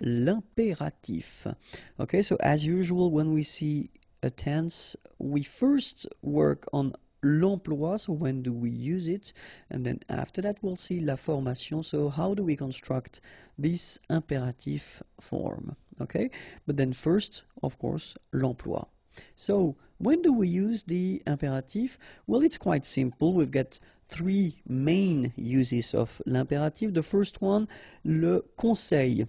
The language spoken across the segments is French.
l'impératif. Okay, so as usual, when we see a tense, we first work on l'emploi, so when do we use it, and then after that we'll see la formation, so how do we construct this imperative form. Okay, but then first, of course, l'emploi. So when do we use the imperative? Well, it's quite simple. We've got three main uses of l'impératif. The first one, le conseil.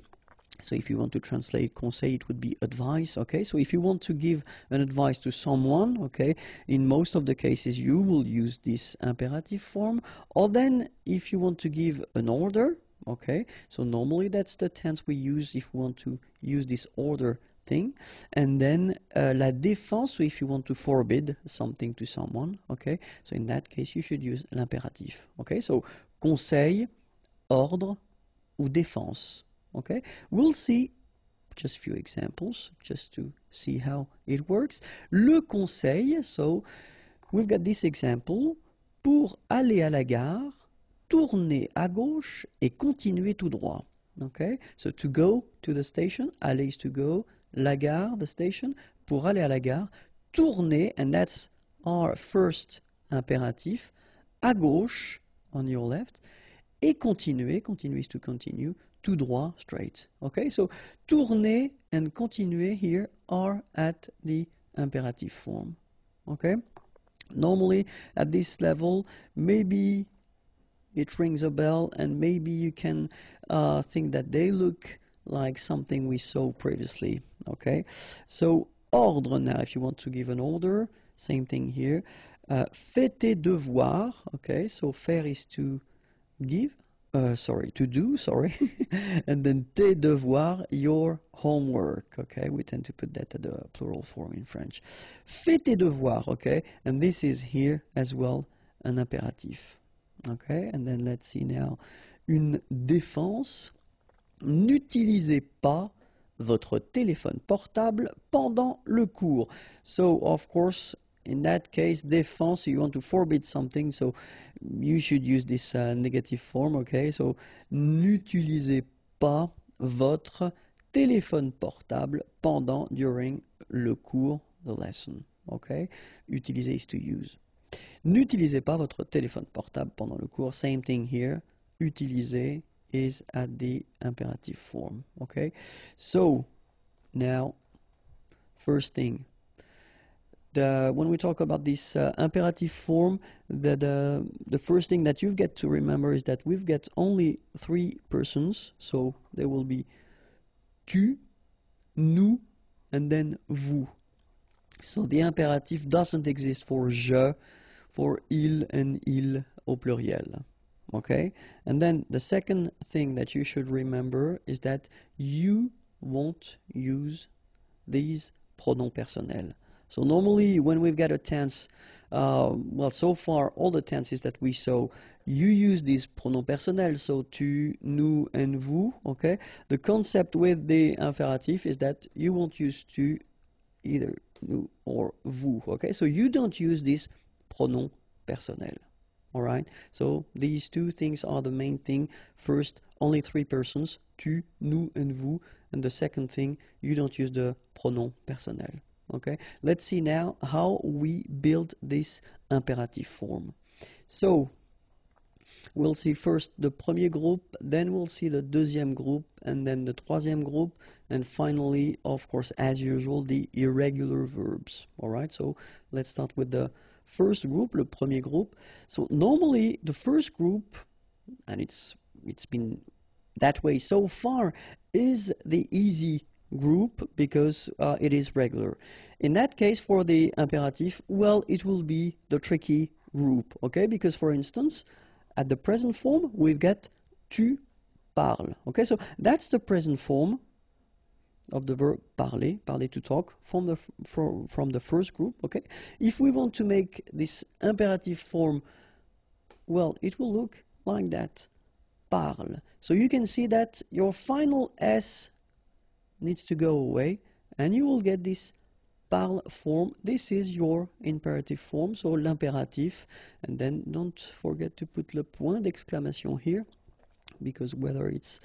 So if you want to translate conseil, it would be advice, okay? So if you want to give an advice to someone, okay, in most of the cases you will use this imperative form. Or then if you want to give an order, okay, so normally that's the tense we use if we want to use this order thing. And then la défense, so if you want to forbid something to someone, okay, so in that case you should use l'impératif, okay? So conseil, ordre ou défense. Okay, we'll see just a few examples just to see how it works. Le conseil, so we've got this example. Pour aller à la gare, tournez à gauche et continuez tout droit. Okay, so to go to the station, aller is to go, la gare, the station. Pour aller à la gare, tournez, and that's our first imperative, à gauche, on your left, et continuer, continuer is to continue, tout droit, straight. Okay, so tourner and continuer here are at the imperative form. Okay, normally at this level, maybe it rings a bell and maybe you can think that they look like something we saw previously. Okay, so ordre now, if you want to give an order, same thing here. Fais tes devoirs. Okay, so faire is to give. To do, and then tes devoirs, your homework, okay? We tend to put that at the plural form in French. Fais tes devoirs, okay? And this is here as well an impératif, okay? And then let's see now, une défense. N'utilisez pas votre téléphone portable pendant le cours. So, of course, in that case, défense, you want to forbid something, so you should use this negative form, okay? So, n'utilisez pas votre téléphone portable during le cours, the lesson, okay? Utiliser is to use. N'utilisez pas votre téléphone portable pendant le cours, same thing here. Utiliser is at the imperative form, okay? So, now, first thing, when we talk about this imperative form, the first thing that you've got to remember is that we've got only three persons, so there will be tu, nous, and then vous. So the imperative doesn't exist for je, for il and il au pluriel. Okay? And then the second thing that you should remember is that you won't use these pronoms personnels. So normally when we've got a tense, well, so far all the tenses that we saw, you use these pronoms personnels, so tu, nous, and vous, okay? The concept with the imperative is that you won't use tu, either nous or vous, okay? So you don't use this pronom personnel, all right? So these two things are the main thing. First, only three persons, tu, nous, and vous, and the second thing, you don't use the pronom personnel. Okay, let's see now how we build this imperative form. So, we'll see first the premier group, then we'll see the deuxième groupe, and then the troisième groupe, and finally, of course, as usual, the irregular verbs. Alright, so let's start with the first group, le premier groupe. So, normally, the first group, and it's been that way so far, is the easy group because it is regular. In that case, for the imperative, well, it will be the tricky group, okay? Because, for instance, at the present form, we've got tu parles, okay? So that's the present form of the verb parler, parler to talk, from the first group, okay? If we want to make this imperative form, well, it will look like that, parle. So you can see that your final S needs to go away, and you will get this parle form. This is your imperative form, so l'impératif, and then don't forget to put le point d'exclamation here, because whether it's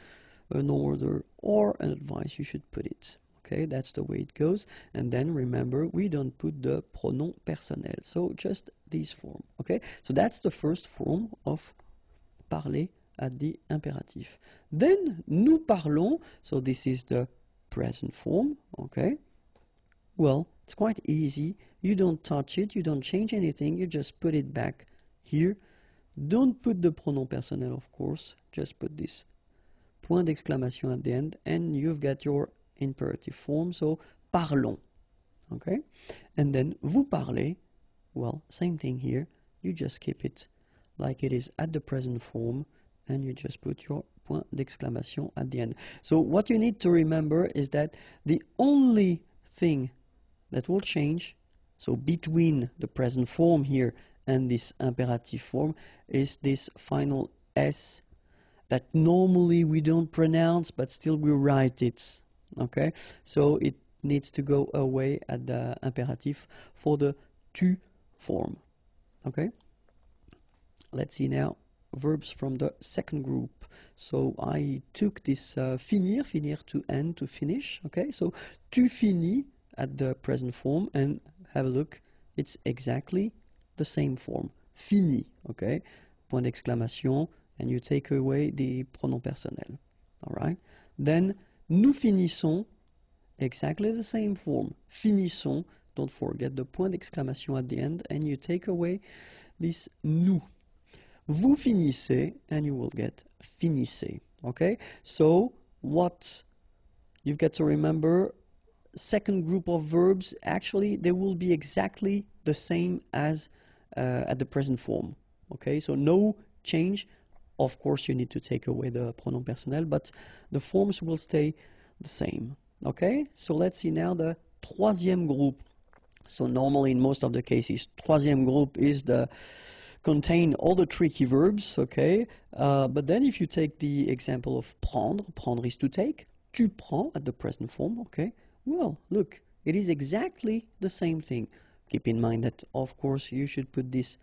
an order, or an advice, you should put it. Okay, that's the way it goes. And then remember, we don't put the pronom personnel, so just this form. Okay, so that's the first form of parler at the imperative. Then nous parlons, so this is the present form. Okay, well, it's quite easy. You don't touch it, you don't change anything, you just put it back here. Don't put the pronom personnel, of course, just put this point d'exclamation at the end, and you've got your imperative form, so parlons. Okay, and then vous parlez, well, same thing here, you just keep it like it is at the present form, and you just put your point d'exclamation at the end. So what you need to remember is that the only thing that will change, so between the present form here and this imperative form, is this final S that normally we don't pronounce, but still we write it. Okay, so it needs to go away at the imperative for the tu form. Okay, let's see now verbs from the second group. So I took this finir to end, to finish. Okay, so tu finis at the present form, and have a look, it's exactly the same form, fini. Okay, point d'exclamation, and you take away the pronom personnel. All right, then nous finissons, exactly the same form, finissons, don't forget the point d'exclamation at the end, and you take away this nous. Vous finissez, and you will get finissez. Okay, so what you've got to remember, second group of verbs, actually they will be exactly the same as at the present form. Okay, so no change. Of course, you need to take away the pronom personnel, but the forms will stay the same. Okay, so let's see now the troisième groupe. So normally in most of the cases, troisième groupe is the contain all the tricky verbs. Okay, but then if you take the example of prendre, prendre is to take, tu prends at the present form. Okay, well, look, it is exactly the same thing. Keep in mind that, of course, you should put this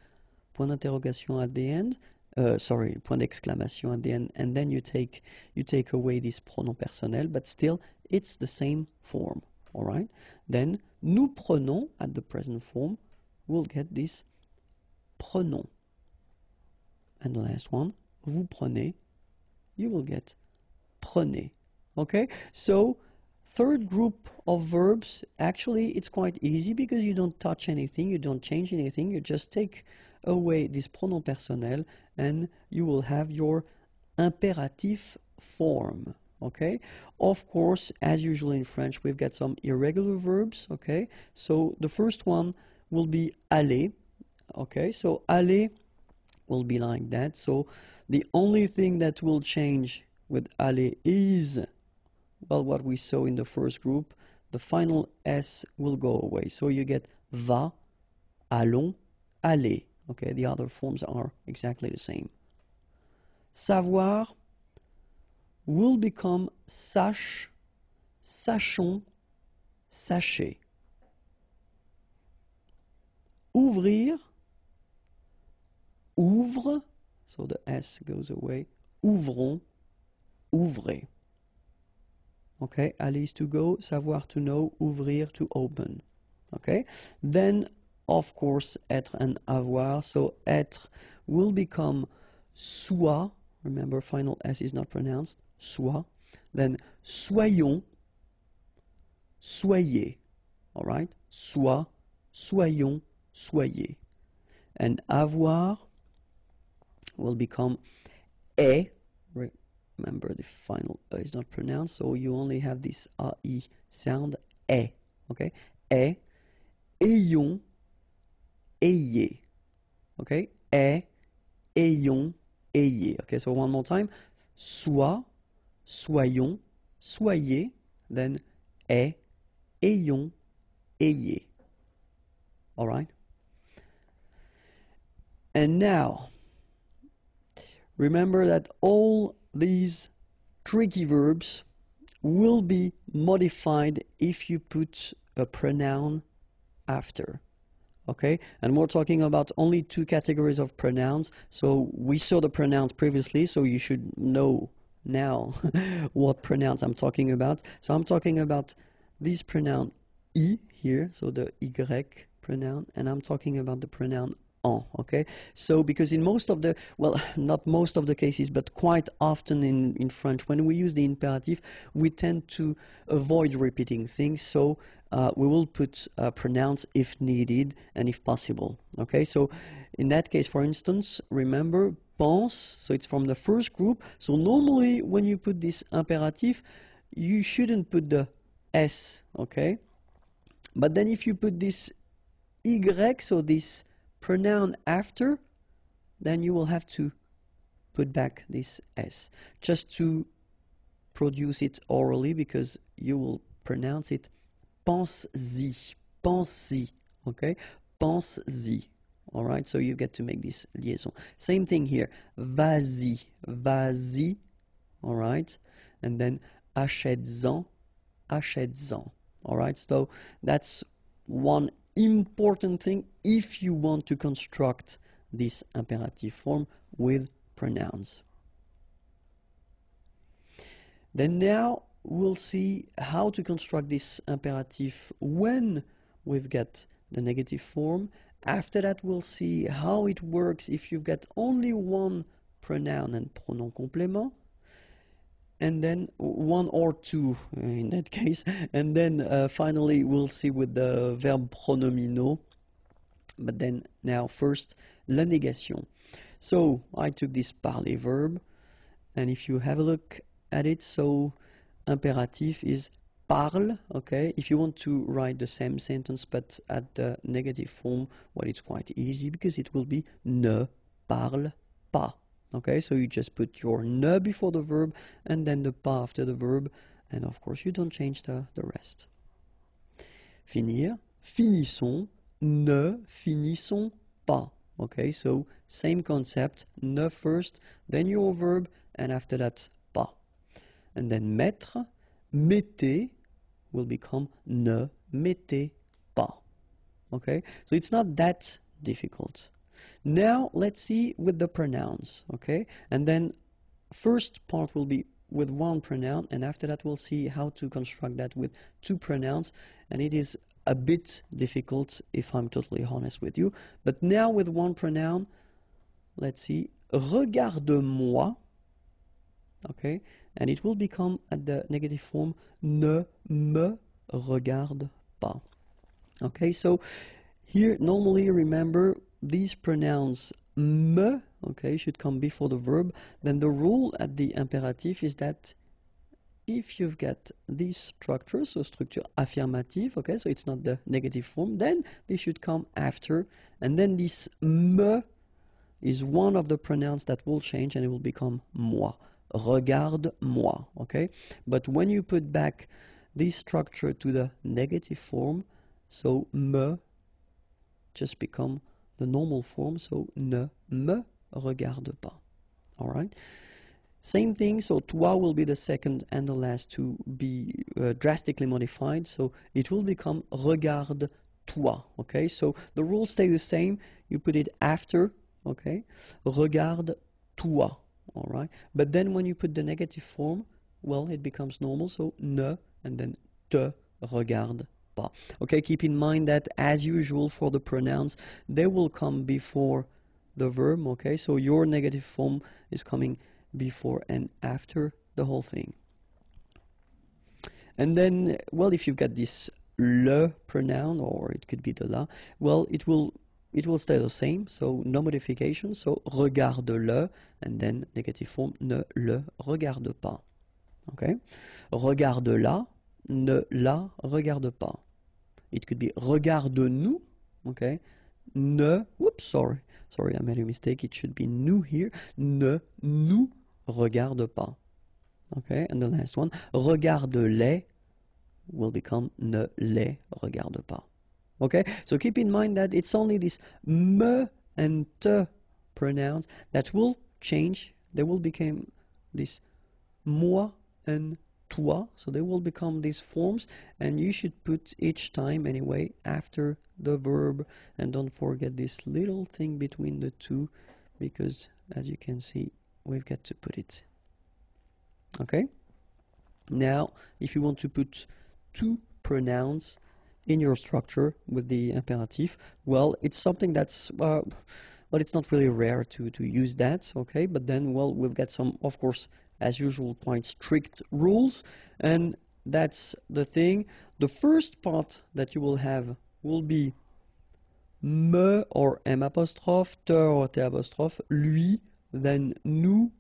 point d'interrogation at the end, point d'exclamation at the end, and then you take away this pronom personnel, but still, it's the same form, all right? Then, nous prenons at the present form, we'll get this prenons. And the last one, vous prenez, you will get prenez, okay? So, third group of verbs, actually it's quite easy because you don't touch anything, you don't change anything, you just take away this pronom personnel and you will have your imperative form. Okay, of course, as usual in French, we've got some irregular verbs. Okay, so the first one will be aller. Okay, so aller will be like that. So the only thing that will change with aller is, well, what we saw in the first group, the final S will go away. So you get va, allons, aller. Okay, the other forms are exactly the same. Savoir will become sache, sachons, sachez. Ouvrir, ouvre, so the S goes away, ouvrons, ouvrez. Okay, aller is to go, savoir to know, ouvrir to open. Okay, then of course être and avoir, so être will become soit, remember final S is not pronounced, soit, then soyons, soyez, all right, soit, soyons, soyez, and avoir will become est, remember the final E is not pronounced, so you only have this A-I sound, est, okay, est, ayons, ayez, okay, est, ayons, ayez, okay, so one more time, soit, soyons, soyez, then est, ayons, ayez, all right, and now, remember that all these tricky verbs will be modified if you put a pronoun after. Okay, and we're talking about only two categories of pronouns. So we saw the pronouns previously, so you should know now what pronouns I'm talking about. So I'm talking about this pronoun I here, so the Y pronoun, and I'm talking about the pronoun en, okay? So because in most of the, well, not most of the cases, but quite often in French, when we use the imperative, we tend to avoid repeating things, so we will put pronouns if needed and if possible, okay? So in that case, for instance, remember, pense, so it's from the first group, so normally when you put this imperative, you shouldn't put the S, okay? But then if you put this Y, so this pronoun after, then you will have to put back this S just to produce it orally, because you will pronounce it pense-y, pense-y, okay? Pense-y, all right? So you get to make this liaison. Same thing here, vas-y, vas-y, all right? And then achètes-en, achètes-en, all right? So that's one important thing if you want to construct this imperative form with pronouns. Then now we'll see how to construct this imperative when we've got the negative form. After that we'll see how it works if you've got only one pronoun and pronom complément, and then one or two in that case, and then finally we'll see with the verb pronominaux. But then now first la négation. So I took this parler verb, and if you have a look at it, so imperative is parle, okay? If you want to write the same sentence but at the negative form, well, it's quite easy because it will be ne parle pas. Okay, so you just put your ne before the verb and then the pas after the verb, and of course you don't change the rest. Finir, finissons, ne finissons pas. Okay, so same concept, ne first, then your verb, and after that pas. And then mettre, mettez will become ne mettez pas. Okay, so it's not that difficult. Now let's see with the pronouns, okay? And then first part will be with one pronoun, and after that we'll see how to construct that with two pronouns, and it is a bit difficult if I'm totally honest with you. But now with one pronoun, let's see, regarde-moi, okay? And it will become at the negative form ne me regarde pas. Okay, so here normally remember these pronouns me, okay, should come before the verb. Then the rule at the imperative is that if you've got these structures, so structure affirmative, okay, so it's not the negative form, then they should come after. And then this me is one of the pronouns that will change and it will become moi. Regarde-moi, okay? But when you put back this structure to the negative form, so me just become the normal form, so ne me regarde pas. All right? Same thing, so toi will be the second and the last to be drastically modified, so it will become regarde-toi, okay? So the rules stay the same, you put it after, okay? Regarde-toi, all right? But then when you put the negative form, well, it becomes normal, so ne, and then te regarde pas. Okay, keep in mind that as usual for the pronouns, they will come before the verb, okay? So your negative form is coming before and after the whole thing. And then, well, if you've got this le pronoun, or it could be the la, well, it will stay the same, so no modification, so regarde-le, and then negative form, ne le regarde pas. Okay? Regarde-la, ne la regarde pas. It could be regarde-nous, okay? Ne, whoops, sorry, I made a mistake. It should be nous here. Ne nous regarde pas. Okay, and the last one, regarde-les will become ne les regarde pas. Okay, so keep in mind that it's only this me and te pronouns that will change. They will become this moi and toi, so they will become these forms, and you should put each time anyway after the verb, and don't forget this little thing between the two, because as you can see we've got to put it Okay? Now, if you want to put two pronouns in your structure with the imperative, well, it's something that's, well, it's not really rare to use that, okay? But then, well, we've got some, of course, as usual, quite strict rules, and that's the thing. The first part that you will have will be me or m apostrophe, te or t apostrophe, lui, then nous,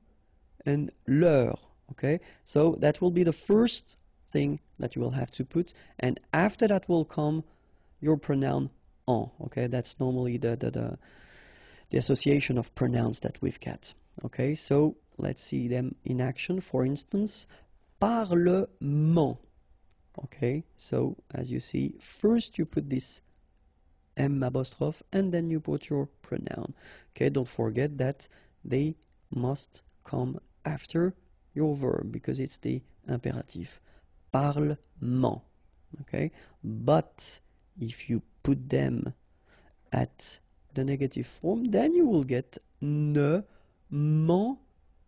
and leur, okay? So that will be the first thing that you will have to put, and after that will come your pronoun en, okay? That's normally the association of pronouns that we've got, okay? So let's see them in action. For instance, parlement, okay? So as you see, first you put this m apostrophe and then you put your pronoun, okay? Don't forget that they must come after your verb because it's the imperative. Parlement, okay? But if you put them at the negative form, then you will get ne m'en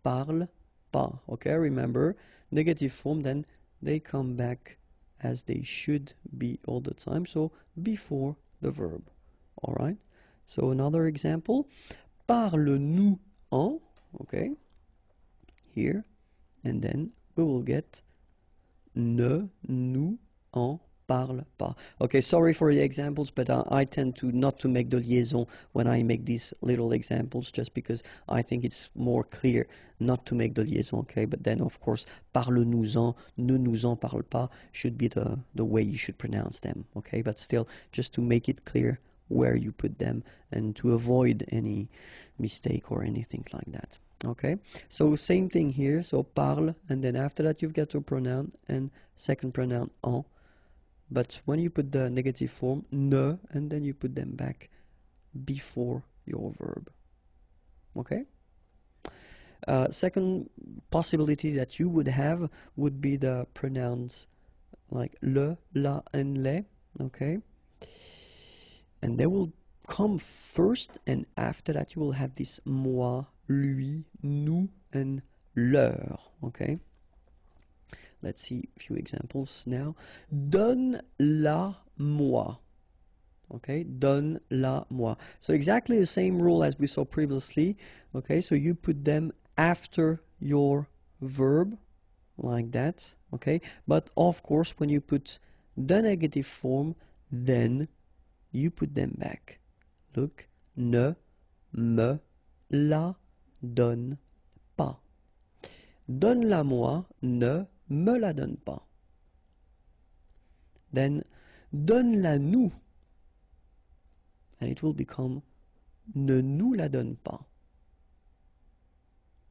parle pas, okay? Remember, negative form, then they come back as they should be all the time, so before the verb, all right? So another example, parle-nous en, okay? Here, and then we will get ne nous en parle pas. Okay, sorry for the examples, but I tend to not to make the liaison when I make these little examples, just because I think it's more clear not to make the liaison, okay? But then, of course, parle-nous-en, ne nous en parle pas should be the way you should pronounce them, okay? But still, just to make it clear where you put them and to avoid any mistake or anything like that. Okay, so same thing here. So parle, and then after that you've got your pronoun and second pronoun en. But when you put the negative form, ne, and then you put them back before your verb. Okay. Second possibility that you would have would be the pronouns like le, la, and les. Okay, and they will come first, and after that you will have this moi, lui, nous, and leur, okay? Let's see a few examples now. Donne-la-moi, okay? Donne-la-moi. So exactly the same rule as we saw previously, okay? So you put them after your verb, like that, okay? But of course, when you put the negative form, then you put them back. Look, ne me la donne pas. Donne-la-moi, ne me la donne pas. Then donne-la-nous, and it will become ne nous la donne pas.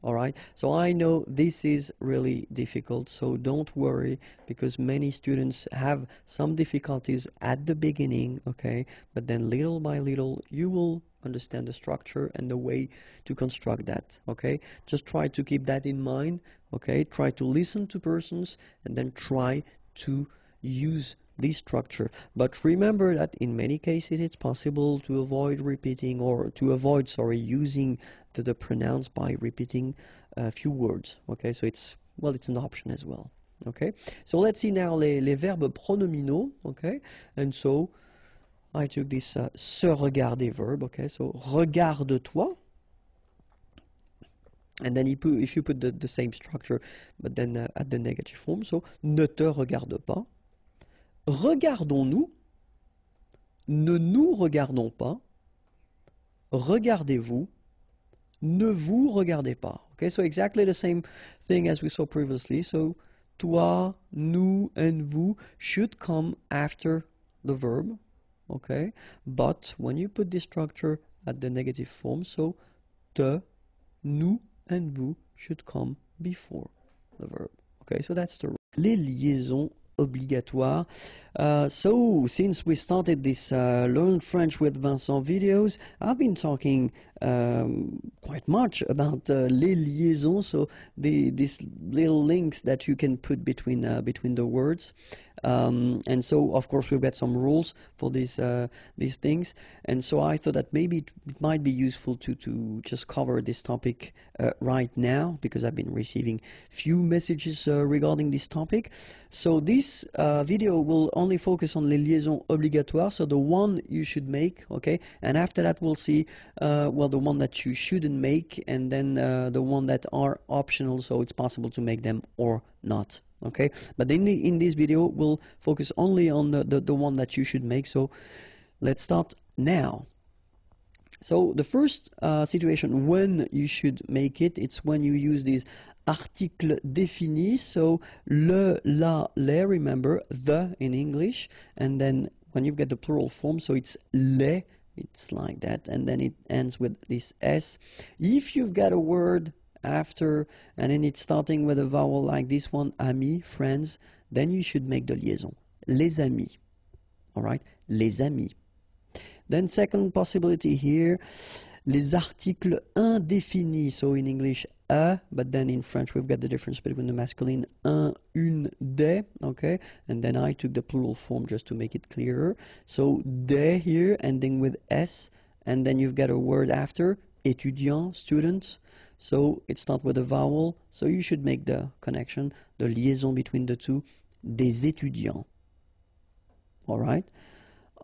Alright, so I know this is really difficult, so don't worry, because many students have some difficulties at the beginning, okay? But then little by little, you will understand the structure and the way to construct that, okay? Just try to keep that in mind, okay? Try to listen to persons and then try to use this structure. But remember that in many cases it's possible to avoid repeating or to avoid, using the pronouns by repeating a few words, okay? So it's, well, it's an option as well, okay? So let's see now les verbes pronominaux, okay? And so I took this se regarder verb, okay? So regarde-toi. And then if you put the same structure, but then at the negative form, so ne te regarde pas. Regardons-nous. Ne nous regardons pas. Regardez-vous. Ne vous regardez pas. Okay, so exactly the same thing as we saw previously. So toi, nous, and vous should come after the verb. Okay, but when you put this structure at the negative form, so te, nous, and vous should come before the verb. Okay, so that's the rule. Les liaisons obligatoires. So since we started this Learn French with Vincent videos, I've been talking quite much about les liaisons, so these little links that you can put between the words. And so, of course, we've got some rules for these things. And so I thought that maybe it might be useful to just cover this topic right now, because I've been receiving few messages regarding this topic. So this video will only focus on les liaisons obligatoires, so the one you should make, okay? And after that, we'll see, well, the one that you shouldn't make, and then the one that are optional, so it's possible to make them or not. Okay, but in this video we'll focus only on the one that you should make. So let's start now. So the first situation when you should make it, it's when you use these articles définis. So le, la, les, remember, the in English, and then when you've got the plural form, so it's les, it's like that, and then it ends with this s. If you've got a word after and then it's starting with a vowel like this one, amis, friends, then you should make the liaison, les amis. All right, les amis. Then second possibility here, les articles indéfinis. So in English a, but then in French we've got the difference between the masculine un, une, des, okay, and then I took the plural form just to make it clearer. So des here ending with s, and then you've got a word after, étudiant, students. So it starts with a vowel, so you should make the connection, the liaison between the two, des étudiants. All right.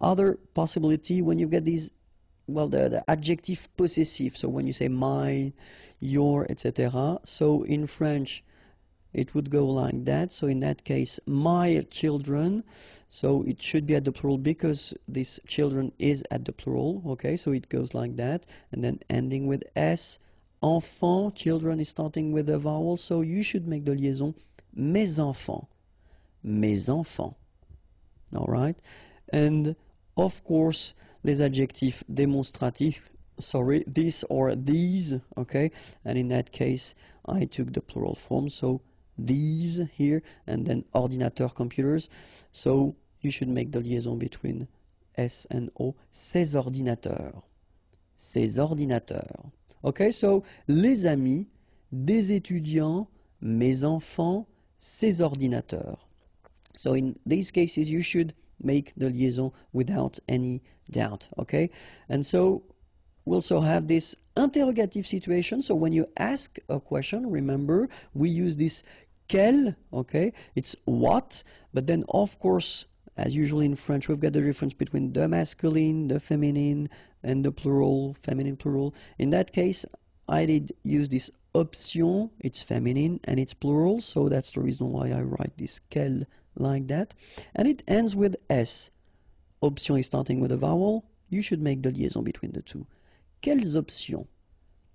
Other possibility, when you get these, well, the adjective possessive, so when you say my, your, etc. So in French, it would go like that. So in that case, my children, so it should be at the plural because this children is at the plural, okay, so it goes like that, and then ending with s. Enfant, children is starting with a vowel, so you should make the liaison, mes enfants, mes enfants. All right, and of course, les adjectifs démonstratifs, sorry, this or these, okay, and in that case, I took the plural form, so these here, and then ordinateur, computers, so you should make the liaison between S and O, ces ordinateurs, ces ordinateurs. Okay, so les amis, des étudiants, mes enfants, ces ordinateurs. So in these cases, you should make the liaison without any doubt, okay? And so we also have this interrogative situation. So when you ask a question, remember, we use this quel, okay? It's what, but then of course, as usually in French, we've got the difference between the masculine, the feminine, and the plural, feminine, plural. In that case, I did use this option, it's feminine and it's plural, so that's the reason why I write this quel like that. And it ends with S. Option is starting with a vowel, you should make the liaison between the two. Quelles options?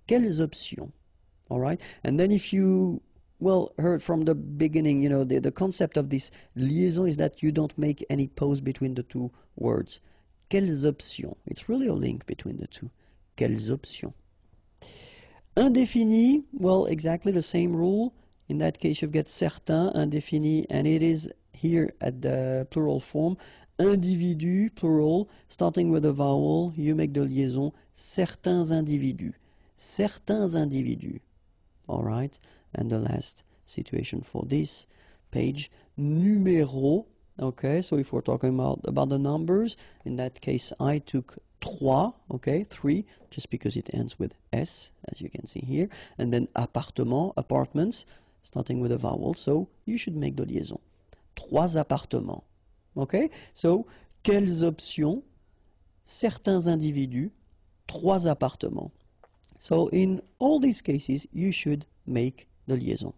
Quelles options? All right? And then if you, well, heard from the beginning, you know, the concept of this liaison is that you don't make any pause between the two words. Quelles options? It's really a link between the two. Quelles options? Indéfini, well, exactly the same rule. In that case, you've got certains, indéfini, and it is here at the plural form. Individu, plural, starting with a vowel, you make the liaison, certains individus. Certains individus. All right? And the last situation for this page, numéro. Okay, so if we're talking about the numbers, in that case, I took trois, okay, 3, just because it ends with S, as you can see here. And then appartement, apartments, starting with a vowel, so you should make the liaison. Trois appartements. Okay, so quelles options? Certains individus, trois appartements. So in all these cases, you should make the liaison.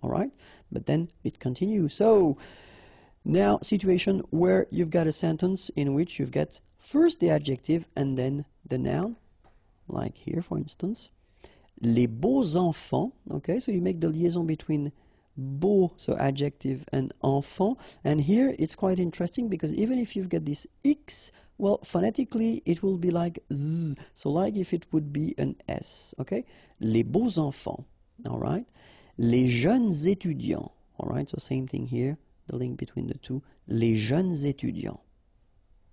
All right, but then it continues. So now, situation where you've got a sentence in which you've got first the adjective and then the noun, like here, for instance. Les beaux enfants, okay, so you make the liaison between beau, so adjective, and enfant. And here it's quite interesting because even if you've got this X, well, phonetically it will be like Z, so like if it would be an S, okay? Les beaux enfants, all right? Les jeunes étudiants, all right, so same thing here. The link between the two, les jeunes étudiants.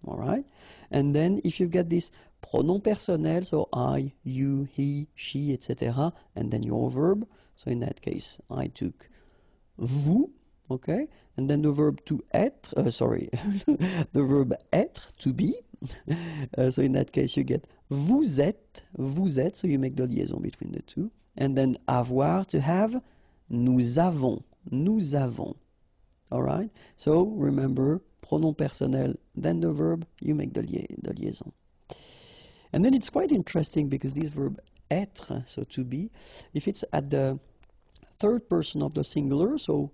All right? And then if you get this pronom personnel, so I, you, he, she, etc., and then your verb. So in that case, I took vous, okay? And then the verb to être, the verb être, to be. So in that case, you get vous êtes, so you make the liaison between the two. And then avoir, to have, nous avons. All right? So remember, pronom personnel, then the verb, you make the liaison. And then it's quite interesting because this verb être, so to be, if it's at the third person of the singular, so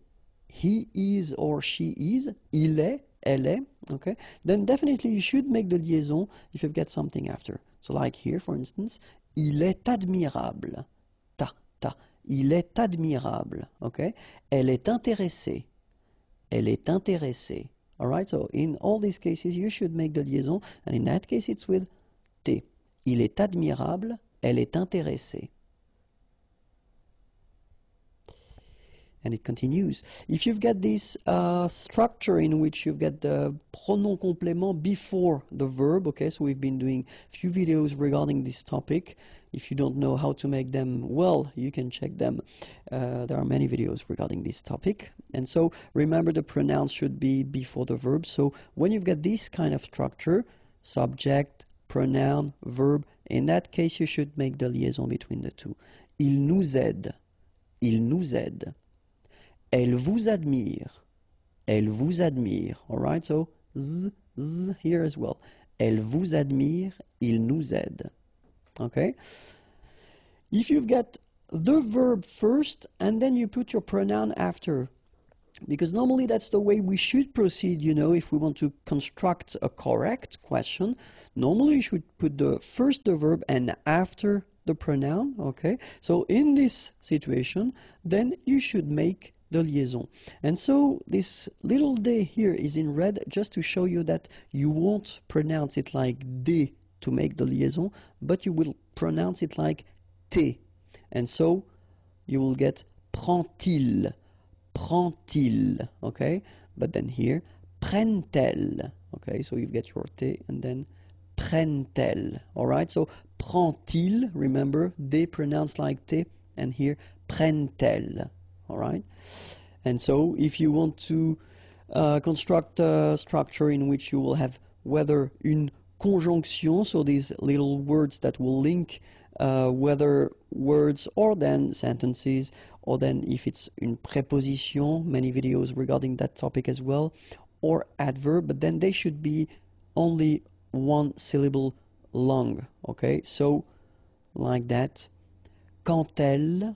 he is or she is, il est, elle est, okay, then definitely you should make the liaison if you've got something after. So like here, for instance, il est admirable, il est admirable, okay, elle est intéressée, all right, so in all these cases you should make the liaison, and in that case it's with T. Il est admirable, elle est intéressée. And it continues. If you've got this structure in which you've got the pronom complément before the verb, okay, so we've been doing a few videos regarding this topic. If you don't know how to make them, well, you can check them. There are many videos regarding this topic. And so remember, the pronouns should be before the verb. So when you've got this kind of structure, subject, pronoun, verb, in that case you should make the liaison between the two. Il nous aide. Elle vous admire. All right, so z here as well. Elle vous admire, il nous aide. Okay? If you've got the verb first and then you put your pronoun after, because normally that's the way we should proceed, you know, if we want to construct a correct question. Normally you should put first the verb and after the pronoun, okay? So in this situation, then you should make the liaison. And so this little d here is in red just to show you that you won't pronounce it like d to make the liaison, but you will pronounce it like t. And so you will get prend-il, okay? But then here, prennent-elles, okay? So you've got your t and then prennent-elles, all right? So prend-il, remember, they pronounce like t, and here prennent-elles, all right? And so if you want to construct a structure in which you will have whether une conjonction, so these little words that will link whether words or then sentences, or then if it's une préposition, many videos regarding that topic as well, or adverb, but then they should be only one syllable long, okay? So like that, quand elle,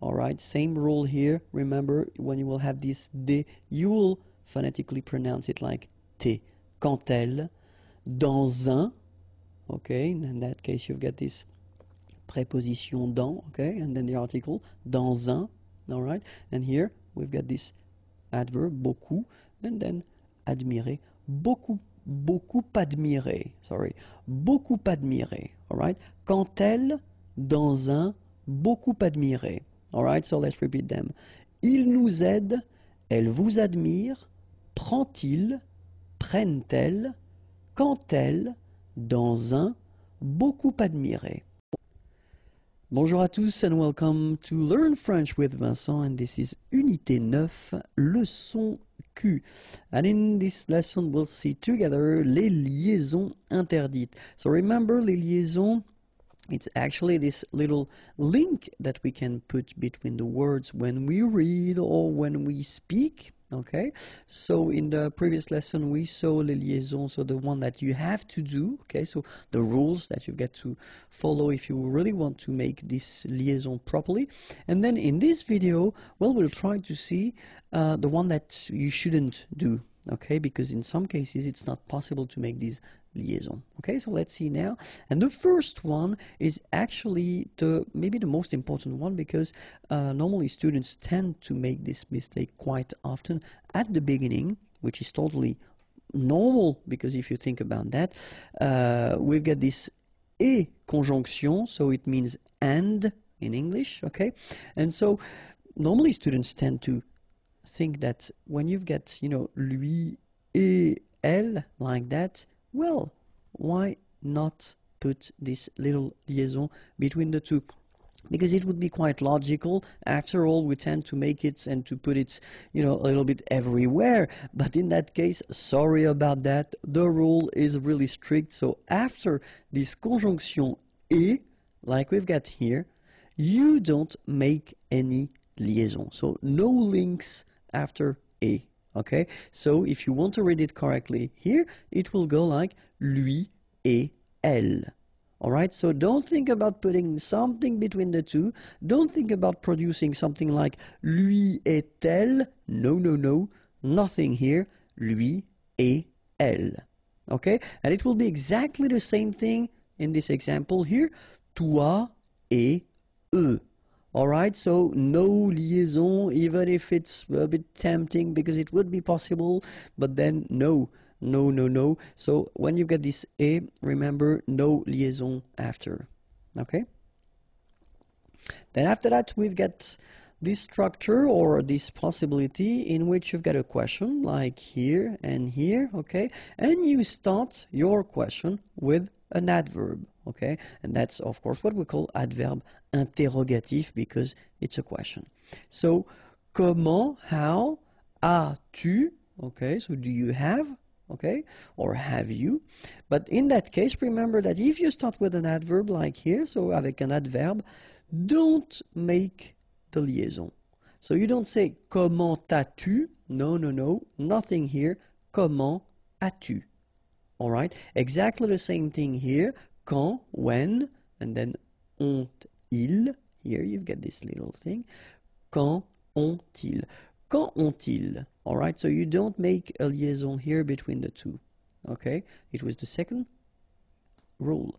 all right, same rule here. Remember, when you will have this d, you will phonetically pronounce it like t. Quand elle, dans un, okay, in that case you've got this préposition dans, okay, and then the article, dans un, all right, and here we've got this adverb, beaucoup, and then admirer, beaucoup admirer, all right, quand elle, dans un, beaucoup admirer, all right, so let's repeat them. Il nous aide, elle vous admire, prend-il, prennent-elles, quand elle, dans un, beaucoup admiré. Bonjour à tous and welcome to Learn French with Vincent, and this is Unité 9, leçon Q. And in this lesson we'll see together les liaisons interdites. So remember, les liaisons, it's actually this little link that we can put between the words when we read or when we speak. Okay, so in the previous lesson we saw les liaisons, so the one that you have to do, okay, so the rules that you get to follow if you really want to make this liaison properly. And then in this video, well, we'll try to see the one that you shouldn't do, okay, because in some cases it's not possible to make these liaison. Okay, so let's see now. And the first one is actually maybe the most important one, because normally students tend to make this mistake quite often at the beginning, which is totally normal, because if you think about that, we've got this et conjonction, so it means and in English, okay? And so normally students tend to think that when you've got, you know, lui et elle like that, well, why not put this little liaison between the two? because it would be quite logical. After all, we tend to make it and to put it, a little bit everywhere. But in that case, sorry about that. The rule is really strict. So after this conjunction et, like we've got here, you don't make any liaison. So no links after et. Okay? So if you want to read it correctly here, it will go like lui et elle. Alright, so don't think about putting something between the two. Don't think about producing something like lui et elle. No, no, no. Nothing here. Lui et elle. Okay? And it will be exactly the same thing in this example here. Toi et eux. Alright, so no liaison, even if it's a bit tempting because it would be possible, but then no. No, no, no. So when you get this et, remember no liaison after. Okay? Then after that, we've got this structure or this possibility in which you've got a question like here and here, okay? And you start your question with an adverb, okay? And that's, of course, what we call adverb interrogatif because it's a question. So, comment, how, as-tu, okay? So do you have? Okay, or have you? But in that case, remember that if you start with an adverb like here, so avec un adverbe, don't make the liaison. So you don't say comment as-tu? No, no, no, nothing here. Comment as-tu? All right, exactly the same thing here. Quand, when, and then ont-ils. Here you've got this little thing. Quand ont-ils? Quand ont-ils? All right, so you don't make a liaison here between the two. Okay, it was the second rule.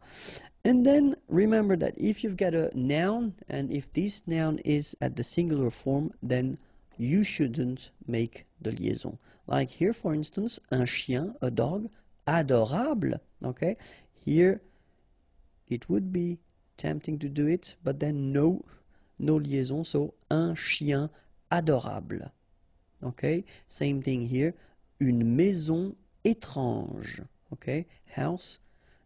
And then remember that if you've got a noun and if this noun is at the singular form, then you shouldn't make the liaison. Like here, for instance, un chien, a dog, adorable. Okay, here it would be tempting to do it, but then no liaison. So un chien adorable. Okay, same thing here. Une maison étrange. Okay, house,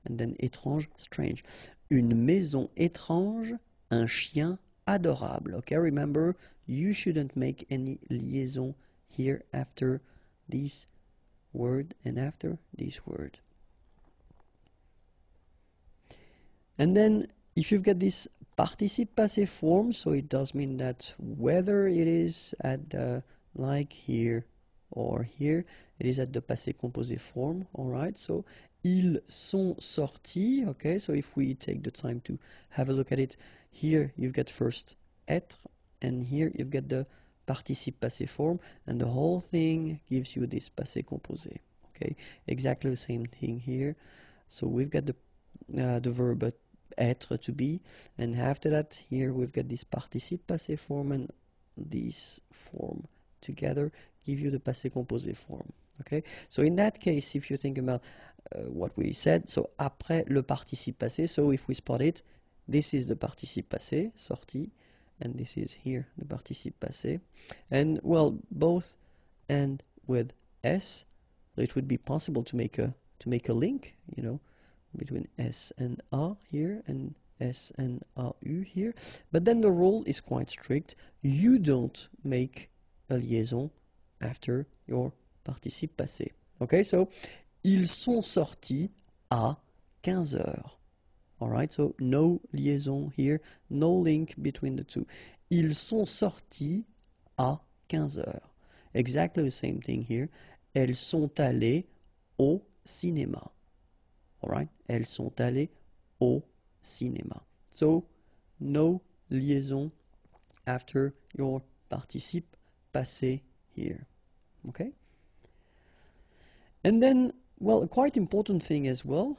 and then étrange, strange. Une maison étrange, un chien adorable. Okay, remember, you shouldn't make any liaison here after this word and after this word. And then, if you've got this participe passé form, so it does mean that whether it is at the like here or here, it is at the passé composé form, alright? So, ils sont sortis, okay? So if we take the time to have a look at it, here you've got first être, and here you've got the participe passé form, and the whole thing gives you this passé composé, okay? Exactly the same thing here. So we've got the verb être, to be, and after that, here we've got this participe passé form and this form together give you the passé composé form. Okay, so in that case, if you think about what we said, so après le participe passé, so if we spot it, this is the participe passé, sorti, and this is here the participe passé, and well, both end with s, so it would be possible to make a link, you know, between s and a here and s and au here, but then the rule is quite strict. You don't make a liaison after your participe passé. Okay, so ils sont sortis à 15 heures. Alright, so no liaison here, no link between the two. Ils sont sortis à 15 heures. Exactly the same thing here. Elles sont allées au cinéma. Alright, elles sont allées au cinéma. So, no liaison after your participe passé here. Okay? And then, well, a quite important thing as well,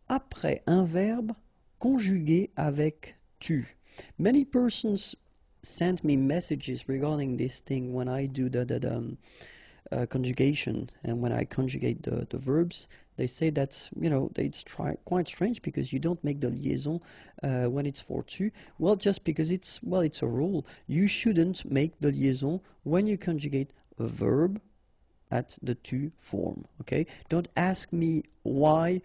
après un verbe conjugué avec tu. Many persons send me messages regarding this thing when I do the conjugation, and when I conjugate the verbs, they say that, you know, it's quite strange because you don't make the liaison when it's for tu. Well, just because it's a rule. You shouldn't make the liaison when you conjugate a verb at the tu form, okay? Don't ask me why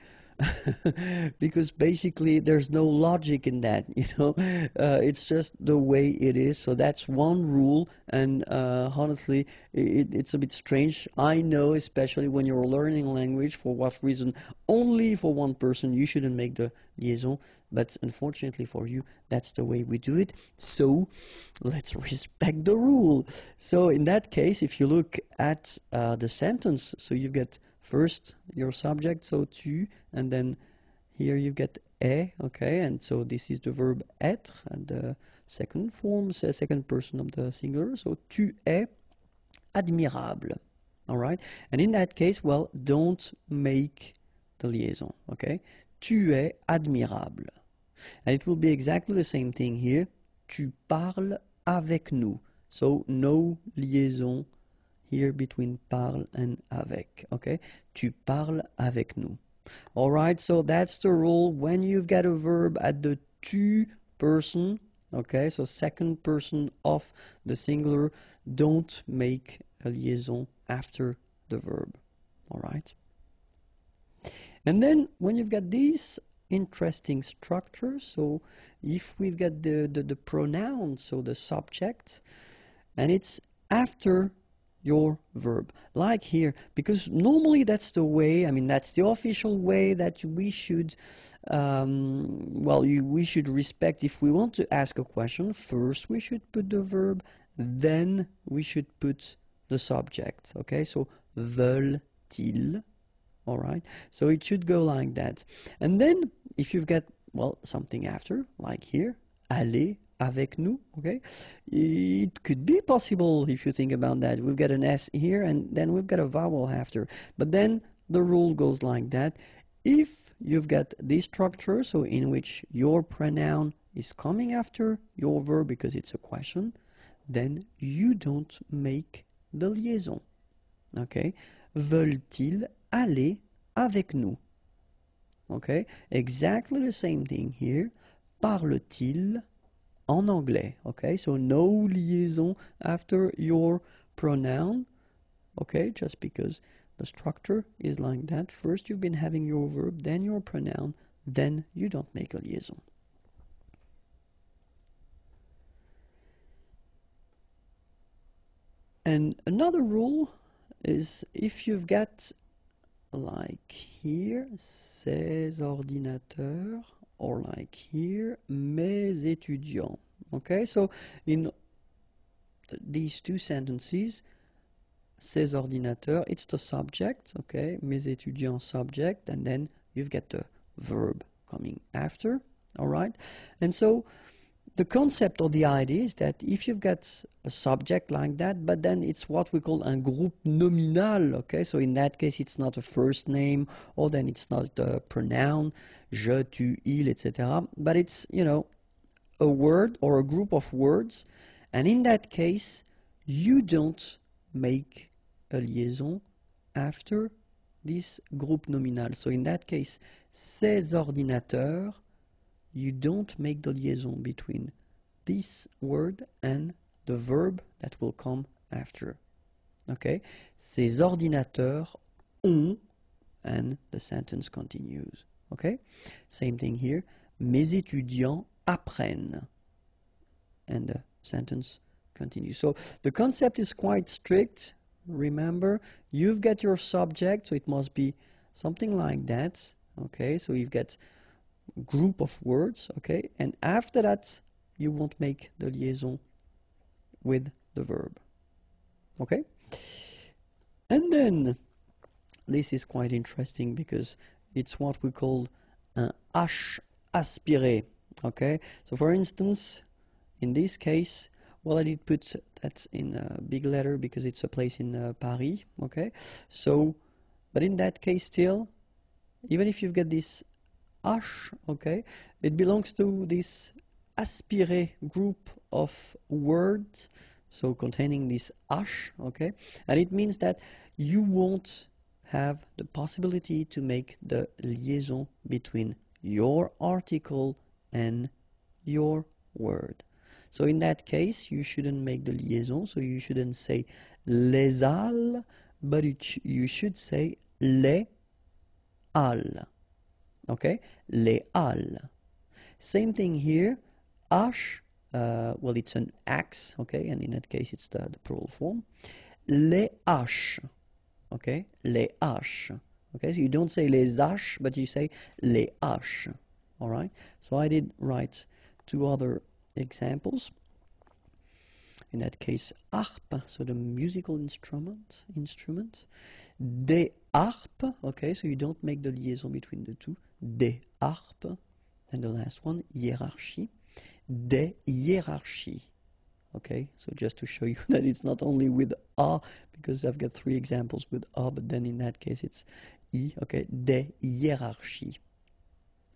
because basically there's no logic in that, you know. It's just the way it is. So that's one rule, and honestly, it's a bit strange. I know, especially when you're learning language, for what reason only for one person you shouldn't make the liaison, but unfortunately for you, that's the way we do it. So let's respect the rule. So in that case, if you look at the sentence, so you get first your subject, so tu, and then here you get est, okay, and so this is the verb être, and the second form, second person of the singular, so tu es admirable, all right? And in that case, well, don't make the liaison, okay? Tu es admirable. And it will be exactly the same thing here. Tu parles avec nous. So no liaison here between parle and avec, okay? Tu parles avec nous. All right, so that's the rule. When you've got a verb at the tu person, okay, so second person of the singular, don't make a liaison after the verb, all right? And then when you've got these interesting structures, so if we've got the pronoun, so the subject, and it's after your verb, like here, because normally that's the way, I mean, that's the official way that we should, we should respect. If we want to ask a question, first we should put the verb, then we should put the subject, okay? So, veulent-ils, all right? So it should go like that. And then, if you've got, well, something after, like here, aller avec nous, okay? It could be possible if you think about that. We've got an S here, and then we've got a vowel after. But then the rule goes like that. If you've got this structure, so in which your pronoun is coming after your verb because it's a question, then you don't make the liaison, okay? Veulent-ils aller avec nous? Okay, exactly the same thing here. Parle-t-il en anglais? Okay, so no liaison after your pronoun. Okay, just because the structure is like that. First you've been having your verb, then your pronoun, then you don't make a liaison. And another rule is if you've got, like here, ces ordinateurs, or like here, mes étudiants. Okay, so in these two sentences, ces ordinateurs, it's the subject, okay, mes étudiants subject, and then you've got the verb coming after, all right? And so the concept or the idea is that if you've got a subject like that, but then it's what we call un groupe nominal, okay? So in that case, it's not a first name, or then it's not a pronoun, je, tu, il, etc. But it's, you know, a word or a group of words. And in that case, you don't make a liaison after this groupe nominal. So in that case, ces ordinateurs, you don't make the liaison between this word and the verb that will come after. Okay? Ces ordinateurs ont, and the sentence continues. Okay? Same thing here. Mes étudiants apprennent. And the sentence continues. So the concept is quite strict. Remember, you've got your subject, so it must be something like that. Okay? So you've got group of words, okay, and after that you won't make the liaison with the verb, okay? And then this is quite interesting because it's what we call un H aspiré, okay? So for instance, in this case, well, I did put that in a big letter because it's a place in Paris, okay? So, but in that case still, even if you've got this H, okay, it belongs to this aspiré group of words, so containing this H, okay, and it means that you won't have the possibility to make the liaison between your article and your word. So in that case, you shouldn't make the liaison, so you shouldn't say les halles, but you should say les halles. Okay, les halles. Same thing here. H, well, it's an axe, okay, and in that case it's the plural form. Les haches, okay, les haches. Okay, so you don't say les haches, but you say les haches. All right, so I did write two other examples. In that case, harpe, so the musical instrument. Des harpes, okay, so you don't make the liaison between the two. Des harpes. And the last one, hiérarchie. Des hiérarchies. Okay, so just to show you that it's not only with A, because I've got three examples with A, but then in that case it's I. Okay, des hiérarchies.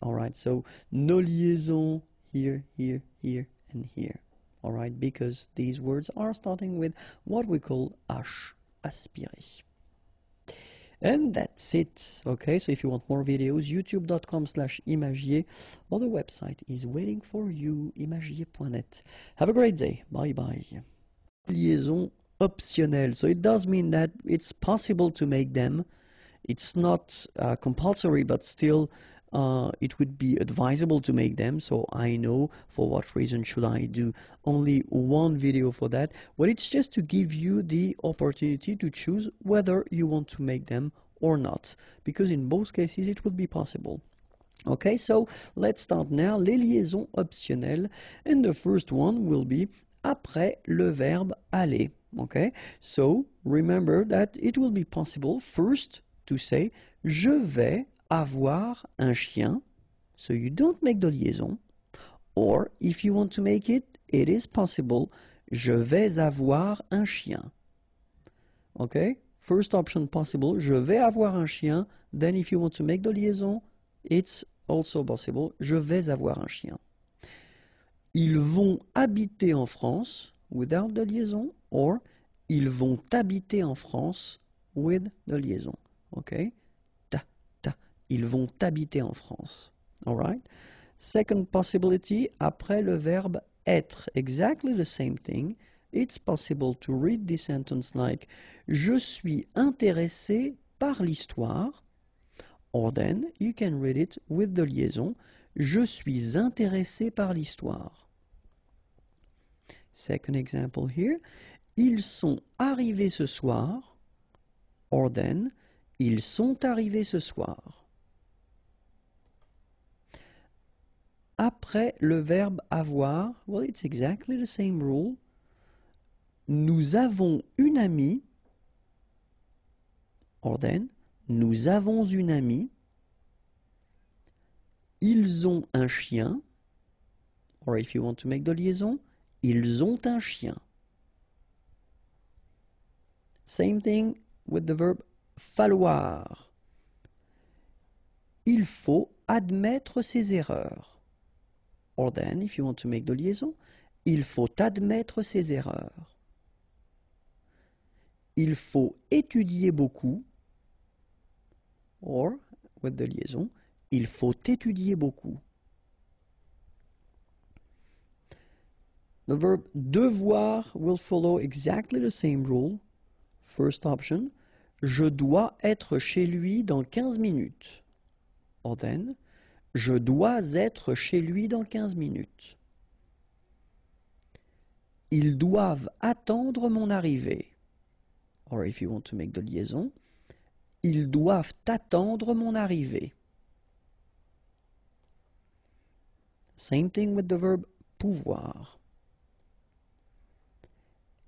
All right, so no liaison here, here, here, and here. All right, because these words are starting with what we call H, aspiré. And that's it. Okay, so if you want more videos, youtube.com/imagier, or the website is waiting for you, imagier.net. Have a great day. Bye bye. Liaison optionnelle. So it does mean that it's possible to make them. It's not compulsory, but still it would be advisable to make them. So I know for what reason should I do only one video for that. Well, it's just to give you the opportunity to choose whether you want to make them or not, because in both cases it would be possible. Okay, so let's start now. Les liaisons optionnelles, and the first one will be après le verbe aller. Okay, so remember that it will be possible first to say je vais avoir un chien, so you don't make the liaison, or if you want to make it, it is possible, je vais avoir un chien. Okay, first option possible, je vais avoir un chien, then if you want to make the liaison, it's also possible, je vais avoir un chien. Ils vont habiter en France, without the liaison, or ils vont habiter en France, with the liaison. Okay, ils vont habiter en France. All right. Second possibility, après le verbe être, exactly the same thing. It's possible to read this sentence like je suis intéressé par l'histoire, or then you can read it with the liaison je suis intéressé par l'histoire. Second example here, ils sont arrivés ce soir, or then ils sont arrivés ce soir. Après le verbe avoir, well, it's exactly the same rule. Nous avons une amie, or then, nous avons une amie. Ils ont un chien, or if you want to make the liaison, ils ont un chien. Same thing with the verb falloir. Il faut admettre ses erreurs. Or then, if you want to make the liaison, il faut admettre ses erreurs. Il faut étudier beaucoup. Or, with the liaison, il faut étudier beaucoup. The verb devoir will follow exactly the same rule. First option, je dois être chez lui dans 15 minutes. Or then, je dois être chez lui dans 15 minutes. Ils doivent attendre mon arrivée. Or if you want to make the liaison, ils doivent attendre mon arrivée. Same thing with the verb pouvoir.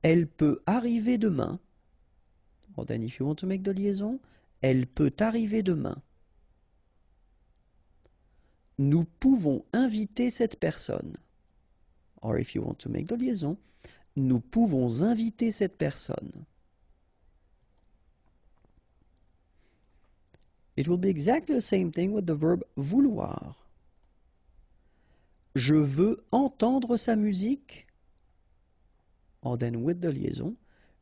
Elle peut arriver demain. Or then if you want to make the liaison, elle peut arriver demain. Nous pouvons inviter cette personne. Or if you want to make the liaison, nous pouvons inviter cette personne. It will be exactly the same thing with the verb vouloir. Je veux entendre sa musique. Or then with the liaison,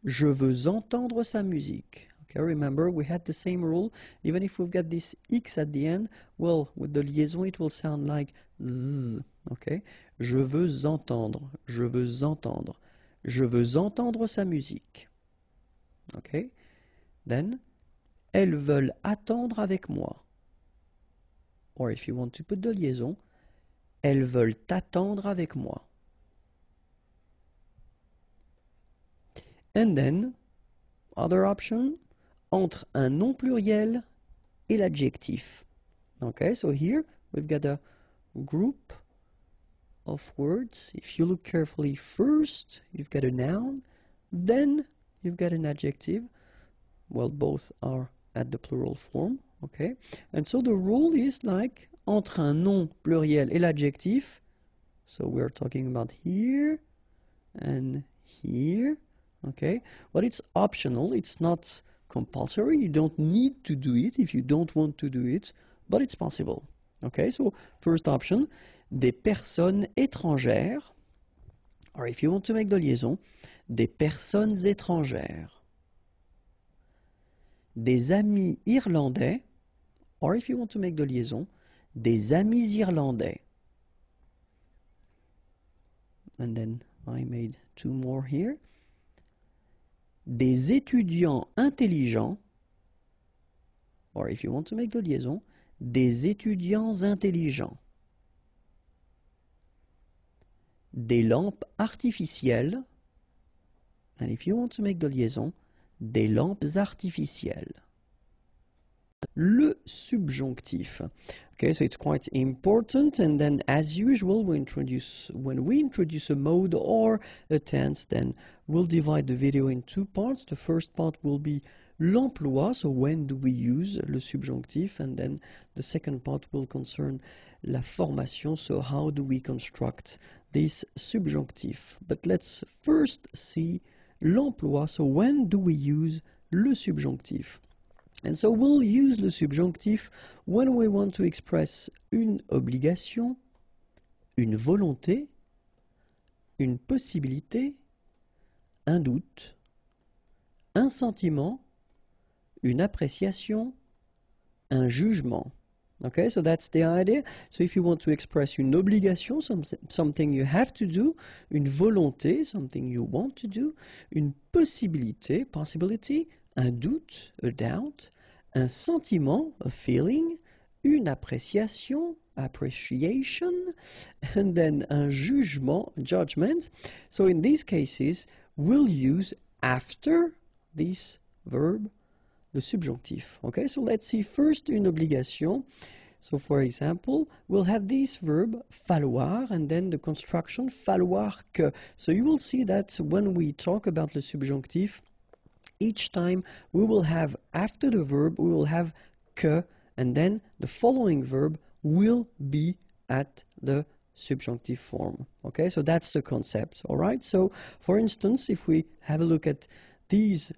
je veux entendre sa musique. Okay, remember we had the same rule. Even if we've got this X at the end, well, with the liaison it will sound like Z. Okay, je veux entendre, je veux entendre, je veux entendre sa musique. Okay, then, elles veulent attendre avec moi. or if you want to put de liaison, elles veulent attendre avec moi. And then, other option, entre un nom pluriel et l'adjectif. Okay, so here we've got a group of words. If you look carefully, first you've got a noun, then you've got an adjective. Well, both are at the plural form, okay? And so the rule is like entre un nom pluriel et l'adjectif. So we're talking about here and here, okay? But it's optional, it's not compulsory. You don't need to do it if you don't want to do it, but it's possible. Okay, so first option, des personnes étrangères, or if you want to make the liaison, des personnes étrangères. Des amis irlandais, or if you want to make the liaison, des amis irlandais. And then I made two more here. Des étudiants intelligents, or if you want to make the liaison, des étudiants intelligents. Des lampes artificielles, and if you want to make the liaison, des lampes artificielles. Le subjonctif. Okay, so it's quite important, and then as usual when we introduce a mode or a tense, then we'll divide the video in two parts. The first part will be l'emploi, so when do we use le subjonctif, and then the second part will concern la formation, so how do we construct this subjonctif. But let's first see l'emploi, so when do we use le subjonctif? And so we'll use le subjonctif when we want to express une obligation, une volonté, une possibilité, un doute, un sentiment, une appréciation, un jugement. Okay, so that's the idea. So if you want to express une obligation, something you have to do, une volonté, something you want to do, une possibilité, possibility, un doute, a doubt, un sentiment, a feeling, une appréciation, appreciation, and then un jugement, judgment. So in these cases, we'll use after this verb le subjonctif. Okay, so let's see first une obligation. So for example, we'll have this verb falloir and then the construction falloir que. So you will see that when we talk about le subjonctif, each time we will have, after the verb, we will have que, and then the following verb will be at the subjunctive form. Okay, so that's the concept, all right? So, for instance, if we have a look at these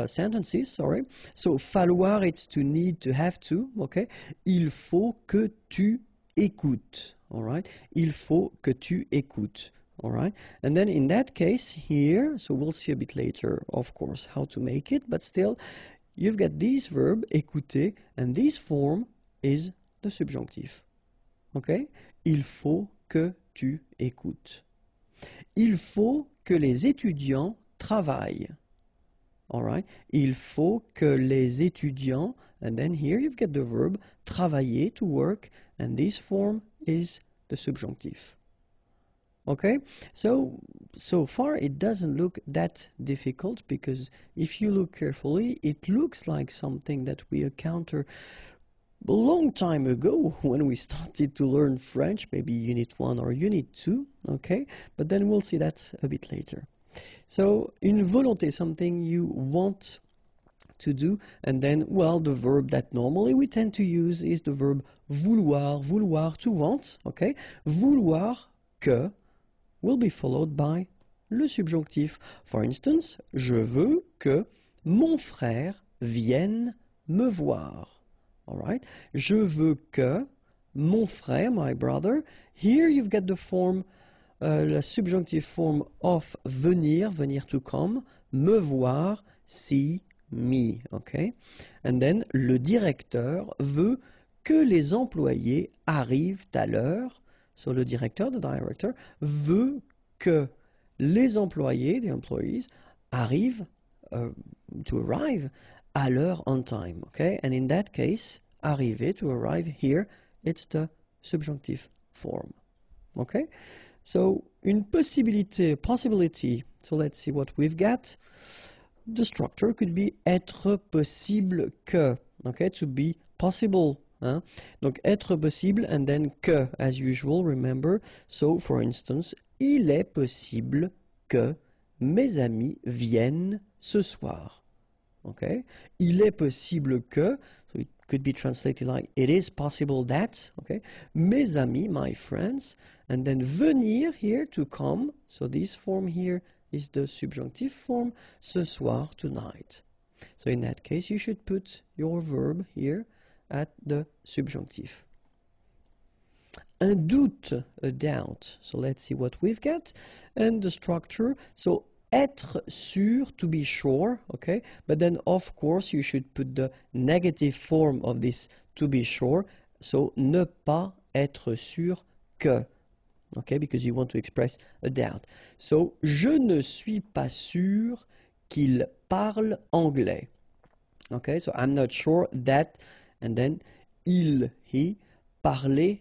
sentences, sorry, so falloir, it's to need, to have to, okay? Il faut que tu écoutes, all right? Il faut que tu écoutes. All right, and then in that case here, so we'll see a bit later, of course, how to make it, but still, you've got this verb, écouter, and this form is the subjunctive. Okay? Il faut que tu écoutes. Il faut que les étudiants travaillent. All right? Il faut que les étudiants, and then here you've got the verb, travailler, to work, and this form is the subjunctive. Okay, so far it doesn't look that difficult, because if you look carefully, it looks like something that we encountered a long time ago when we started to learn French, maybe Unit 1 or Unit 2, okay, but then we'll see that a bit later. So, une volonté, something you want to do, and then, well, the verb that normally we tend to use is the verb vouloir, vouloir, to want, okay, vouloir que will be followed by le subjonctif. For instance, je veux que mon frère vienne me voir. All right? Je veux que mon frère, my brother. Here you've got the form, la subjunctive form of venir, venir to come, me voir, see me. Okay? And then le directeur veut que les employés arrivent à l'heure. So le directeur, the director, veut que les employés, the employees, arrivent, to arrive, à l'heure, on time, okay? And in that case, arriver, to arrive here, it's the subjunctive form. Okay? So, une possibility. So let's see what we've got. The structure could be être possible que. Okay, to be possible. Hein? Donc, être possible and then que, as usual, remember. So, for instance, il est possible que mes amis viennent ce soir. Okay? Il est possible que, so it could be translated like, it is possible that, okay? Mes amis, my friends, and then venir here, to come, so this form here is the subjunctive form, ce soir, tonight. So in that case, you should put your verb here at the subjunctive. Un doute, a doubt. So let's see what we've got. And the structure, so être sûr, to be sure, okay? But then, of course, you should put the negative form of this to be sure. So, ne pas être sûr que, okay? Because you want to express a doubt. So, je ne suis pas sûr qu'il parle anglais. Okay? So, I'm not sure that, and then, he, parler,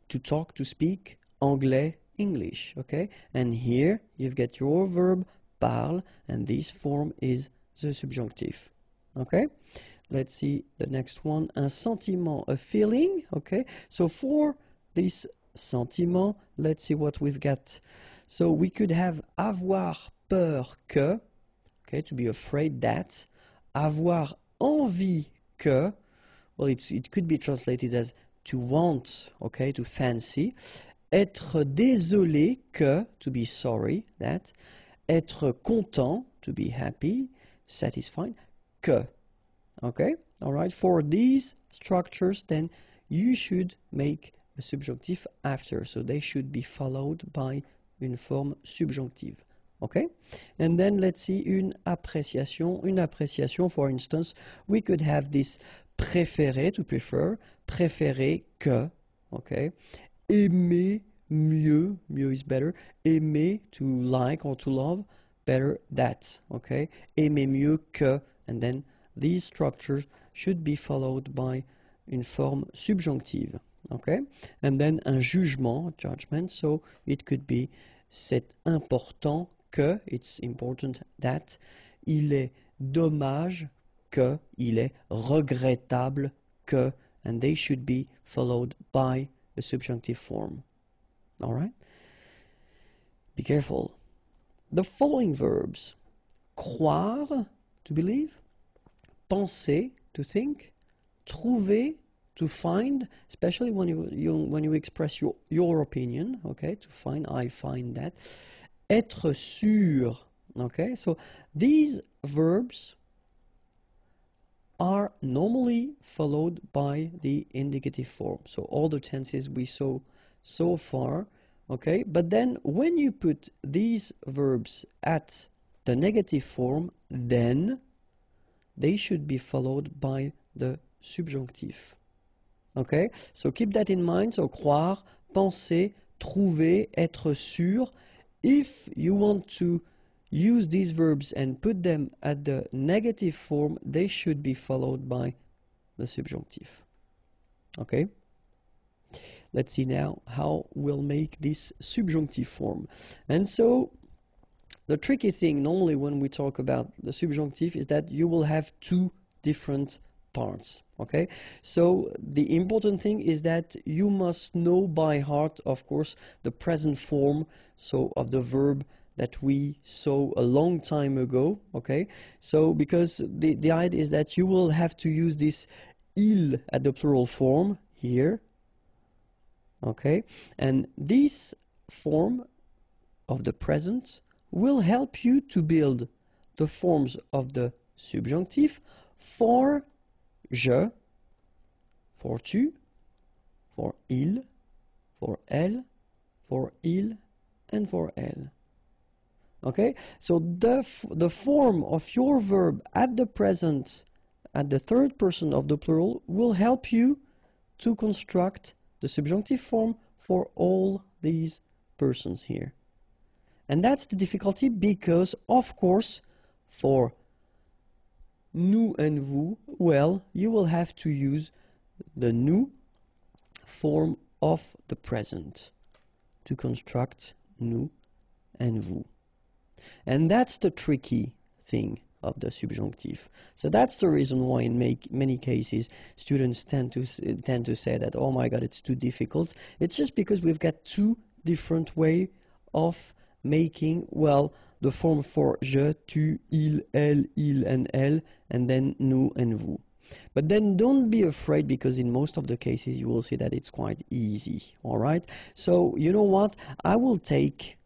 to talk, to speak, anglais, English, okay? And here you've got your verb parle, and this form is the subjunctive, okay? Let's see the next one. Un sentiment, a feeling, okay? So for this sentiment, let's see what we've got. So we could have avoir peur que, okay, to be afraid that. Avoir envie que, well, it could be translated as to want, okay, to fancy. Être désolé que, to be sorry, that. Être content, to be happy, satisfied, que. Okay? All right? For these structures, then you should make a subjunctive after. So they should be followed by une forme subjunctive. Okay? And then let's see une appréciation. Une appréciation, for instance, we could have this préférer, to prefer, préférer que. Okay? Aimer mieux, mieux is better. Aimer, to like or to love, better that, okay? Aimer mieux que, and then these structures should be followed by une forme subjunctive, okay? And then un jugement, judgment, so it could be c'est important que, it's important that, il est dommage que, il est regrettable que, and they should be followed by a subjunctive form. All right? Be careful. The following verbs: croire, to believe; penser, to think; trouver, to find, especially when you express your opinion, okay, to find, I find that; être sûr, okay. So these verbs are normally followed by the indicative form. So all the tenses we saw so far, okay? But then when you put these verbs at the negative form, then they should be followed by the subjunctive. Okay? So keep that in mind. So croire, penser, trouver, être sûr. If you want to use these verbs and put them at the negative form, they should be followed by the subjunctive. Okay? Let's see now how we'll make this subjunctive form. And so the tricky thing normally when we talk about the subjunctive is that you will have two different parts. Okay? So the important thing is that you must know by heart, of course, the present form, so of the verb that we saw a long time ago, okay? So because the idea is that you will have to use this il at the plural form here, okay? And this form of the present will help you to build the forms of the subjunctive for je, for tu, for il, for elle, for il, and for elle. Okay, so the form of your verb at the present, at the third person of the plural, will help you to construct the subjunctive form for all these persons here. And that's the difficulty because, of course, for nous and vous, well, you will have to use the nous form of the present to construct nous and vous. And that's the tricky thing of the subjunctive. So that's the reason why in many cases students tend to say that, oh my god, it's too difficult. It's just because we've got two different ways of making, well, the form for je, tu, il, elle, and elle, and then nous and vous. But then don't be afraid, because in most of the cases you will see that it's quite easy, all right? So you know what? I will take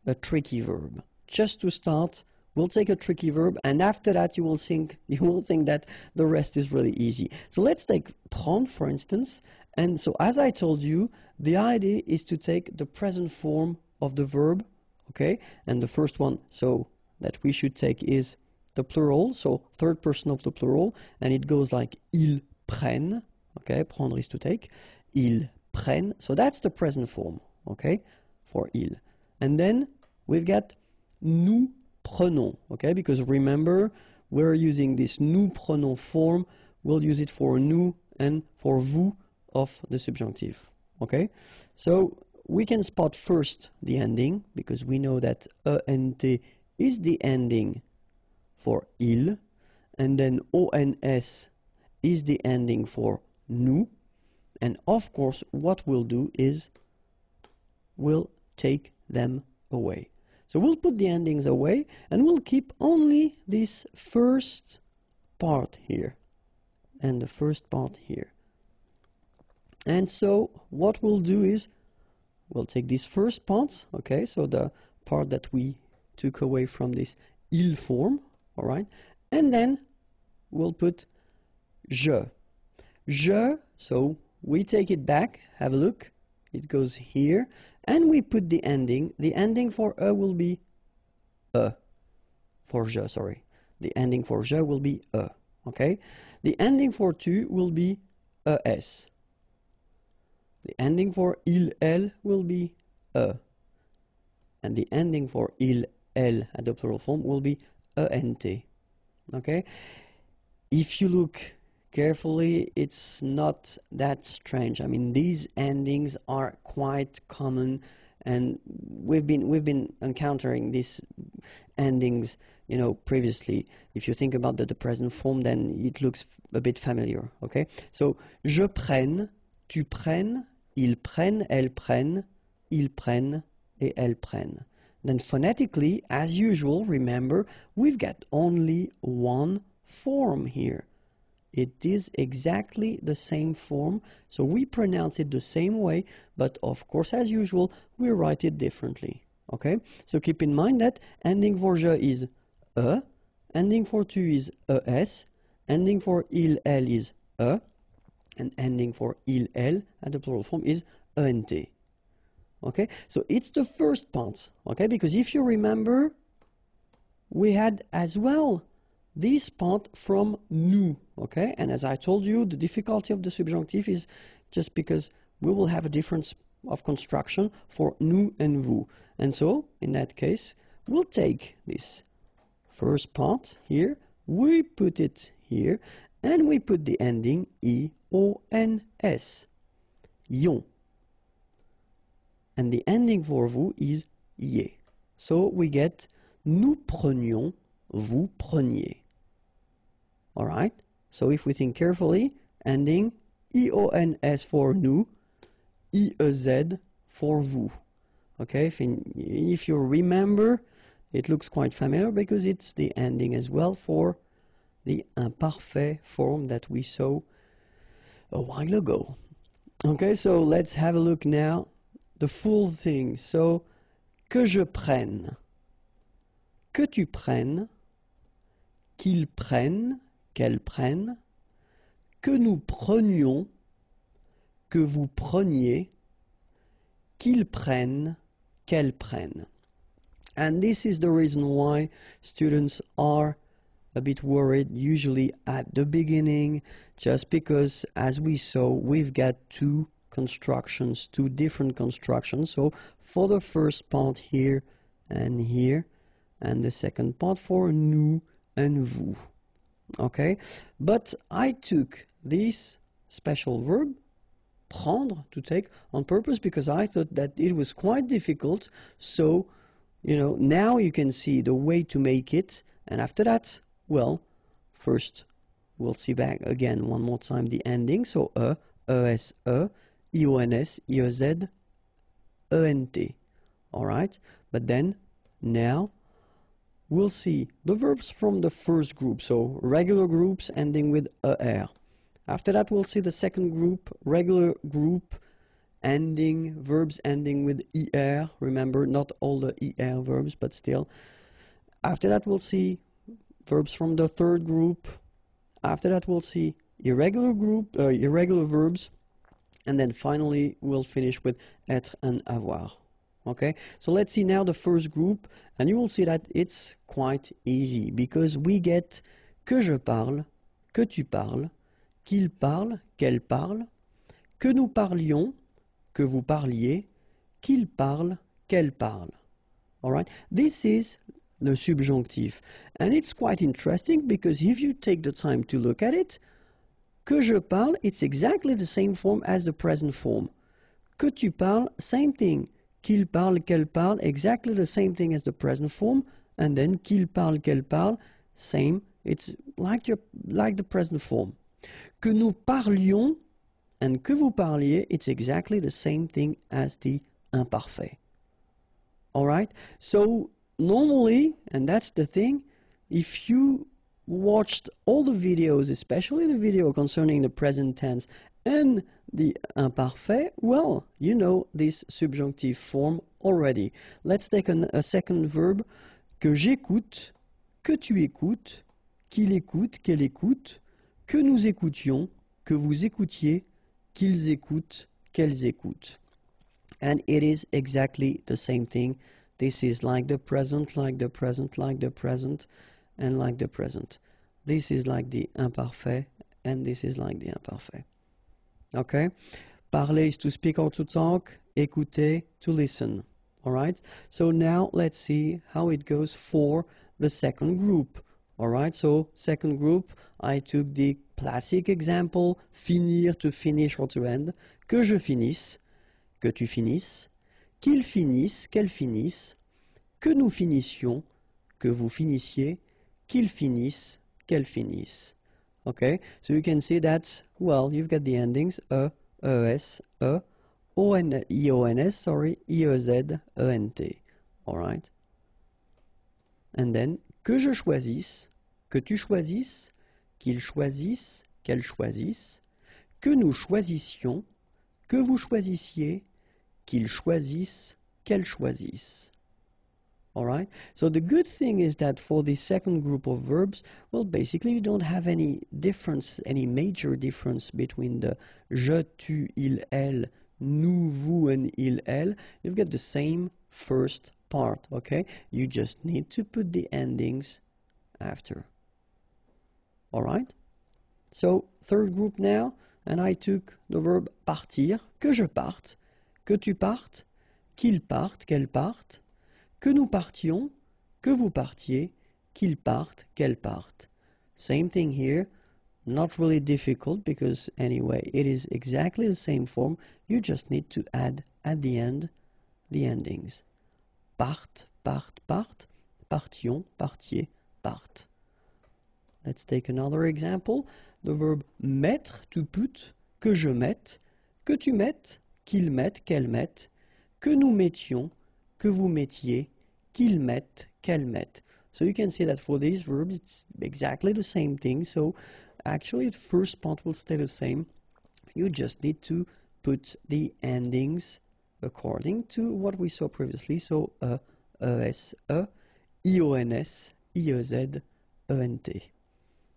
a tricky verb. Just to start, we'll take a tricky verb, and after that you will think that the rest is really easy. So let's take prendre, for instance. And so as I told you, the idea is to take the present form of the verb, okay? And the first one, so that we should take is the plural, so third person of the plural, and it goes like ils prennent, okay? Prendre is to take. Ils prennent, so that's the present form, okay? For ils. And then we've got nous prenons, okay? Because remember, we're using this nous prenons form. We'll use it for nous and for vous of the subjunctive, okay? So we can spot first the ending, because we know that ent is the ending for il, and then ons is the ending for nous, and of course what we'll do is we'll take them away. So we'll put the endings away and we'll keep only this first part here and the first part here. And so what we'll do is we'll take this first part, okay, so the part that we took away from this il form, all right, and then we'll put je. Je, so we take it back, have a look, it goes here, and we put the ending. The ending for will be for je, sorry. The ending for je will be okay? The ending for tu will be es. The ending for il, elle will be and the ending for il, elle at the plural form will be ent, okay? If you look carefully, it's not that strange. I mean, these endings are quite common, and we've been encountering these endings, you know, previously. If you think about the present form, then it looks a bit familiar, okay? So, je prenne, tu prennes, ils prennent, elles prennent, ils prennent, et elles prennent. Then phonetically, as usual, remember, we've got only one form here. It is exactly the same form, so we pronounce it the same way, but of course, as usual, we write it differently, okay? So keep in mind that ending for je is ending for tu is es, ending for il, elle is and ending for il, elle at the plural form is ent. Okay, so it's the first part, okay, because if you remember, we had as well this part from nous, okay, and as I told you, the difficulty of the subjunctive is just because we will have a difference of construction for nous and vous, and so in that case, we'll take this first part here, we put it here, and we put the ending ions, ion. And the ending for vous is ie. So we get nous prenions, vous preniez. All right? So if we think carefully, ending ions for nous, iez for vous. Okay? If you remember, it looks quite familiar because it's the ending as well for the imparfait form that we saw a while ago. Okay, so let's have a look now. The full thing. So, que je prenne, que tu prennes, qu'ils prennent, qu'elles prennent, que nous prenions, que vous preniez, qu'ils prennent, qu'elles prennent. And this is the reason why students are a bit worried usually at the beginning, just because, as we saw, we've got two constructions, two different constructions. So for the first part here, and the second part for nous and vous. Okay, but I took this special verb, prendre, to take, on purpose, because I thought that it was quite difficult. So, you know, now you can see the way to make it. And after that, well, first, we'll see back again one more time the ending. So, es, ions, iez, ent. All right? But then, now, we'll see the verbs from the first group. So, regular groups ending with er. After that, we'll see the second group, regular group, verbs ending with er. Remember, not all the er verbs, but still. After that, we'll see verbs from the third group. After that, we'll see irregular verbs. And then finally, we'll finish with être and avoir. Okay, so let's see now the first group. And you will see that it's quite easy because we get que je parle, que tu parles, qu'il parle, qu'elle parle, que nous parlions, que vous parliez, qu'il parle, qu'elle parle. All right, this is the subjunctive. And it's quite interesting because if you take the time to look at it, que je parle, it's exactly the same form as the present form. Que tu parles, same thing. Qu'il parle, qu'elle parle, exactly the same thing as the present form. And then qu'il parle, qu'elle parle, same. It's like the present form. Que nous parlions and que vous parliez, it's exactly the same thing as the imparfait. All right? So normally, and that's the thing, if you watched all the videos, especially the video concerning the present tense and the imparfait, well, you know this subjunctive form already. Let's take a second verb. Que j'écoute, que tu écoutes, qu'il écoute, qu'elle écoute, que nous écoutions, que vous écoutiez, qu'ils écoutent, qu'elles écoutent. And it is exactly the same thing. This is like the present, like the present, like the present, and like the present. This is like the imparfait, and this is like the imparfait. Okay? Parler is to speak or to talk. Écouter, to listen. All right? So now let's see how it goes for the second group. All right? So second group, I took the classic example, finir, to finish or to end. Que je finisse, que tu finisses, qu'il finisse, qu'elle finisse, que nous finissions, que vous finissiez, qu'il finisse, qu'elle finisse. Okay, so you can see that, well, you've got the endings es, ions, sorry, iez, ent. All right. And then, que je choisisse, que tu choisisses, qu'il choisisse, qu'elle choisisse, que nous choisissions, que vous choisissiez, qu'il choisisse, qu'elle choisisse. All right? So the good thing is that for the second group of verbs, well, basically you don't have any difference, any major difference between the je, tu, il, elle, nous, vous, and il, elle. You've got the same first part, okay? You just need to put the endings after. All right? So third group now, and I took the verb partir, que je parte, que tu partes, qu'il parte, qu'elle parte, que nous partions, que vous partiez, qu'il parte, qu'elle parte. Same thing here, not really difficult because anyway, it is exactly the same form. You just need to add at the end the endings. Parte, parte, parte, partions, partiez, parte. Let's take another example. The verb mettre, to put, que je mette, que tu mettes, qu'il mette, qu'elle mette, que nous mettions, que vous mettiez, qu'ils mettent, qu'elle mette. So you can see that for these verbs, it's exactly the same thing. So actually, the first part will stay the same. You just need to put the endings according to what we saw previously. So es, ions, iez, ent.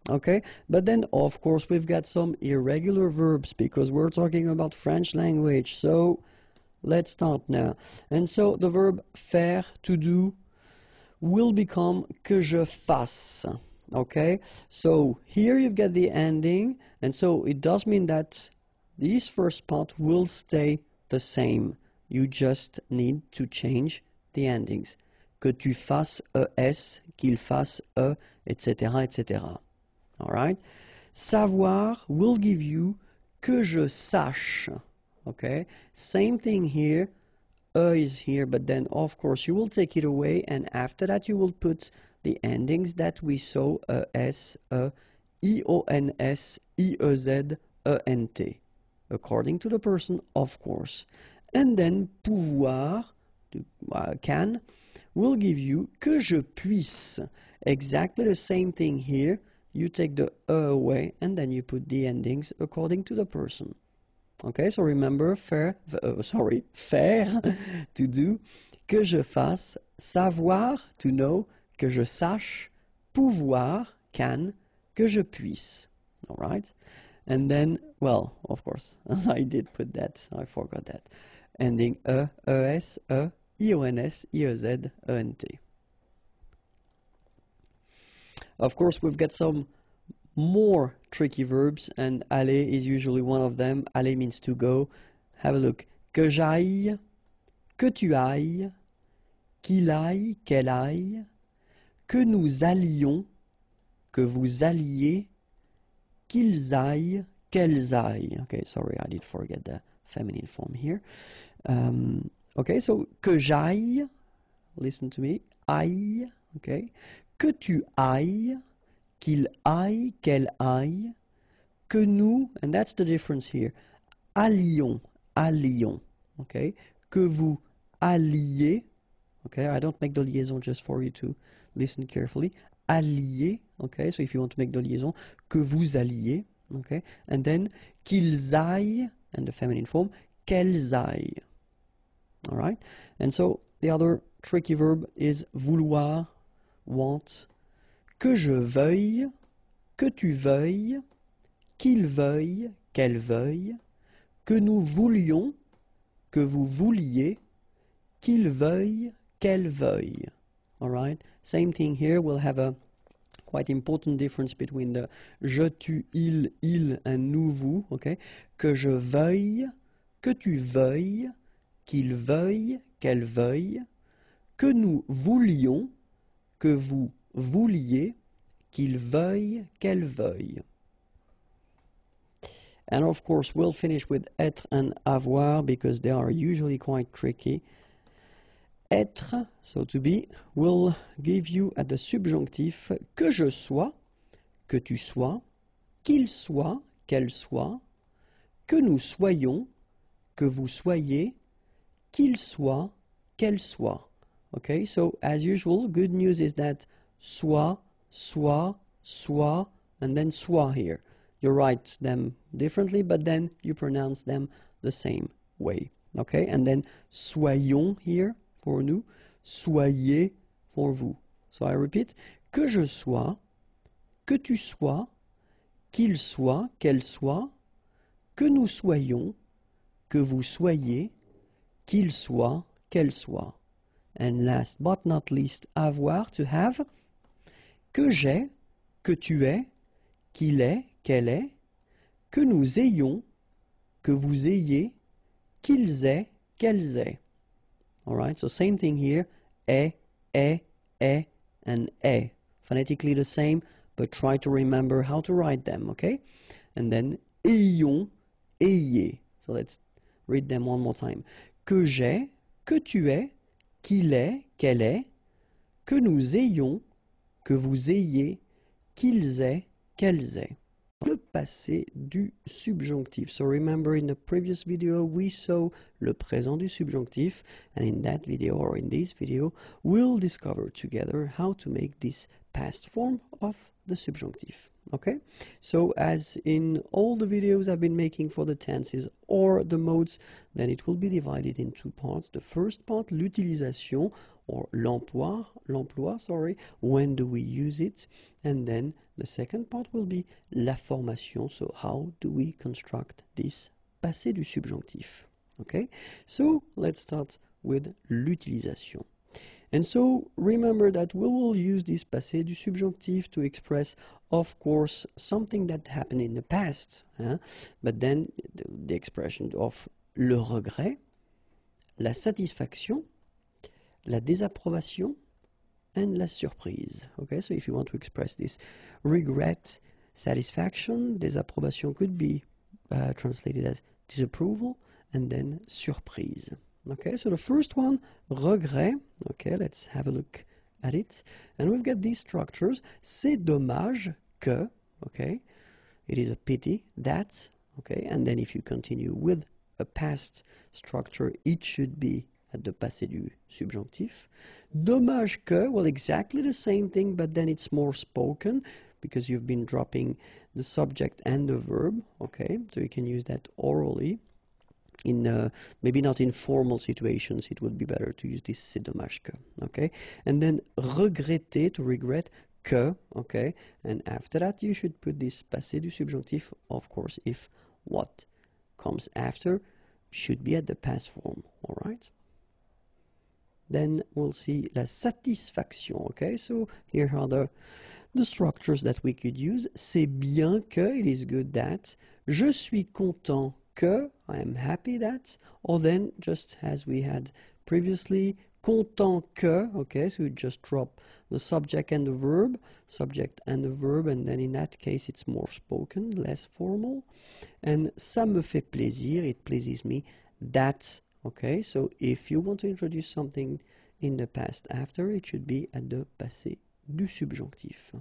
Okay, but then of course we've got some irregular verbs because we're talking about French language. So let's start now. And so the verb faire, to do, will become que je fasse. Okay, so here you've got the ending, and so it does mean that this first part will stay the same. You just need to change the endings. Que tu fasses es, qu'il fasse etc., etc. All right? Savoir will give you que je sache. okay? Same thing here, is here, but then of course you will take it away, and after that you will put the endings that we saw, es, ions, iez, ent, according to the person, of course. And then pouvoir, can, will give you que je puisse. Exactly the same thing here. You take the away and then you put the endings according to the person. Okay, so remember, faire, to do, que je fasse, savoir, to know, que je sache, pouvoir, can, que je puisse. All right? And then, well, of course, as I did put that, I forgot that. Ending es, ions, iez, ent. Of course, we've got some more tricky verbs, and aller is usually one of them. Aller means to go. Have a look. Que j'aille, que tu ailles, qu'il aille, qu'elle aille, que nous allions, que vous alliez, qu'ils aillent, qu'elles aillent. Okay, sorry, I did forget the feminine form here. Okay, so que j'aille, listen to me, aille, okay, que tu ailles, qu'il aille, qu'elle aille, que nous, and that's the difference here, allions, allions, okay, que vous alliez, okay, I don't make the liaison just for you to listen carefully, alliez, okay, so if you want to make the liaison, que vous alliez, okay, and then qu'ils aillent, and the feminine form, qu'elles aillent, all right, and so the other tricky verb is vouloir, want, que je veuille, que tu veuilles, qu'il veuille, qu'elle veuille, que nous voulions, que vous vouliez, qu'il veuille, qu'elle veuille. All right? Same thing here. We'll have a quite important difference between the je, tu, il, and nous, vous. Okay? Que je veuille, que tu veuilles, qu'il veuille, qu'elle veuille, que nous voulions, que vous vouliez, qu'il veuille, qu'elle veuille. And of course, we'll finish with être and avoir because they are usually quite tricky. Être, so to be, will give you at the subjonctif que je sois, que tu sois, qu'il soit, qu'elle soit, que nous soyons, que vous soyez, qu'il soit, qu'elle soit. Okay, so as usual, good news is that soit, and then soit here. You write them differently, but then you pronounce them the same way. Okay, and then soyons here for nous, soyez for vous. So I repeat, que je sois, que tu sois, qu'il soit, qu'elle soit, que nous soyons, que vous soyez, qu'il soit, qu'elle soit. And last but not least, avoir, to have, que j'ai, que tu es, qu'il est, qu'elle est, que nous ayons, que vous ayez, qu'ils aient, qu'elles aient. All right, so same thing here, est, and est. Phonetically the same, but try to remember how to write them, okay? And then ayons, ayez. So let's read them one more time. Que j'ai, que tu es, qu'il est, qu'elle est, que nous ayons, que vous ayez, qu'ils aient, qu'elles aient. Le passé du subjonctif. So remember in the previous video we saw le présent du subjonctif, and in that video or in this video we'll discover together how to make this past form of the subjunctive. Okay, so as in all the videos I've been making for the tenses or the modes, then it will be divided in two parts. The first part, l'utilisation or l'emploi, when do we use it, and then the second part will be la formation, so how do we construct this passé du subjonctif. Okay, so let's start with l'utilisation. And so remember that we will use this passé du subjonctif to express, of course, something that happened in the past, but then the expression of le regret, la satisfaction, la désapprobation, and la surprise. Okay, so if you want to express this regret, satisfaction, désapprobation could be translated as disapproval, and then surprise. Okay, so the first one, regret. Okay, let's have a look at it. And we've got these structures. C'est dommage que, okay, it is a pity that, okay, and then if you continue with a past structure, it should be at the passé du subjonctif. Dommage que, well, exactly the same thing, but then it's more spoken because you've been dropping the subject and the verb, okay, so you can use that orally. In maybe not in formal situations, it would be better to use this c'est dommage que, okay? And then regretter, to regret, que, okay? And after that, you should put this passé du subjonctif, of course, if what comes after should be at the past form, all right? Then we'll see la satisfaction, okay? So here are the structures that we could use. C'est bien que, it is good that. Je suis content que, I am happy that. Or then, just as we had previously, content que, okay, so we just drop the subject and the verb, and then in that case it's more spoken, less formal. And ça me fait plaisir, it pleases me, that, okay, so if you want to introduce something in the past after, it should be at the passé du subjonctif.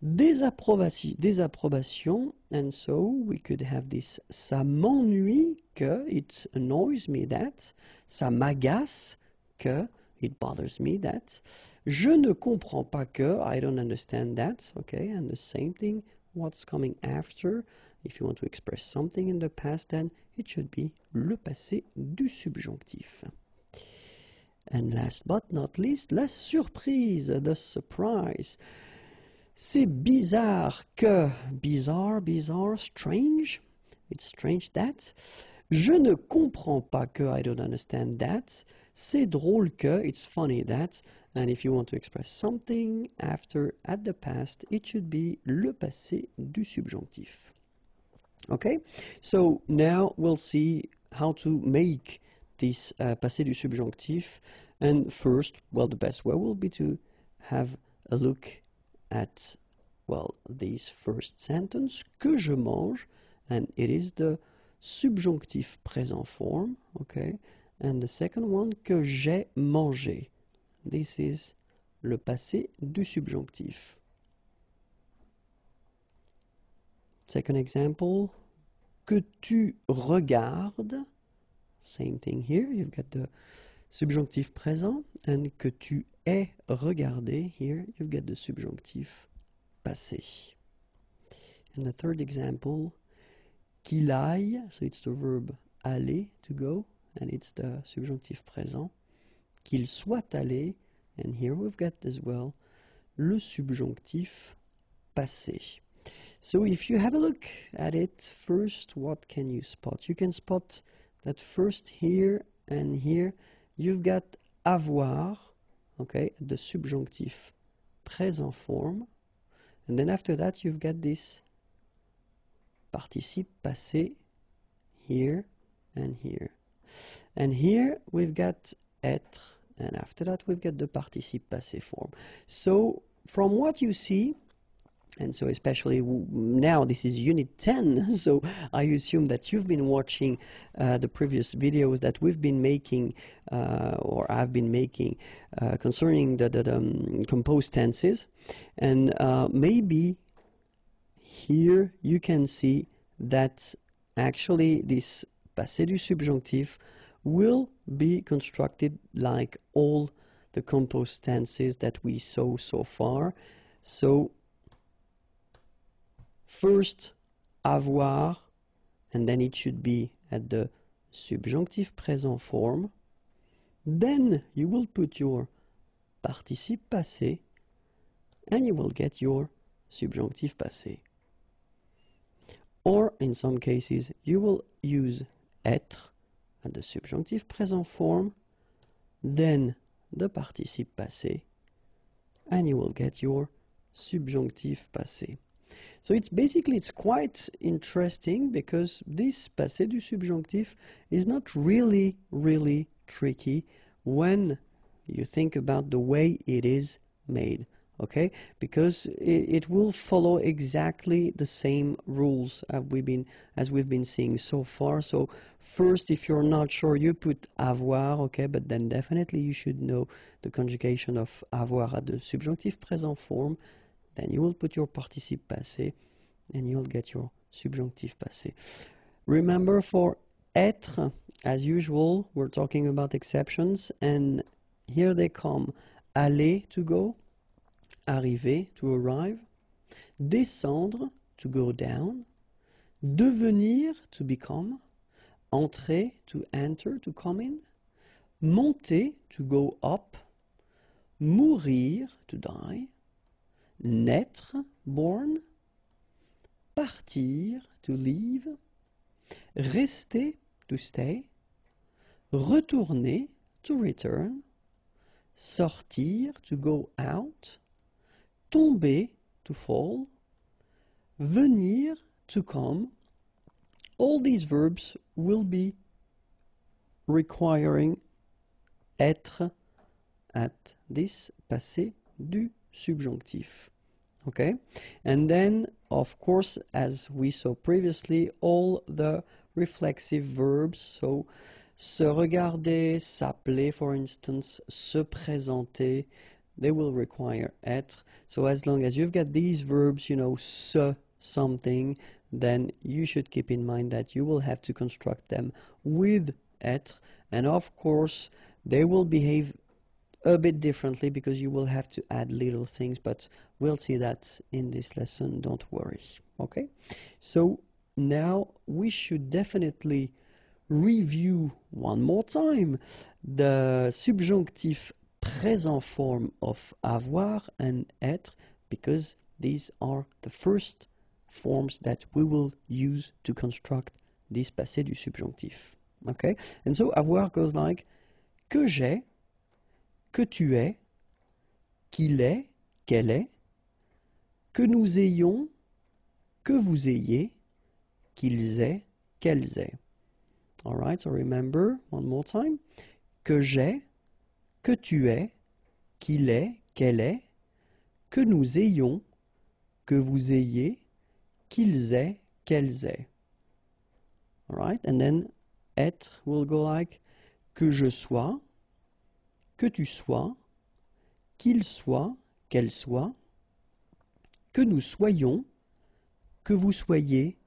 Désapprobation, and so we could have this ça m'ennuie que, it annoys me that, ça m'agace que, it bothers me that, je ne comprends pas que, I don't understand that, okay, and the same thing, what's coming after, if you want to express something in the past, then it should be le passé du subjonctif. And last but not least, la surprise, the surprise. C'est bizarre que, bizarre, strange, it's strange that. Je ne comprends pas que, I don't understand that. C'est drôle que, it's funny that. And if you want to express something after, at the past, it should be le passé du subjonctif. Okay, so now we'll see how to make this passé du subjonctif. And first, well, the best way will be to have a look at, well, this first sentence, que je mange, and it is the subjonctif présent form, okay, and the second one, que j'ai mangé. This is le passé du subjonctif. Second example, que tu regardes, same thing here, you've got the subjonctif présent, and que tu aies regardé, here you've got the subjonctif passé. And the third example, qu'il aille, so it's the verb aller, to go, and it's the subjonctif présent. Qu'il soit allé, and here we've got as well le subjonctif passé. So if you have a look at it, first, what can you spot? You can spot that first here and here, you've got avoir, okay, the subjonctif présent form. And then after that, you've got this participe passé here and here. And here, we've got être, and after that, we've got the participe passé form. So, from what you see, and so especially now this is unit 10, so I assume that you've been watching the previous videos that we've been making, or I've been making, concerning the composed tenses. And maybe here you can see that actually this passé du subjonctif will be constructed like all the composed tenses that we saw so far. So first, avoir, and then it should be at the subjonctif présent form. Then you will put your participe passé, and you will get your subjonctif passé. Or, in some cases, you will use être at the subjonctif présent form, then the participe passé, and you will get your subjonctif passé. So it's quite interesting because this passé du subjonctif is not really tricky when you think about the way it is made. okay? Because it will follow exactly the same rules as we've been seeing so far. So first, if you're not sure, you put avoir, okay? But then definitely you should know the conjugation of avoir at the subjunctive present form. Then you will put your participe passé, and you'll get your subjunctive passé. Remember, for être, as usual, we're talking about exceptions, and here they come. Aller, to go. Arriver, to arrive. Descendre, to go down. Devenir, to become. Entrer, to enter, to come in. Monter, to go up. Mourir, to die. Naître, born. Partir, to leave. Rester, to stay. Retourner, to return. Sortir, to go out. Tomber, to fall. Venir, to come. All these verbs will be requiring être at this passé du subjonctif. Okay? And then, of course, as we saw previously, all the reflexive verbs, so se regarder, s'appeler, for instance, se présenter, they will require être. So as long as you've got these verbs, you know, se something, then you should keep in mind that you will have to construct them with être. And of course, they will behave a bit differently because you will have to add little things, but we'll see that in this lesson, don't worry. Okay? So now we should definitely review one more time the subjunctive present form of avoir and être, because these are the first forms that we will use to construct this passé du subjonctif. Okay? And so avoir goes like que j'ai, que tu es, qu'il est, qu'elle est, que nous ayons, que vous ayez, qu'ils aient, qu'elles aient. All right, so remember one more time. Que j'ai, que tu es, qu'il est, qu'elle est, que nous ayons, que vous ayez, qu'ils aient, qu'elles aient. All right, and then être will go like que je sois, que tu sois, qu'il soit, qu'elle soit, que nous soyons, que vous soyez,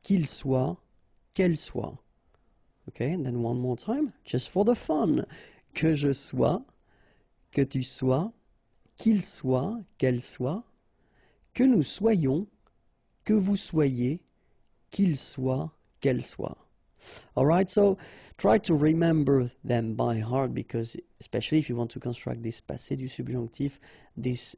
qu'il soit, qu'elle soit. Okay, and then one more time, just for the fun. Que je sois, que tu sois, qu'il soit, qu'elle soit, que nous soyons, que vous soyez, qu'il soit, qu'elle soit. All right, so try to remember them by heart, because especially if you want to construct this passé du subjonctif, these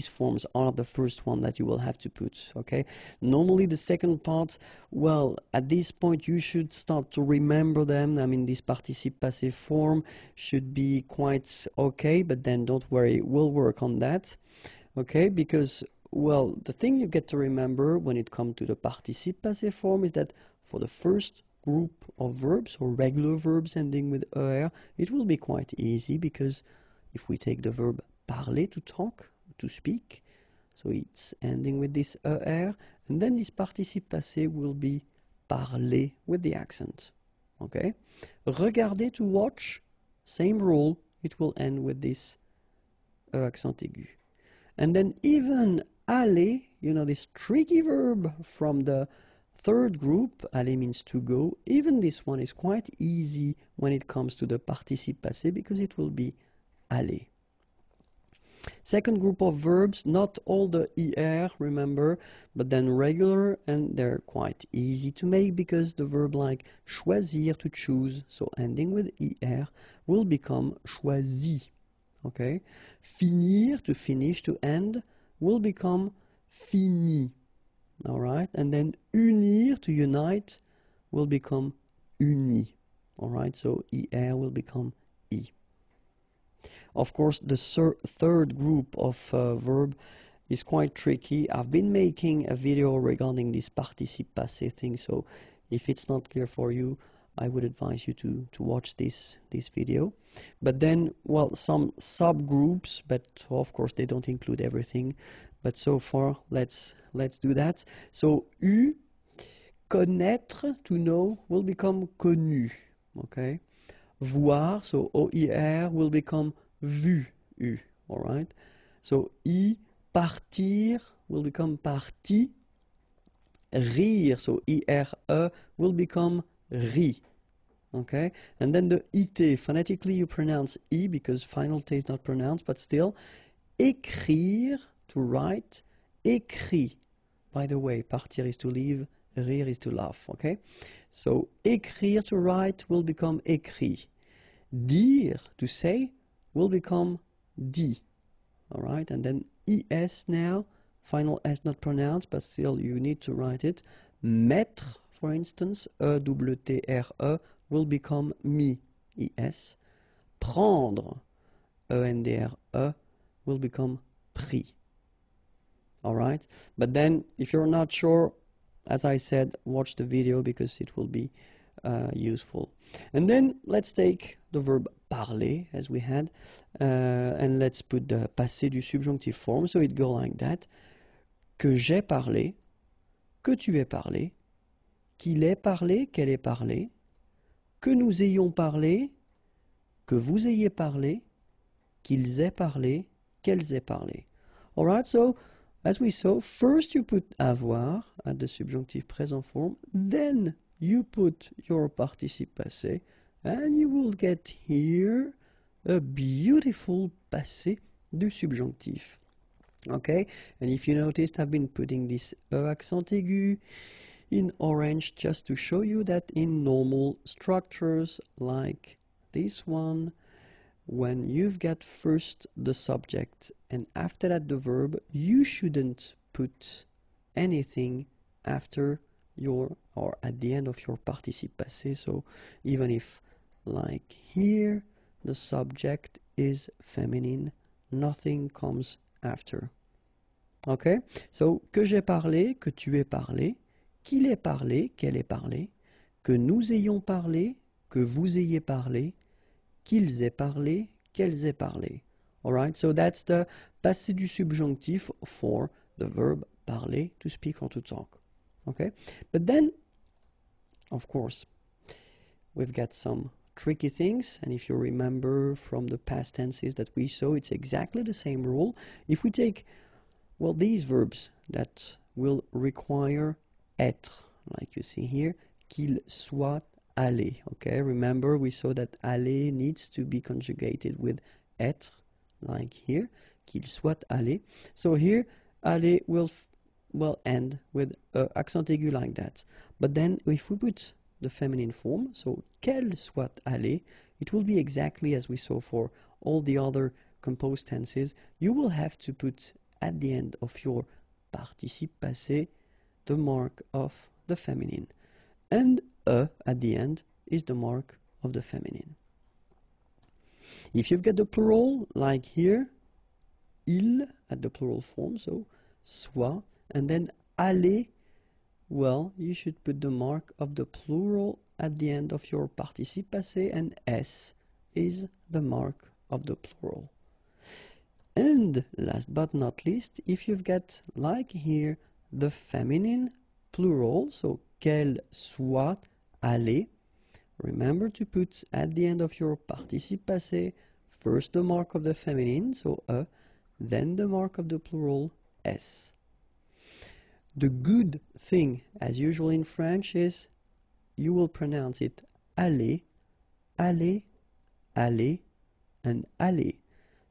forms are the first one that you will have to put, okay? Normally the second part, well, at this point you should start to remember them. I mean, this participe passé form should be quite okay, but then don't worry, we'll work on that, okay? Because, well, the thing you get to remember when it comes to the participe passé form is that for the first group of verbs, or regular verbs ending with er, it will be quite easy, because if we take the verb parler, to talk, to speak, so it's ending with this er, and then this participe passé will be parler with the accent. Okay? Regarder, to watch, same rule, it will end with this accent aigu. And then even aller, you know, this tricky verb from the third group, aller means to go, even this one is quite easy when it comes to the participe passé, because it will be aller. Second group of verbs, not all the er, remember, but then regular, and they're quite easy to make, because the verb like choisir, to choose, so ending with er, will become choisi. Okay? Finir, to finish, to end, will become fini. All right? And then unir, to unite, will become uni. All right? So er will become i. Of course, the third group of verb is quite tricky. I've been making a video regarding this participe passé thing, so if it's not clear for you, I would advise you to watch this video. But then, well, some subgroups, but of course they don't include everything. But so far, let's do that. So U, connaître, to know, will become connu. Okay. Voir, so OIR, will become vu. U. All right. So I, partir, will become parti. Rire, so IRE, will become ri. Okay, and then the IT, phonetically you pronounce I because final T is not pronounced, but still. Écrire, to write, écrit. By the way, partir is to leave, rire is to laugh, okay? So, écrire, to write, will become écrit. Dire, to say, will become dit. All right, and then ES now, final S not pronounced, but still you need to write it. Mettre, for instance, EWTRE, will become mi, ES. Prendre, ENDRE, will become pris. All right, but then if you're not sure, as I said, watch the video because it will be useful. And then let's take the verb parler as we had, and let's put the passé du subjonctif form. So it goes like that: que j'ai parlé, que tu aies parlé, qu'il ait parlé, qu'elle ait parlé, que nous ayons parlé, que vous ayez parlé, qu'ils aient parlé, qu'elles aient parlé. All right, so as we saw, first you put avoir at the subjunctive present form, then you put your participe passé, and you will get here a beautiful passé du subjonctif. Okay, and if you noticed, I've been putting this accent aigu in orange just to show you that in normal structures like this one, when you've got first the subject and after that the verb, you shouldn't put anything after your or at the end of your participe passé. So even if, like here, the subject is feminine, nothing comes after. Okay, so que j'ai parlé, que tu aies parlé, qu'il ait parlé, qu'elle ait parlé, que nous ayons parlé, que vous ayez parlé, qu'ils aient parlé, qu'elles aient parlé. Alright, so that's the passé du subjonctif for the verb parler, to speak or to talk. Okay, but then, of course, we've got some tricky things, and if you remember from the past tenses that we saw, it's exactly the same rule. If we take, well, these verbs that will require être, like you see here, qu'il soit allé. Okay, remember we saw that aller needs to be conjugated with être, like here, qu'il soit allé. So here, aller will end with accent aigu like that. But then if we put the feminine form, so qu'elle soit allée, it will be exactly as we saw for all the other composed tenses. You will have to put at the end of your participe passé the mark of the feminine, and at the end is the mark of the feminine. If you've got the plural, like here, il at the plural form, so soit, and then aller, well, you should put the mark of the plural at the end of your participe passé, and s is the mark of the plural. And last but not least, if you've got, like here, the feminine plural, so qu'elle soit allée, remember to put at the end of your participe passé first the mark of the feminine, so then the mark of the plural, s. The good thing, as usual in French, is you will pronounce it aller, aller, aller, and aller.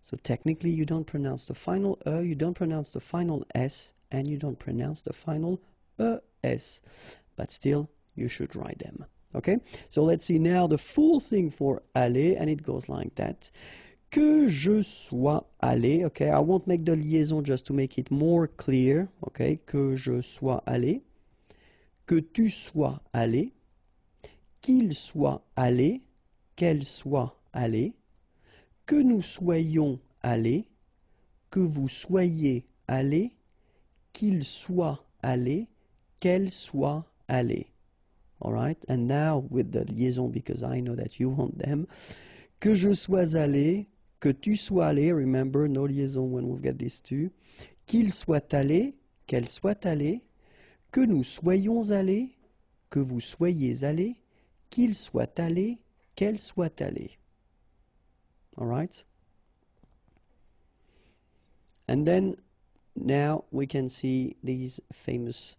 So technically you don't pronounce the final you don't pronounce the final s, and you don't pronounce the final es, but still you should write them. Okay, so let's see now the full thing for aller, and it goes like that. Que je sois allé, okay, I won't make the liaison just to make it more clear, okay, que je sois allé, que tu sois allé, qu'il soit allé, qu'elle soit allée, que nous soyons allés, que vous soyez allés, qu'il soit allé, qu'elle soit allée. All right, and now with the liaison, because I know that you want them. Que je sois allé, que tu sois allé, remember, no liaison when we've got these two. Qu'il soit allé, qu'elle soit allée, que nous soyons allés, que vous soyez allés, qu'il soit allé, qu'elle soit allée. All right? And then now we can see these famous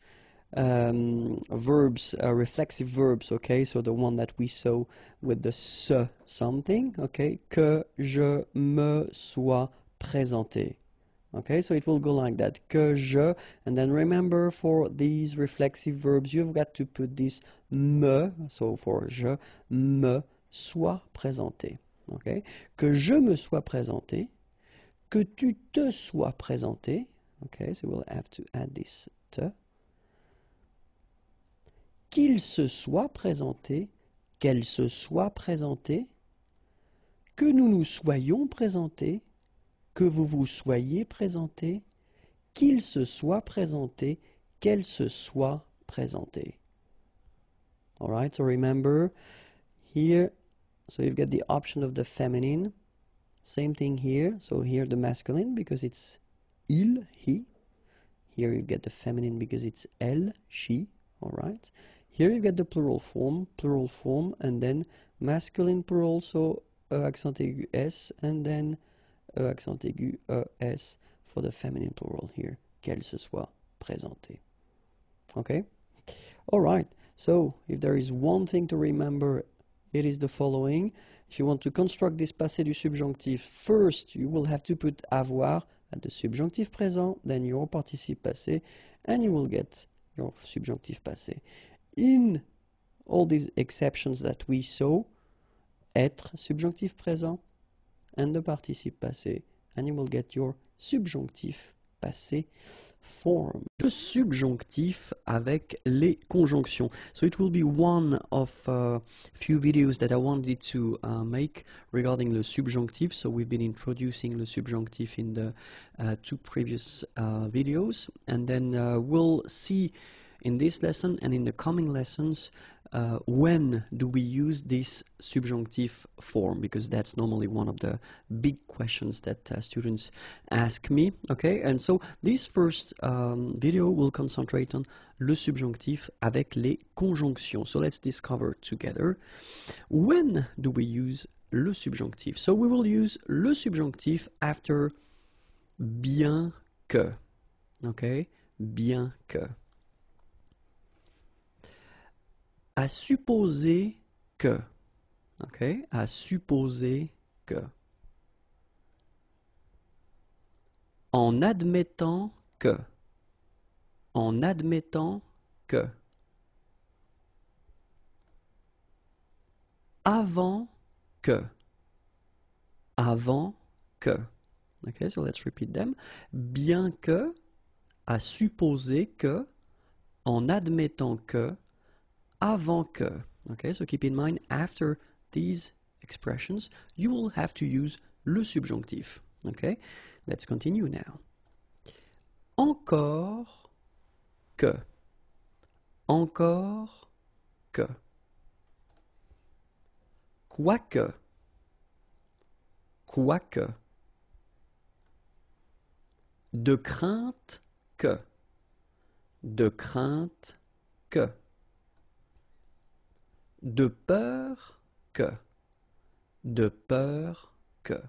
verbs, reflexive verbs, okay? So the one that we saw with the se something, okay? Que je me sois présenté. Okay, so it will go like that. Que je, and then remember for these reflexive verbs, you've got to put this me, so for je me sois présenté. Okay, que je me sois présenté, que tu te sois présenté. Okay, so we'll have to add this te. Qu'il se soit présenté, qu'elle se soit présentée, que nous nous soyons présentés, que vous vous soyez présenté, qu'il se soit présenté, qu'elle se soit présentée. All right, so remember here, so you've got the option of the feminine. Same thing here. So here the masculine because it's il, he. Here you get the feminine because it's elle, she. All right. Here you get the plural form, and then masculine plural, so accent aigu s, and then accent aigu es for the feminine plural here, qu'elle se soit présentée. Okay? All right. So, if there is one thing to remember, it is the following. If you want to construct this passé du subjonctif, first you will have to put avoir at the subjonctif présent, then your participe passé, and you will get your subjonctif passé. In all these exceptions that we saw, être, subjonctif présent, and the participe passé, and you will get your subjonctif passé form. Le subjonctif avec les conjonctions. So it will be one of few videos that I wanted to make regarding the subjunctive. So we've been introducing the subjunctive in the two previous videos, and then we'll see in this lesson and in the coming lessons when do we use this subjunctive form, because that's normally one of the big questions that students ask me. Okay, and so this first video will concentrate on le subjonctif avec les conjonctions. So let's discover together when do we use le subjonctif. So we will use le subjonctif after bien que. Okay, bien que. À supposer que, ok, à supposer que, en admettant que, en admettant que, avant que, avant que, ok, so let's repeat them, bien que, à supposer que, en admettant que, avant que. Okay, so keep in mind, after these expressions, you will have to use le subjonctif. Okay, let's continue now. Encore que. Encore que. Quoique. Quoique. De crainte que. De crainte que. De peur que. De peur que.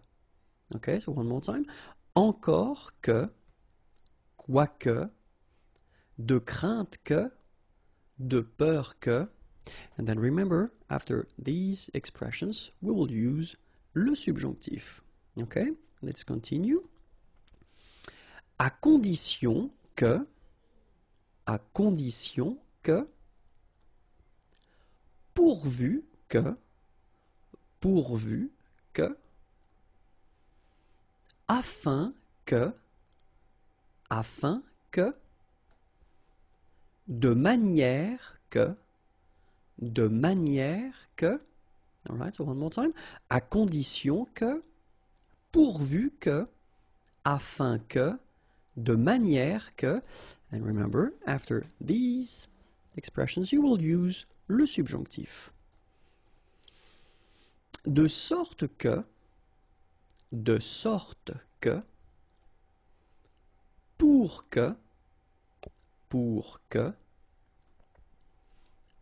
Okay, so one more time. Encore que, quoique, de crainte que, de peur que. And then remember, after these expressions, we will use le subjonctif. Okay, let's continue. À condition que, pourvu que, afin que, de manière que, all right, so one more time, à condition que, pourvu que, afin que, de manière que, and remember, after these expressions, you will use le subjonctif. De sorte que, pour que,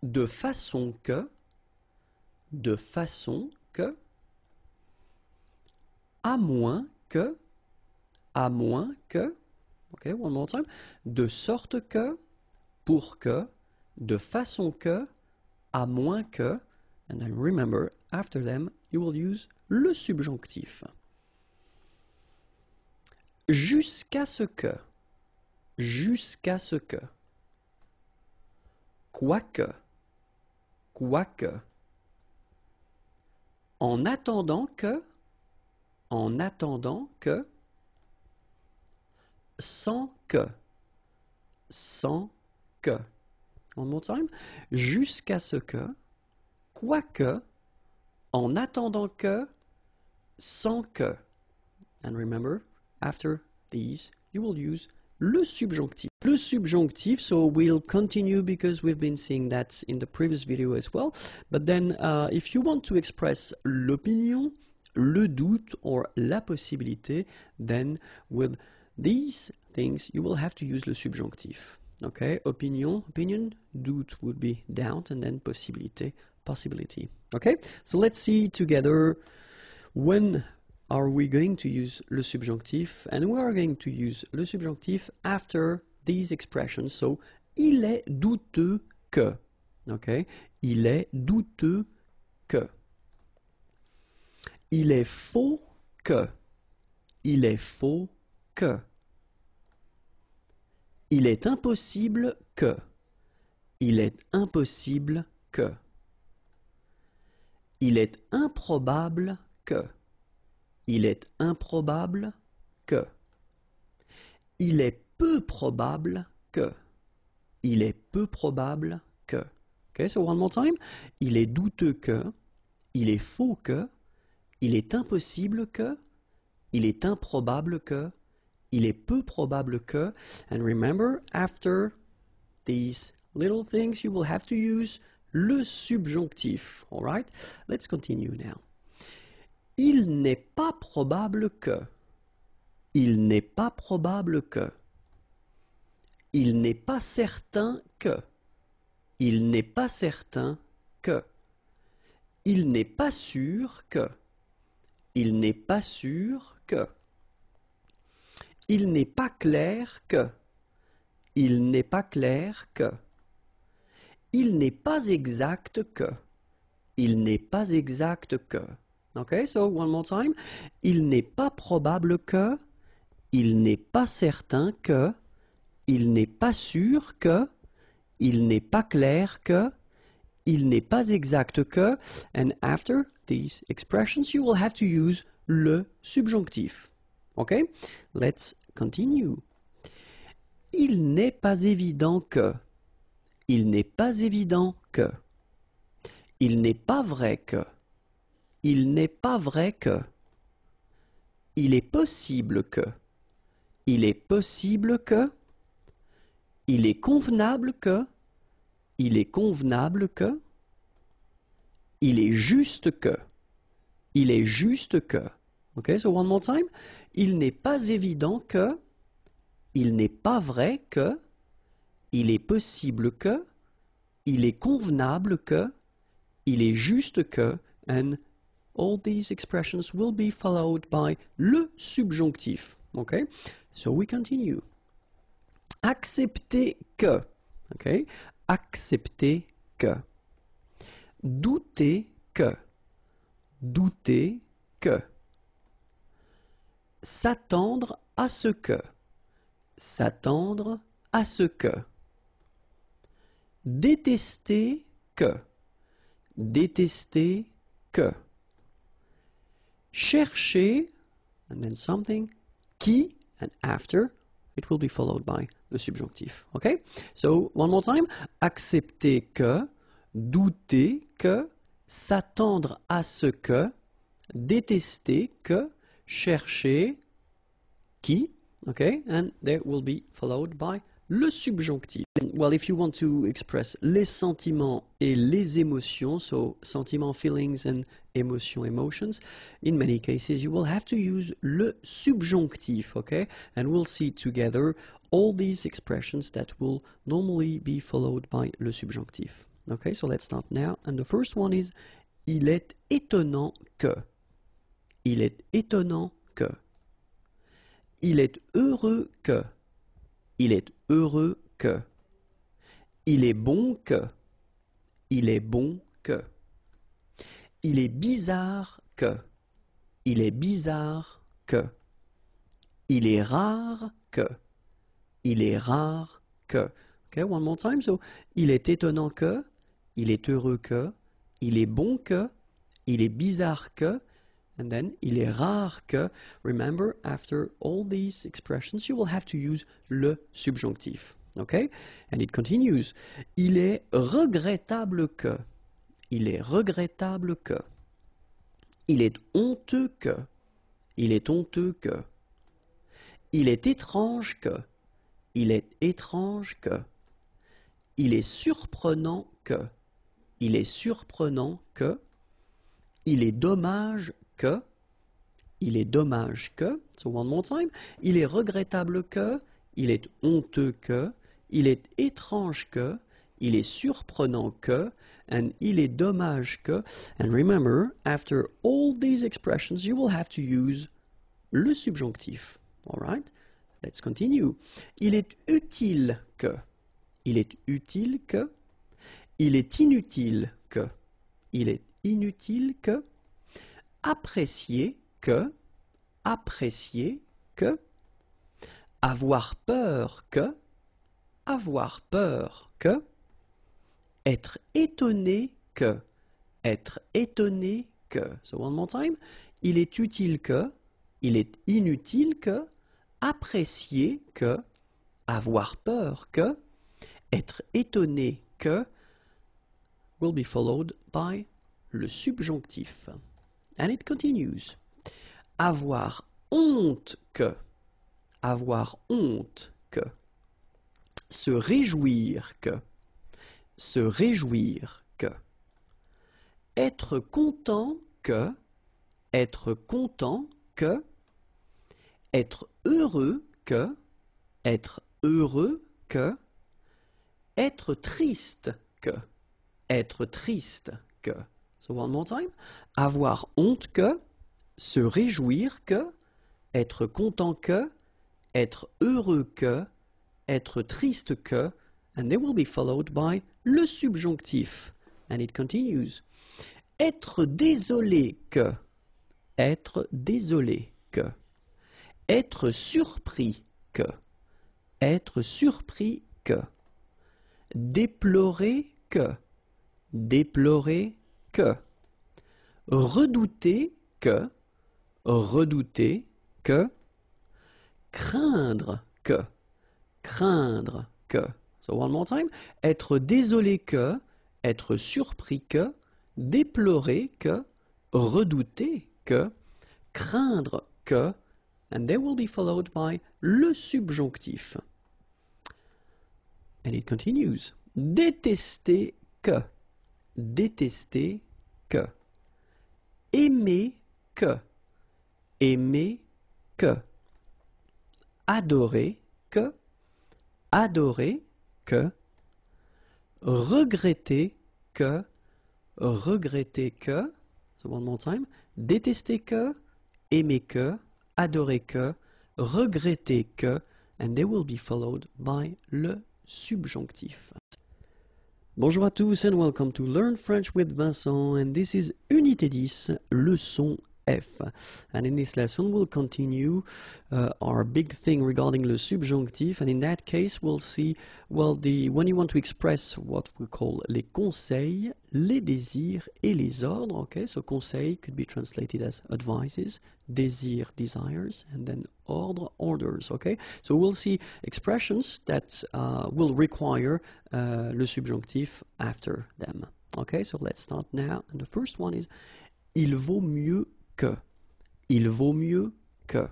de façon que, à moins que, okay, one more time, de sorte que, pour que, de façon que, à moins que, and then remember, after them, you will use le subjonctif. Jusqu'à ce que, quoique, en attendant que, sans que, one more time, jusqu'à ce que, quoique, en attendant que, sans que, and remember, after these, you will use le subjonctif. Le subjonctif, so we'll continue because we've been seeing that in the previous video as well. But then, if you want to express l'opinion, le doute, or la possibilité, then with these things, you will have to use le subjonctif. Okay, opinion, doute would be doubt, and then possibilité, possibility. Okay, so let's see together when are we going to use le subjonctif, and we are going to use le subjonctif after these expressions. So, il est douteux que. Okay, il est douteux que. Il est faux que. Il est faux que. Il est impossible que. Il est impossible que. Il est improbable que. Il est improbable que. Il est peu probable que. Il est peu probable que. Okay, so one more time. Il est douteux que. Il est faux que. Il est impossible que. Il est improbable que. Il est peu probable que. And remember, after these little things, you will have to use le subjonctif. All right? Let's continue now. Il n'est pas probable que. Il n'est pas probable que. Il n'est pas certain que. Il n'est pas certain que. Il n'est pas sûr que. Il n'est pas sûr que. Il n'est pas clair que. Il n'est pas clair que. Il n'est pas exact que. Il n'est pas exact que. Okay, so one more time. Il n'est pas probable que. Il n'est pas certain que. Il n'est pas sûr que. Il n'est pas clair que. Il n'est pas exact que. And after these expressions, you will have to use le subjonctif. Okay, let's continue. Il n'est pas évident que. Il n'est pas évident que. Il n'est pas vrai que. Il n'est pas vrai que. Il est possible que. Il est possible que. Il est convenable que. Il est convenable que. Il est juste que. Il est juste que. Okay, so one more time. Il n'est pas évident que. Il n'est pas vrai que. Il est possible que. Il est convenable que. Il est juste que. And all these expressions will be followed by le subjonctif. Okay? So we continue. Accepter que. Okay? Accepter que. Douter que. Douter que. S'attendre à ce que. S'attendre à ce que. Détester que. Détester que. Chercher, and then something, qui, and after, it will be followed by the subjonctif. Okay? So, one more time. Accepter que, douter que, s'attendre à ce que, détester que, chercher qui, okay? And they will be followed by le subjonctif. Well, if you want to express les sentiments et les émotions, so sentiments, feelings, and emotions, in many cases you will have to use le subjonctif, okay? And we'll see together all these expressions that will normally be followed by le subjonctif. Okay, so let's start now. And the first one is il est étonnant que. Il est étonnant que. Il est heureux que. Il est heureux que. Il est bon que. Il est bon que. Il est bizarre que. Il est bizarre que. Il est rare que. Il est rare que. Okay, one more time. So, il est étonnant que. Il est heureux que. Il est bon que. Il est bizarre que. And then, il est rare que. Remember, after all these expressions, you will have to use le subjonctif. Okay? And it continues. Il est regrettable que. Il est regrettable que. Il est honteux que. Il est honteux que. Il est étrange que. Il est étrange que. Il est surprenant que. Il est surprenant que. Il est dommage que. Il est dommage que. So one more time. Il est regrettable que. Il est honteux que. Il est étrange que. Il est surprenant que. And il est dommage que. And remember, after all these expressions, you will have to use le subjonctif. All right? Let's continue. Il est utile que. Il est utile que. Il est inutile que. Il est inutile que. Apprécier que. Apprécier que. Avoir peur que. Avoir peur que. Être étonné que. Être étonné que. So one more time. Il est utile que. Il est inutile que. Apprécier que. Avoir peur que. Être étonné que. Will be followed by le subjonctif. And it continues. Avoir honte que. Avoir honte que. Se réjouir que. Se réjouir que. Être content que. Être content que. Être heureux que. Être heureux que. Être triste que. Être triste que. So one more time. Avoir honte que. Se réjouir que. Être content que. Être heureux que. Être triste que. And they will be followed by le subjonctif. And it continues. Être désolé que. Être désolé que. Être surpris que. Être surpris que. Déplorer que. Déplorer que. Redouter que. Redouter que. Craindre que. Craindre que. So one more time. Être désolé que. Être surpris que. Déplorer que. Redouter que. Craindre que. And they will be followed by le subjonctif. And it continues. Détester que. Détester que. Aimer que. Aimer que. Adorer que. Adorer que. Regretter que. Regretter que. So one more time. Détester que. Aimer que. Adorer que. Regretter que. And they will be followed by le subjonctif. Bonjour à tous and welcome to Learn French with Vincent, and this is Unité 10, leçon F. And in this lesson we'll continue our big thing regarding le subjonctif, and in that case we'll see, well, when you want to express what we call les conseils, les désirs et les ordres, okay? So conseil could be translated as advices, désir, desires, and then ordre, orders, okay? So we'll see expressions that will require le subjonctif after them. Okay, so let's start now. And the first one is il vaut mieux que. Il vaut mieux que.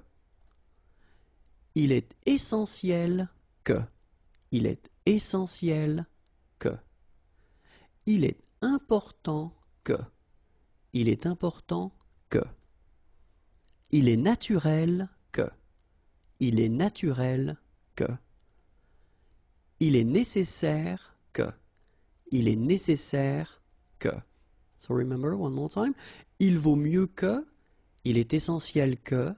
Il est essentiel que. Il est essentiel que. Il est important que. Il est important que. Il est naturel que. Il est naturel que. Il est nécessaire que. Il est nécessaire que. So remember one more time. Il vaut mieux que. Il est essentiel que.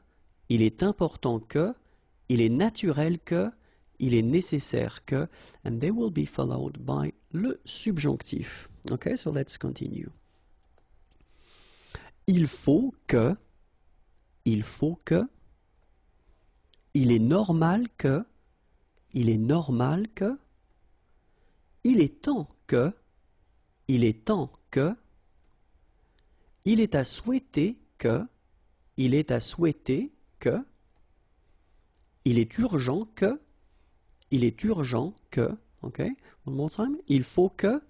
Il est important que. Il est naturel que. Il est nécessaire que. And they will be followed by le subjonctif. Okay, so let's continue. Il faut que. Il faut que. Il est normal que. Il est normal que. Il est temps que. Il est temps que. Il est à souhaiter que. Il est à souhaiter que. Il est urgent que. Il est urgent que. OK? One more time. Il faut que.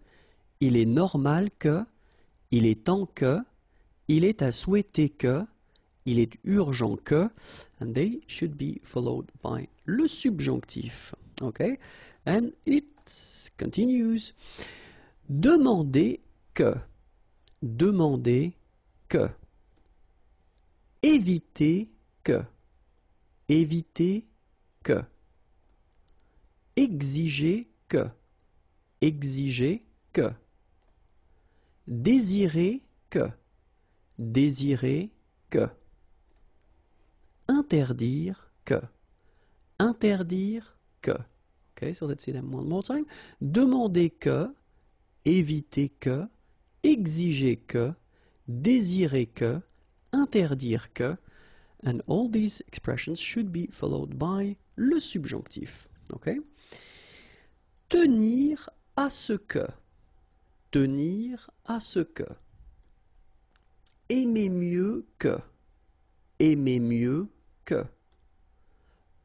Il est normal que. Il est temps que. Il est à souhaiter que. Il est urgent que. And they should be followed by le subjonctif. OK? And it continues. Demander que. Demander que. Éviter que. Éviter que. Exiger que. Exiger que. Désirer que. Désirer que. Interdire que. Interdire que. Okay, so let's see them one more time. Demander que. Éviter que. Exiger que. Désirer que. Interdire que. And all these expressions should be followed by le subjonctif. Okay? Tenir à ce que. Tenir à ce que. Aimer mieux que. Aimer mieux que.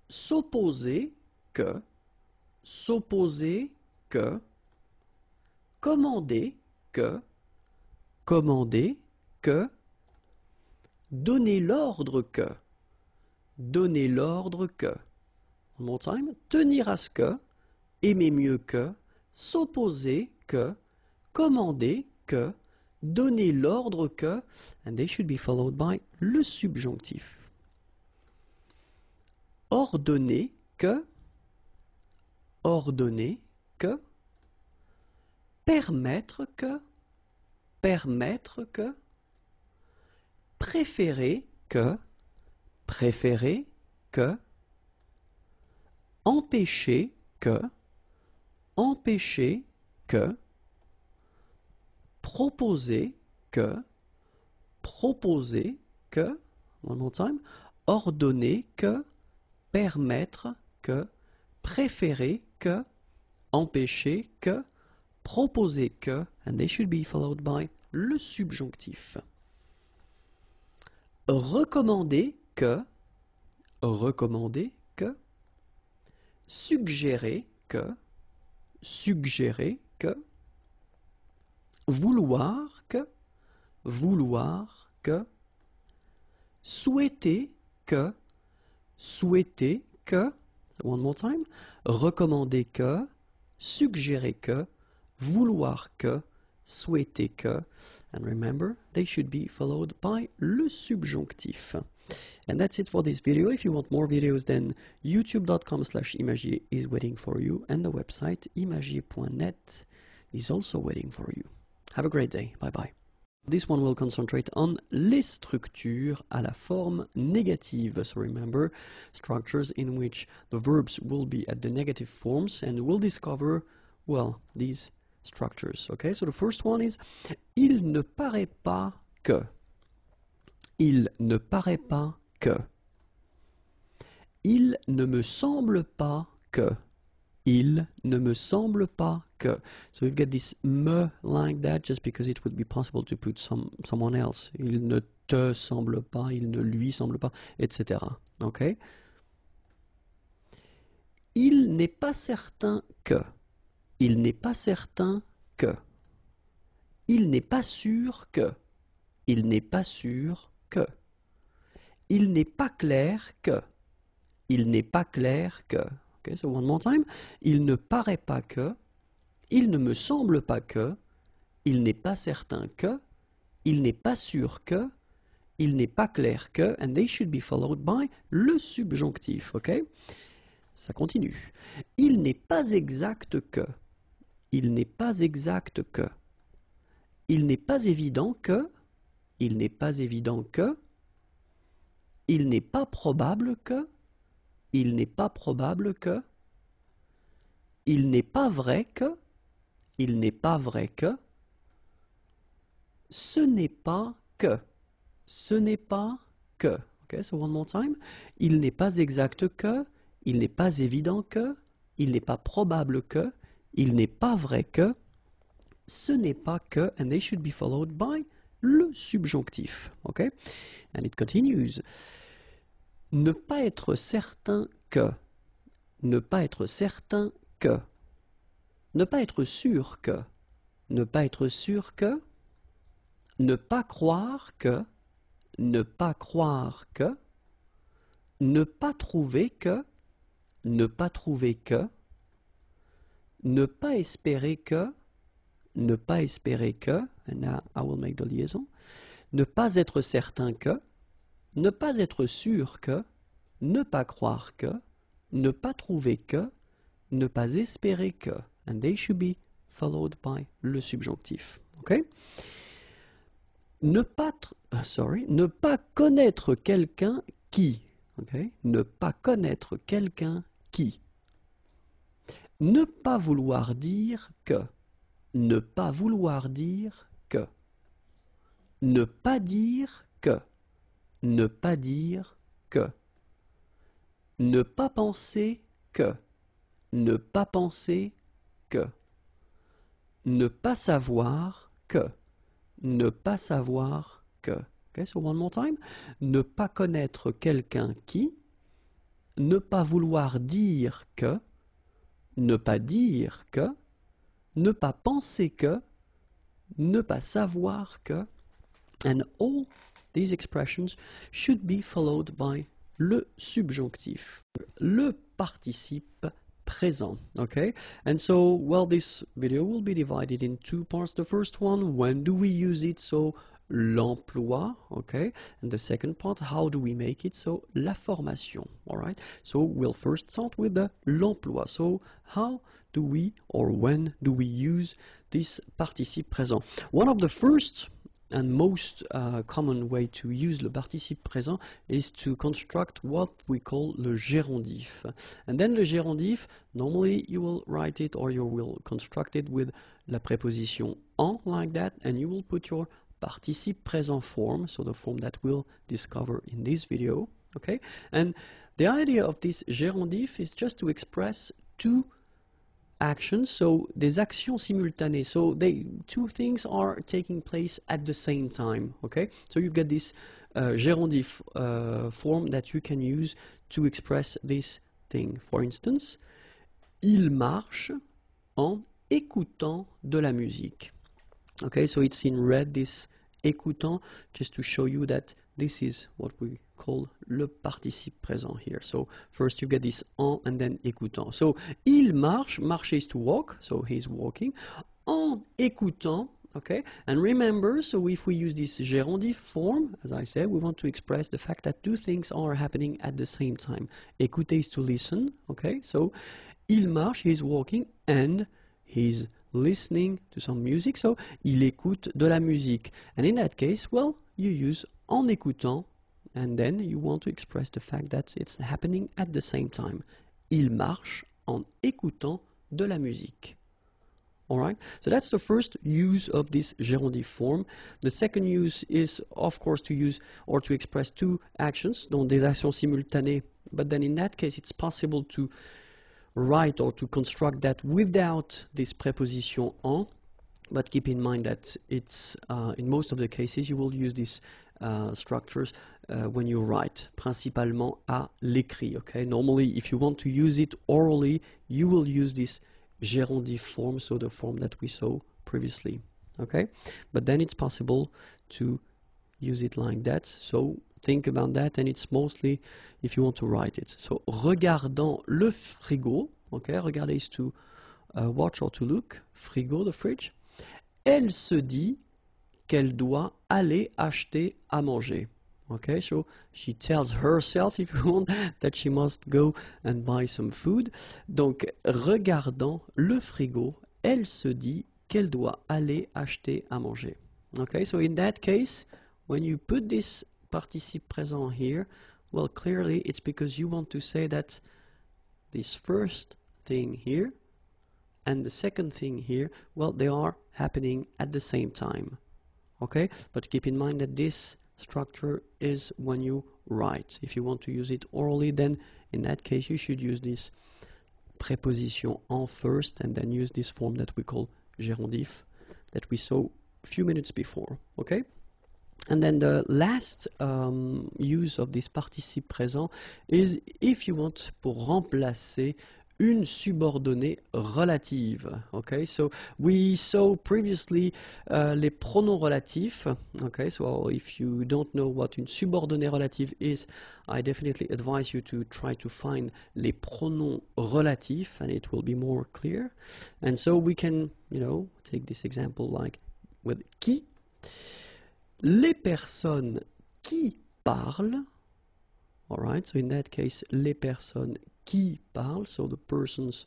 S'opposer que. S'opposer que. Commander que. Commander que. Donner l'ordre que. Donner l'ordre que. One more time. Tenir à ce que. Aimer mieux que. S'opposer que. Commander que. Donner l'ordre que. And they should be followed by le subjonctif. Ordonner que. Ordonner que. Permettre que. Permettre que. Préférer que. Préférer que. Empêcher que. Empêcher que. Proposer que. Proposer que. One more time. Ordonner que. Permettre que. Préférer que. Empêcher que. Proposer que. And they should be followed by le subjonctif. Recommander que. Recommander que. Suggérer que. Suggérer que. Vouloir que. Vouloir que. Souhaiter que. Souhaiter que. One more time. Recommander que. Suggérer que. Vouloir que. Souhaiter que. And remember, they should be followed by le subjonctif. And that's it for this video. If you want more videos, then youtube.com/imagier is waiting for you, and the website imagier.net is also waiting for you. Have a great day. Bye bye. This one will concentrate on les structures à la forme négative. So remember, structures in which the verbs will be at the negative forms, and we'll discover, well, these structures. Okay, so the first one is il ne paraît pas que. Il ne paraît pas que. Il ne me semble pas que. Il ne me semble pas que. So we've got this me like that just because it would be possible to put someone else. Il ne te semble pas, il ne lui semble pas, etc. Okay? Il n'est pas certain que. Il n'est pas certain que. Il n'est pas sûr que. Il n'est pas sûr que. Il n'est pas clair que. Il n'est pas clair que. Okay, so one more time. Il ne paraît pas que, il ne me semble pas que, il n'est pas certain que, il n'est pas sûr que, il n'est pas clair que, and they should be followed by le subjonctif, ok? Ça continue. Il n'est pas exact que, il n'est pas exact que, il n'est pas évident que, il n'est pas évident que, il n'est pas probable que, il n'est pas probable que, il n'est pas vrai que, il n'est pas vrai que, ce n'est pas que, ce n'est pas que. Okay, so one more time. Il n'est pas exact que, il n'est pas évident que, il n'est pas probable que, il n'est pas vrai que, ce n'est pas que, and they should be followed by le subjonctif. Okay? And it continues. Ne pas être certain que, ne pas être certain que, ne pas être sûr que, ne pas être sûr que, ne pas croire que, ne pas croire que, ne pas trouver que, ne pas trouver que, ne pas espérer que, ne pas espérer que, and now I will make the liaison, ne pas être certain que, ne pas être sûr que, ne pas croire que, ne pas trouver que, ne pas espérer que, and they should be followed by le subjonctif. Okay? Ne pas connaître quelqu'un qui, okay? Ne pas connaître quelqu'un qui. Ne pas vouloir dire que, ne pas vouloir dire que. Ne pas dire que, ne pas dire que. Ne pas penser que, ne pas penser que. Ne pas savoir que, ne pas savoir que. Okay, so one more time. Ne pas connaître quelqu'un qui, ne pas vouloir dire que, ne pas dire que, ne pas penser que, ne pas savoir que, and all these expressions should be followed by le subjonctif, le participe présent. Okay, and so, well, this video will be divided in two parts. The first one, when do we use it? So l'emploi, okay, and the second part, how do we make it? So la formation. All right, so we'll first start with the l'emploi. So how do we, or when do we use this participe présent? One of the first and most common way to use le participe présent is to construct what we call le gérondif. And then le gérondif, normally you will write it or you will construct it with la préposition en, like that, and you will put your participe présent form, so the form that we'll discover in this video. Okay, and the idea of this gérondif is just to express two actions, so des actions simultanées, so two things are taking place at the same time. Okay, so you get this gérondif form that you can use to express this thing. For instance, il marche en écoutant de la musique. Okay, so it's in red, this écoutant, just to show you that this is what we call le participe présent here. So first you get this en and then écoutant. So il marche, marcher is to walk, so he's walking. En écoutant, okay, and remember, so if we use this gérondif form, as I said, we want to express the fact that two things are happening at the same time. Écouter is to listen, okay, so il marche, he's walking, and he's listening to some music, so il écoute de la musique. And in that case, well, you use en écoutant, and then you want to express the fact that it's happening at the same time. Il marche en écoutant de la musique. Alright, so that's the first use of this gérondif form. The second use is, of course, to use or to express two actions, donc des actions simultanées, but then in that case it's possible to write or to construct that without this preposition en, but keep in mind that it's in most of the cases you will use these structures when you write, principalement à l'écrit. Okay, normally if you want to use it orally, you will use this gérondif form, so the form that we saw previously. Okay, but then it's possible to use it like that. So think about that, and it's mostly if you want to write it. So, regardant le frigo, okay, regarder is to watch or to look, frigo, the fridge. Elle se dit qu'elle doit aller acheter à manger. Okay, so she tells herself, if you want, that she must go and buy some food. Donc, regardant le frigo, elle se dit qu'elle doit aller acheter à manger. Okay, so in that case, when you put this participe présent here, well, clearly it's because you want to say that this first thing here and the second thing here, well, they are happening at the same time. Okay, but keep in mind that this structure is when you write. If you want to use it orally, then in that case you should use this préposition en first and then use this form that we call gérondif that we saw a few minutes before. Okay, and then the last use of this participe présent is if you want pour remplacer une subordonnée relative. Okay, so we saw previously les pronoms relatifs. Okay, so if you don't know what une subordonnée relative is, I definitely advise you to try to find les pronoms relatifs, and it will be more clear. And so we can, you know, take this example like with qui. Les personnes qui parlent. All right, so in that case, les personnes qui parlent, so the persons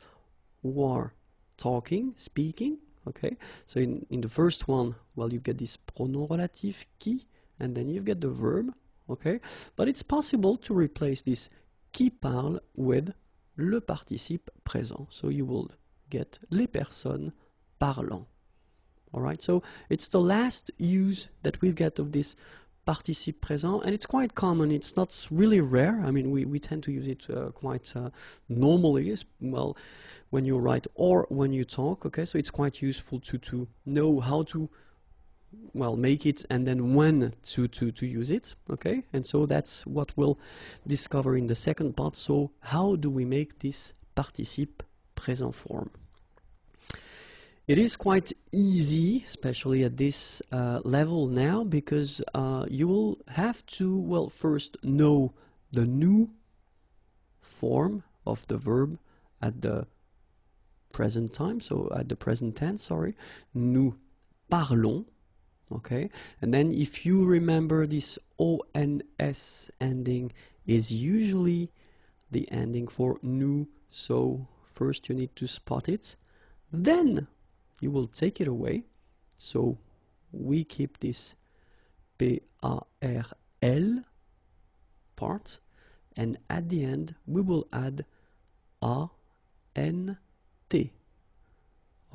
who are talking, speaking, okay? So in the first one, well, you get this pronom relatif, qui, and then you get the verb, okay? But it's possible to replace this qui parle with le participe présent. So you will get les personnes parlant. All right, so it's the last use that we've got of this participe présent, and it's quite common. It's not really rare. I mean, we tend to use it quite normally, as well, when you write or when you talk. Okay, so it's quite useful to know how to, well, make it and then when to use it. Okay, and so that's what we'll discover in the second part. So how do we make this participe présent form? It is quite easy, especially at this level now, because you will have to, well, first know the new form of the verb at the present time, so at the present tense, sorry. Nous parlons, okay? And then if you remember this ONS ending is usually the ending for nous, so first you need to spot it. Then you will take it away, so we keep this P-A-R-L part, and at the end we will add A-N-T.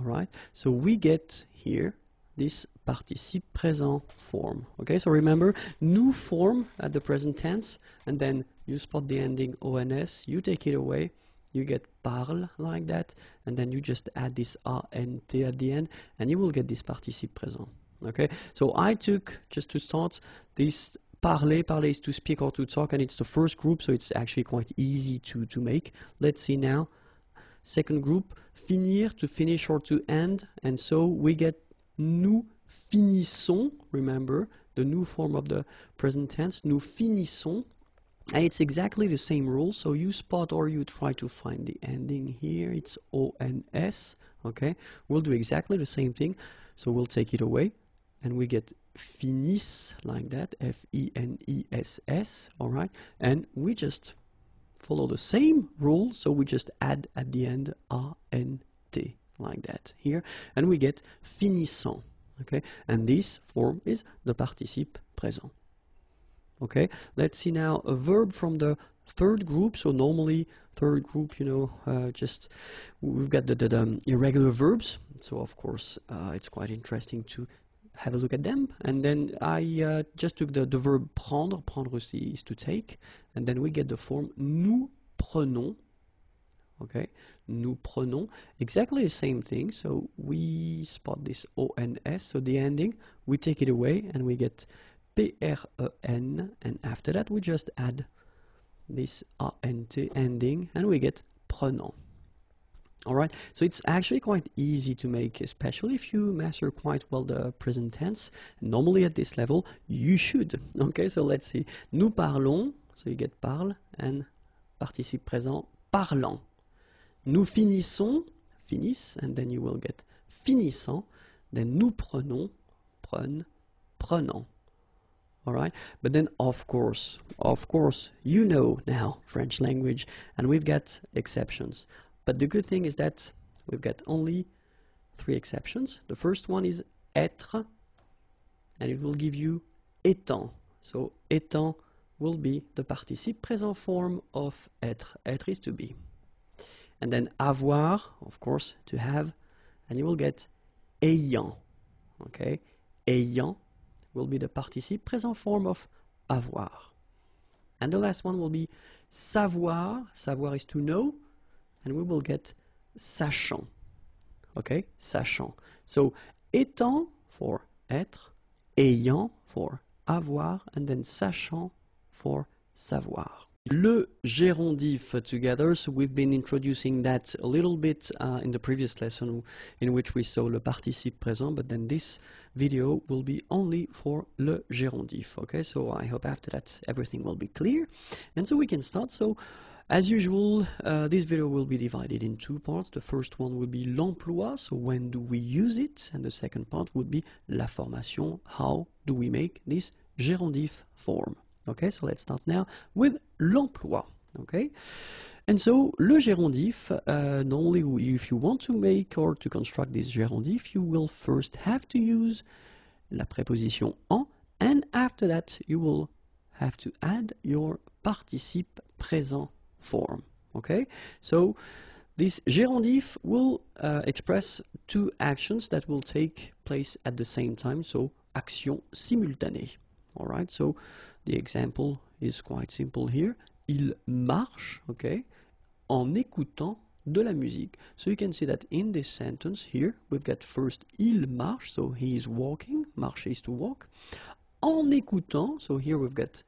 Alright, so we get here this participe présent form. Okay, so remember, nous form at the present tense, and then you spot the ending ONS, you take it away, you get parle like that, and then you just add this A-N-T at the end, and you will get this participe présent. Okay, so I took, just to start, this parler. Parler is to speak or to talk, and it's the first group, so it's actually quite easy to make. Let's see now. Second group, finir, to finish or to end, and so we get nous finissons, remember, the new form of the present tense, nous finissons. And it's exactly the same rule, so you spot or you try to find the ending here. It's ONS, okay? We'll do exactly the same thing, so we'll take it away, and we get finisse, like that, F-E-N-E-S-S, all right? And we just follow the same rule, so we just add at the end A-N-T, like that, here, and we get finissant, okay? And this form is the participe présent. Okay, let's see now a verb from the third group. So normally third group, you know, just we've got the irregular verbs. So of course it's quite interesting to have a look at them. And then I just took the verb prendre. Prendre is to take, and then we get the form nous prenons. Okay, nous prenons, exactly the same thing. So we spot this ONS, so the ending, we take it away, and we get P-R-E-N, and after that we just add this A-N-T ending, and we get prenant. All right, so it's actually quite easy to make, especially if you master quite well the present tense. Normally at this level, you should. Okay, so let's see. Nous parlons, so you get parle, and participe présent, parlant. Nous finissons, finissent, and then you will get finissant. Then nous prenons, prennent, prenant. All right, but then of course, you know now French language, and we've got exceptions. But the good thing is that we've got only 3 exceptions. The first one is être, and it will give you étant. So étant will be the participe présent form of être. Être is to be. And then avoir, of course, to have, and you will get ayant. Okay, ayant will be the participe présent form of avoir. And the last one will be savoir. Savoir is to know, and we will get sachant. Okay, sachant. So étant for être, ayant for avoir, and then sachant for savoir. Le gérondif together, so we've been introducing that a little bit in the previous lesson in which we saw le participe présent, but then this video will be only for le gérondif. Okay, so I hope after that everything will be clear, and so we can start. So as usual, this video will be divided in 2 parts. The first one will be l'emploi, so when do we use it, and the second part would be la formation, how do we make this gérondif form. Okay, so let's start now with l'emploi. Okay, and so le gérondif, normally if you want to make or to construct this gérondif, you will first have to use la préposition en, and after that you will have to add your participe présent form. Okay, so this gérondif will express 2 actions that will take place at the same time, so action simultanée. All right, so the example is quite simple here. Il marche, okay, en écoutant de la musique. So you can see that in this sentence here, we've got first il marche, so he is walking, marcher is to walk. En écoutant, so here we've got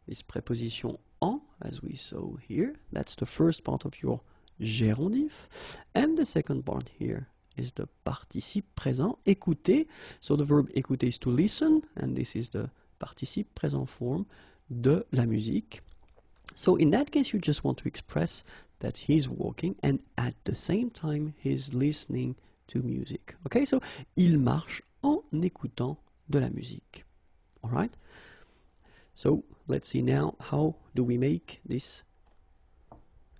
this preposition en, as we saw here. That's the first part of your gérondif. And the second part here is the participe présent, écouter. So the verb écouter is to listen, and this is the participe présent form de la musique. So in that case, you just want to express that he's walking and at the same time he's listening to music. Okay, so il marche en écoutant de la musique. All right. So let's see now how do we make this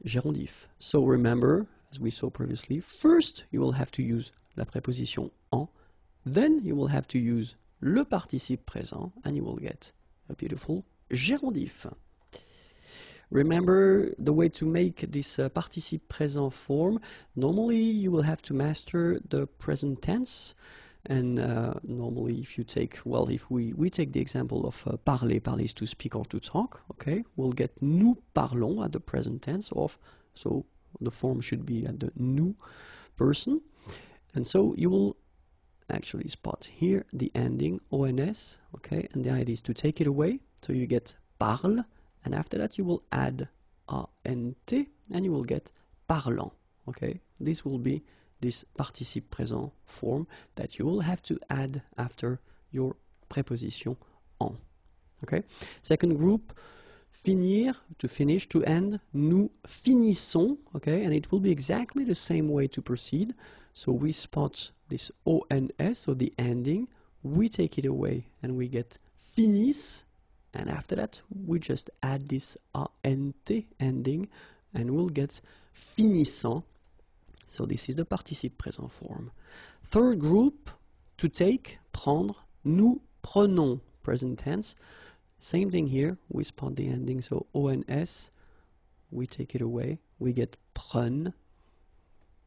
gérondif. So remember, as we saw previously, first you will have to use la préposition en, then you will have to use le participe présent, and you will get a beautiful gérondif. Remember the way to make this participe présent form. Normally you will have to master the present tense, and normally if you take, well, if we take the example of parler, parler is to speak or to talk, okay, we'll get nous parlons at the present tense of, so the form should be at the nous person, and so you will actually spot here the ending ons, okay, and the idea is to take it away, so you get parle, and after that you will add ant, and you will get parlant. Okay, this will be this participe présent form that you will have to add after your preposition en. Okay, second group, finir, to finish, to end. Nous finissons, okay, and it will be exactly the same way to proceed. So we spot this ons, so the ending, we take it away and we get finissent, and after that we just add this ant ending and we'll get finissant. So this is the participe présent form. Third group, to take, prendre. Nous prenons, present tense. Same thing here, we spot the ending, so ons, we take it away, we get prennent,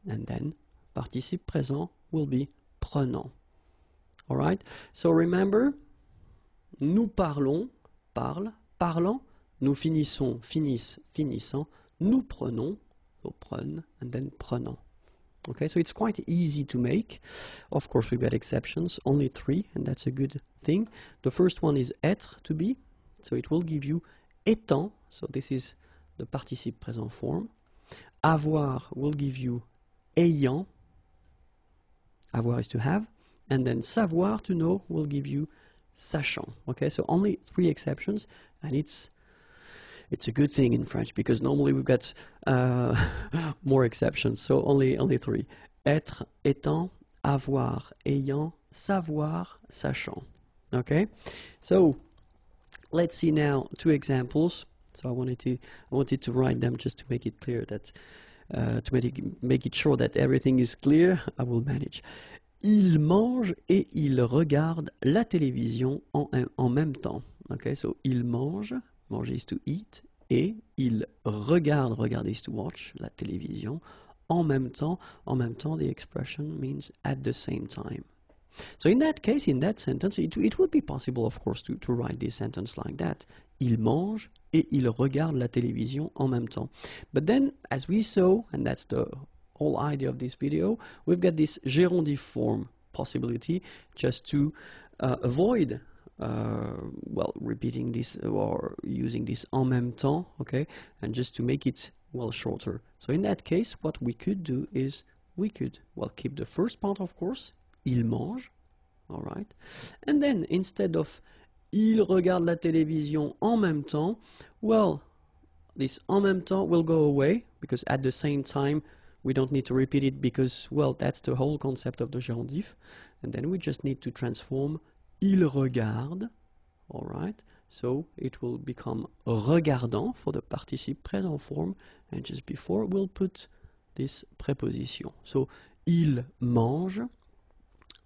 and then participe présent will be prenant. All right, so remember, nous parlons, parle, parlant. Nous finissons, finissent, finissant. Nous prenons, so prennent, and then prenant. Okay, so it's quite easy to make. Of course, we've got exceptions, only 3, and that's a good thing. The first one is être, to be, so it will give you étant, so this is the participe présent form. Avoir will give you ayant. Avoir is to have. And then savoir, to know, will give you sachant. Okay, so only 3 exceptions, and it's a good thing in French because normally we've got more exceptions. So only 3. Être, étant, avoir, ayant, savoir, sachant. Okay, so let's see now 2 examples. So I wanted to write them just to make it clear that make it sure that everything is clear. I will manage. Il mange et il regarde la télévision en même temps. Okay, so il mange, manger is to eat, et il regarde, regarder is to watch, la télévision, en même temps, the expression means at the same time. So in that case, in that sentence, it would be possible, of course, to write this sentence like that. Il mange et il regarde la télévision en même temps. But then, as we saw, and that's the whole idea of this video, we've got this gerundive form possibility just to avoid well, repeating this or using this en même temps, okay, and just to make it, well, shorter. So in that case, what we could do is we could, well, keep the first part, of course, il mange, all right, and then instead of il regarde la télévision en même temps, well, this en même temps will go away because at the same time we don't need to repeat it because, well, that's the whole concept of the gerundive, and then we just need to transform il regarde, all right, so it will become regardant for the participe présent form, and just before we'll put this preposition. So il mange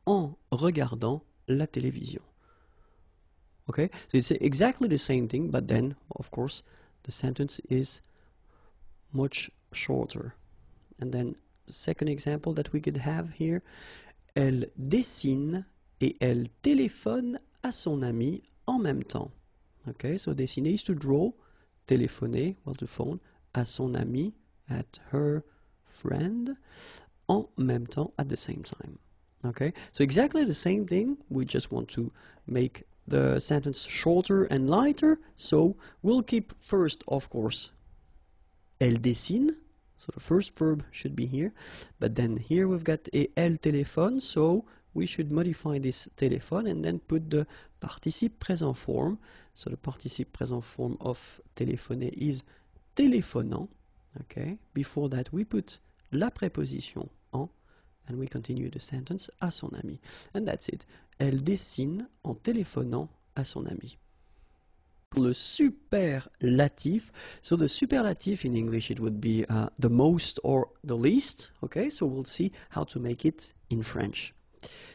en regardant la télévision. Okay, so it's exactly the same thing, but then, of course, the sentence is much shorter. And then the second example that we could have here, elle dessine et elle téléphone à son ami en même temps. Okay, so dessiner is to draw, téléphoner, well, to phone, à son ami, at her friend, en même temps, at the same time. Okay, so exactly the same thing, we just want to make the sentence shorter and lighter, so we'll keep first, of course, elle dessine, so the first verb should be here, but then here we've got et elle téléphone, so we should modify this téléphone and then put the participe présent form. So the participe présent form of téléphoner is téléphonant. Okay, before that we put la préposition en, and we continue the sentence à son ami. And that's it. Elle dessine en téléphonant à son ami. Le superlatif. So the superlative in English, it would be the most or the least. Okay, so we'll see how to make it in French.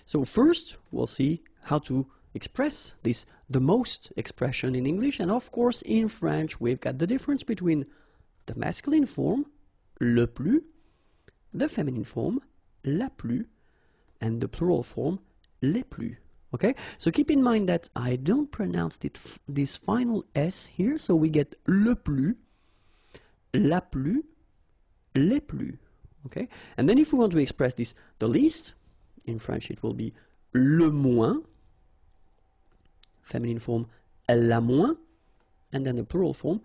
So first, we'll see how to express this the most expression in English, and of course in French we've got the difference between the masculine form, le plus, the feminine form, la plus, and the plural form, les plus. Okay, so keep in mind that I don't pronounce this final S here, so we get le plus, la plus, les plus. Okay, and then if we want to express this the least, in French it will be le moins, feminine form la moins, and then the plural form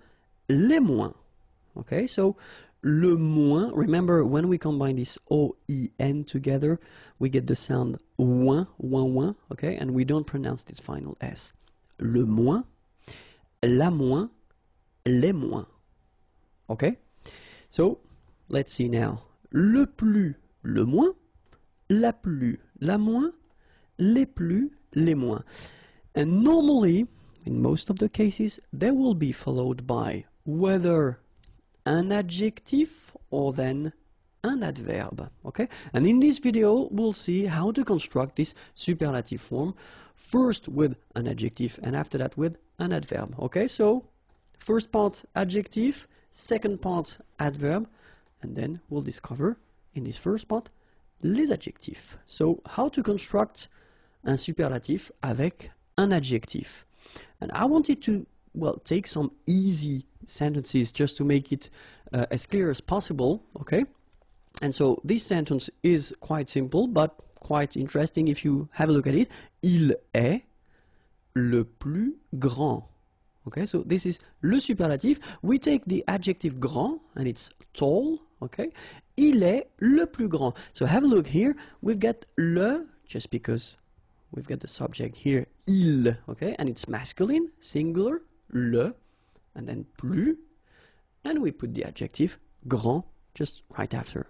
les moins. Okay, so le moins, remember when we combine this O-I-N together, we get the sound ouin, ouin, ouin, okay, and we don't pronounce this final S. Le moins, la moins, les moins. Okay, so let's see now. Le plus, le moins, la plus, la moins, les plus, les moins. And normally, in most of the cases, they will be followed by whether an adjective or then an adverb. Okay? And in this video, we'll see how to construct this superlative form, first with an adjective and after that with an adverb. Okay? So, first part adjective, second part adverb, and then we'll discover in this first part les adjectifs. So, how to construct un superlatif avec un adjectif. And I wanted to, well, take some easy sentences just to make it as clear as possible, okay? And so this sentence is quite simple, but quite interesting if you have a look at it. Il est le plus grand. Okay, so this is le superlatif. We take the adjective grand, and it's tall, okay? Il est le plus grand. So have a look here. We've got le, just because we've got the subject here, il, okay? And it's masculine, singular, le, and then plus, and we put the adjective grand just right after.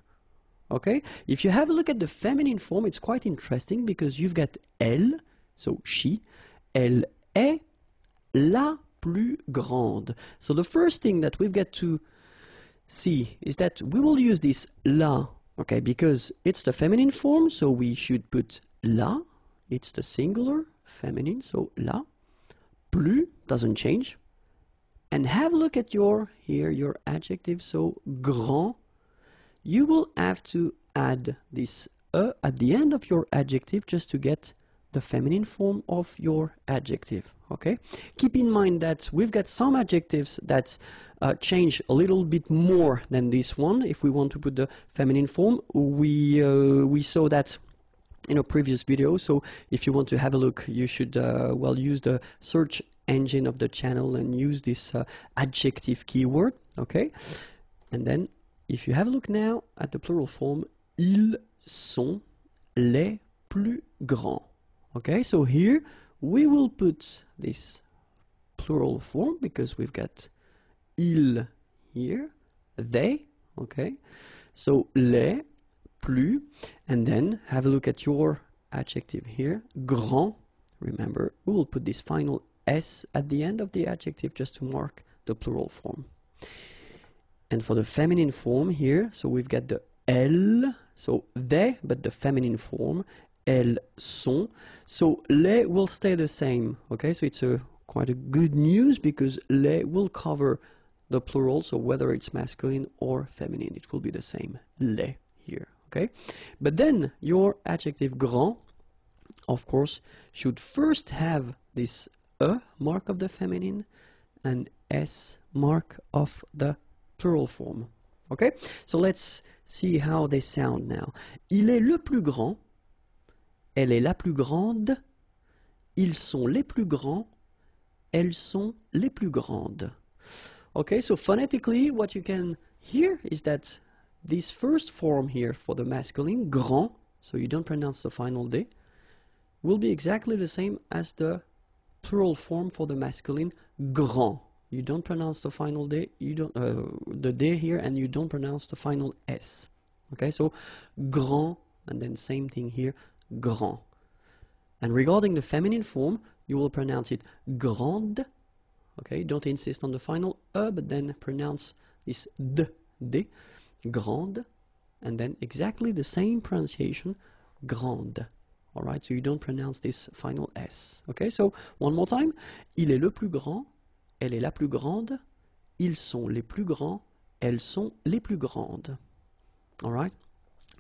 Okay? If you have a look at the feminine form, it's quite interesting because you've got elle, so she. Elle est la plus grande. So the first thing that we've got to see is that we will use this la, okay, because it's the feminine form, so we should put la. It's the singular, feminine, so la. Plus doesn't change. And have a look at your adjective, so grand. You will have to add this at the end of your adjective just to get the feminine form of your adjective, okay? Keep in mind that we've got some adjectives that change a little bit more than this one. If we want to put the feminine form, we saw that in a previous video, so if you want to have a look, you should use the search engine of the channel and use this adjective keyword, okay? And then if you have a look now at the plural form, ils sont les plus grands. Okay, so here we will put this plural form because we've got ils here, they, okay? So les, plus, and then have a look at your adjective here, grand. Remember, we will put this final S at the end of the adjective just to mark the plural form. And for the feminine form here, so we've got the elles, so they, but the feminine form, elles sont. So les will stay the same, okay? So it's quite a good news because les will cover the plural, so whether it's masculine or feminine, it will be the same, les here, okay? But then your adjective grand, of course, should first have this mark of the feminine and S mark of the plural form. Okay? So let's see how they sound now. Il est le plus grand. Elle est la plus grande. Ils sont les plus grands. Elles sont les plus grandes. Okay, so phonetically, what you can hear is that this first form here for the masculine, grand, so you don't pronounce the final D, will be exactly the same as the plural form for the masculine, grand. You don't pronounce the final D, you don't the D here, and you don't pronounce the final S. Okay, so grand, and then same thing here, grand. And regarding the feminine form, you will pronounce it grande. Okay, don't insist on the final but then pronounce this D, grande, and then exactly the same pronunciation, grande. All right, so you don't pronounce this final S. Okay, so one more time. Il est le plus grand. Elle est la plus grande. Ils sont les plus grands. Elles sont les plus grandes. All right.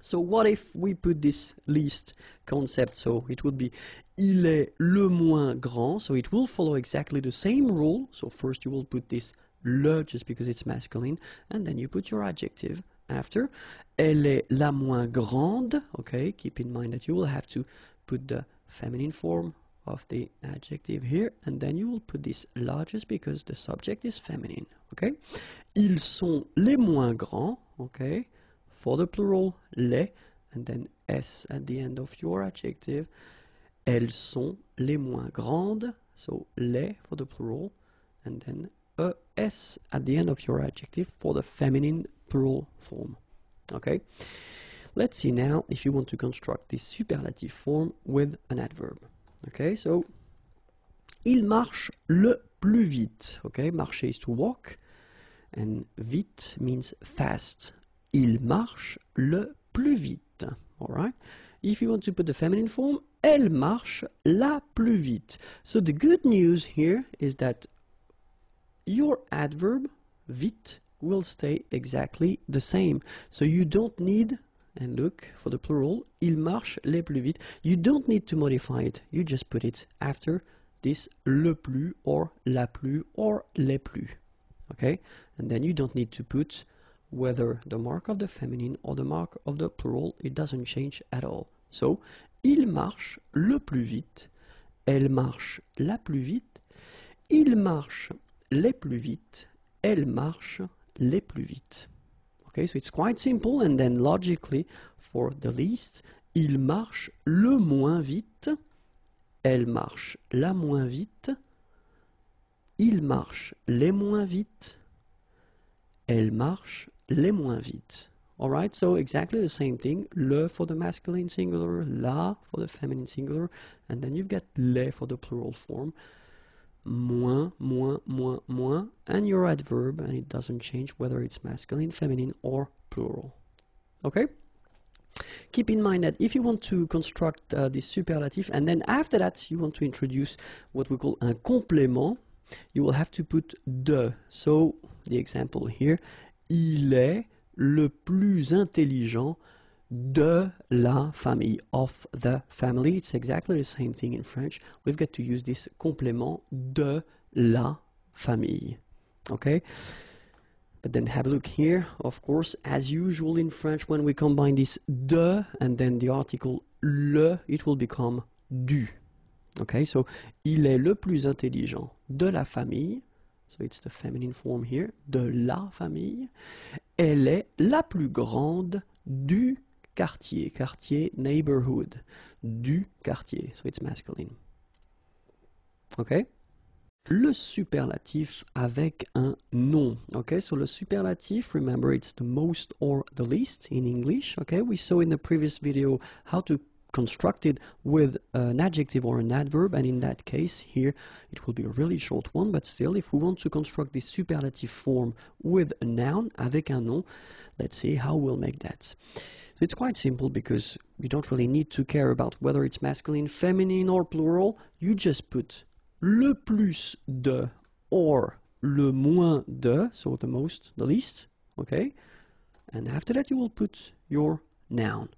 So what if we put this least concept? So it would be il est le moins grand. So it will follow exactly the same rule. So first you will put this le just because it's masculine, and then you put your adjective after. Elle est la moins grande. Okay, keep in mind that you will have to put the feminine form of the adjective here, and then you will put this largest because the subject is feminine. Okay, ils sont les moins grands. Okay, for the plural les, and then s at the end of your adjective. Elles sont les moins grandes. So les for the plural, and then s at the end of your adjective for the feminine plural form. Okay, let's see now if you want to construct this superlative form with an adverb. Okay, so il marche le plus vite. Okay, marcher is to walk, and vite means fast. Il marche le plus vite. All right. If you want to put the feminine form, elle marche la plus vite. So the good news here is that your adverb vite will stay exactly the same. So you don't need, and look for the plural, il marche les plus vite. You don't need to modify it. You just put it after this le plus or la plus or les plus. Okay? And then you don't need to put whether the mark of the feminine or the mark of the plural, it doesn't change at all. So, il marche le plus vite. Elle marche la plus vite. Il marche les plus vite. Elle marche les plus vite. Okay, so it's quite simple, and then logically, for the least, il marche le moins vite, elle marche la moins vite, il marche les moins vite, elle marche les moins vite. Alright, so exactly the same thing. Le for the masculine singular, la for the feminine singular, and then you've got les for the plural form. Moins, moins, moins, moins, and your adverb, and it doesn't change whether it's masculine, feminine, or plural. Okay? Keep in mind that if you want to construct this superlative, and then after that you want to introduce what we call un complément, you will have to put de. So, the example here, il est le plus intelligent de la famille, of the family. It's exactly the same thing in French. We've got to use this complément de la famille. Okay? But then have a look here. Of course, as usual in French, when we combine this de and then the article le, it will become du. Okay, so il est le plus intelligent de la famille. So it's the feminine form here. De la famille. Elle est la plus grande du quartier. Quartier, neighborhood. Du quartier. So it's masculine. Okay? Le superlatif avec un nom. Okay, so le superlatif, remember it's the most or the least in English. Okay, we saw in the previous video how to construct it with an adjective or an adverb, and in that case here it will be a really short one, but still if we want to construct this superlative form with a noun, avec un nom, let's see how we'll make that. So it's quite simple because you don't really need to care about whether it's masculine, feminine or plural. You just put le plus de or le moins de, so the most, the least, okay? And after that you will put your noun.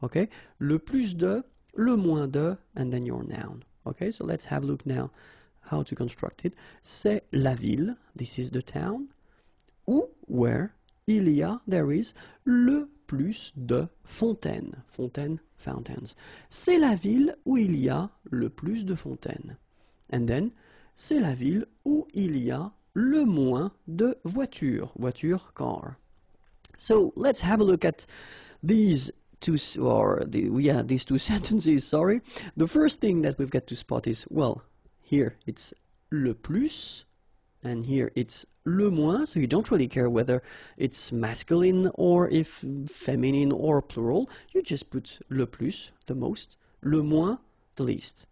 Okay, le plus de, le moins de, and then your noun. Okay, so let's have a look now how to construct it. C'est la ville, this is the town, où, where, il y a, there is, le plus de fontaines. Fontaines, fountains. C'est la ville où il y a le plus de fontaines. And then, c'est la ville où il y a le moins de voitures. Voiture, car. So let's have a look at these these two sentences, sorry. The first thing that we've got to spot is, well, here it's le plus, and here it's le moins, so you don't really care whether it's masculine or if feminine or plural. You just put le plus, the most, le moins, the least.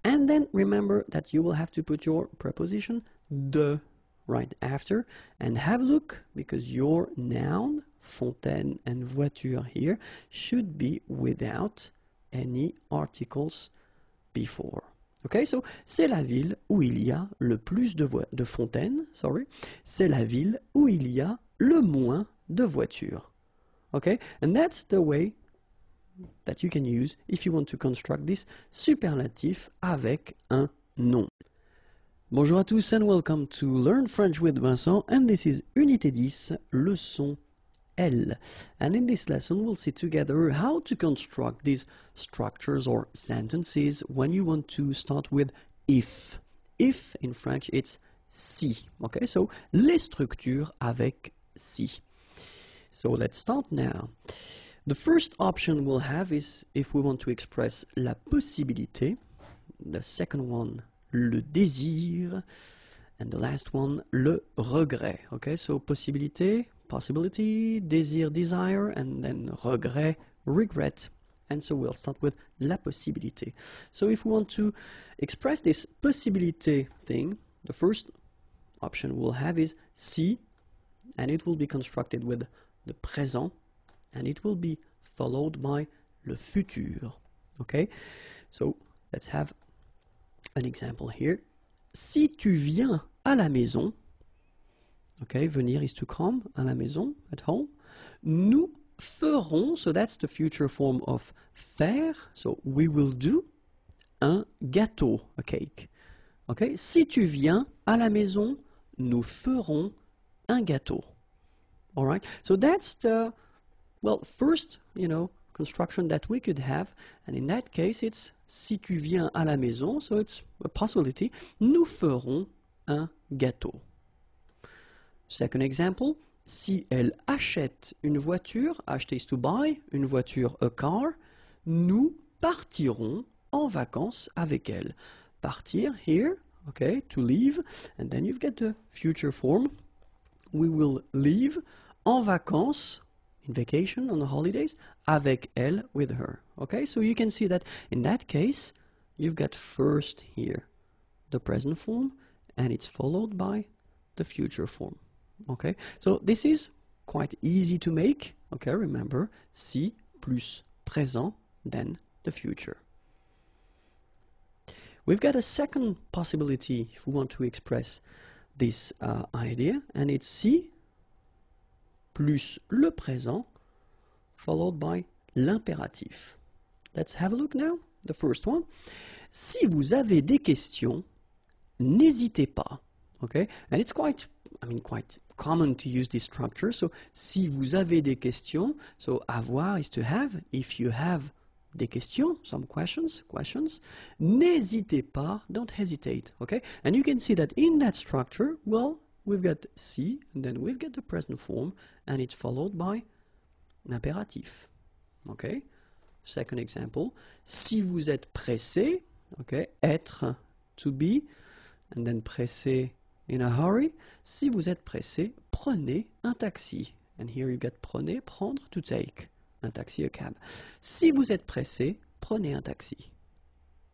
And then remember that you will have to put your preposition de right after, and have a look, because your noun, fontaine and voiture here, should be without any articles before. Okay, so c'est la ville où il y a le plus de fontaines, sorry. C'est la ville où il y a le moins de voitures. Okay, and that's the way that you can use if you want to construct this superlatif avec un nom. Bonjour à tous and welcome to Learn French with Vincent, and this is Unité 10, leçon L. And in this lesson we'll see together how to construct these structures or sentences when you want to start with if. If in French it's si. Okay, so les structures avec si. So let's start now. The first option we'll have is if we want to express la possibilité. The second one, le désir, and the last one, le regret. Okay, so possibilité, possibility, désir, desire, and then regret, regret. And so we'll start with la possibilité. So if we want to express this possibilité thing, the first option we'll have is si, and it will be constructed with the présent, and it will be followed by le futur. Okay, so let's have an example here. Si tu viens à la maison, okay, venir is to come, à la maison, at home, nous ferons, so that's the future form of faire, so we will do, un gâteau, a cake. Okay, si tu viens à la maison, nous ferons un gâteau. All right, so that's the, well, first, construction that we could have, and in that case it's si tu viens à la maison, so it's a possibility, nous ferons un gâteau. Second example, si elle achète une voiture, acheter is to buy, une voiture, a car, nous partirons en vacances avec elle. Partir, here, okay, to leave, and then you've got the future form. We will leave en vacances, in vacation, on the holidays, avec elle, with her. Okay, so you can see that in that case, you've got first here the present form, and it's followed by the future form. Okay, so this is quite easy to make. Okay, remember, si plus présent, then the future. We've got a second possibility if we want to express this idea, and it's si plus le présent followed by l'impératif. Let's have a look now. The first one. Si vous avez des questions, n'hésitez pas. Okay, and it's quite common to use this structure. So, si vous avez des questions, so avoir is to have. If you have des questions, some questions, n'hésitez pas, don't hesitate. Okay, and you can see that in that structure, well, we've got si, and then we've got the present form, and it's followed by l'impératif. Okay, second example. Si vous êtes pressé, okay, être, to be, and then pressé, in a hurry. Si vous êtes pressé, prenez un taxi. And here you get prenez, prendre, to take. Un taxi, a cab. Si vous êtes pressé, prenez un taxi.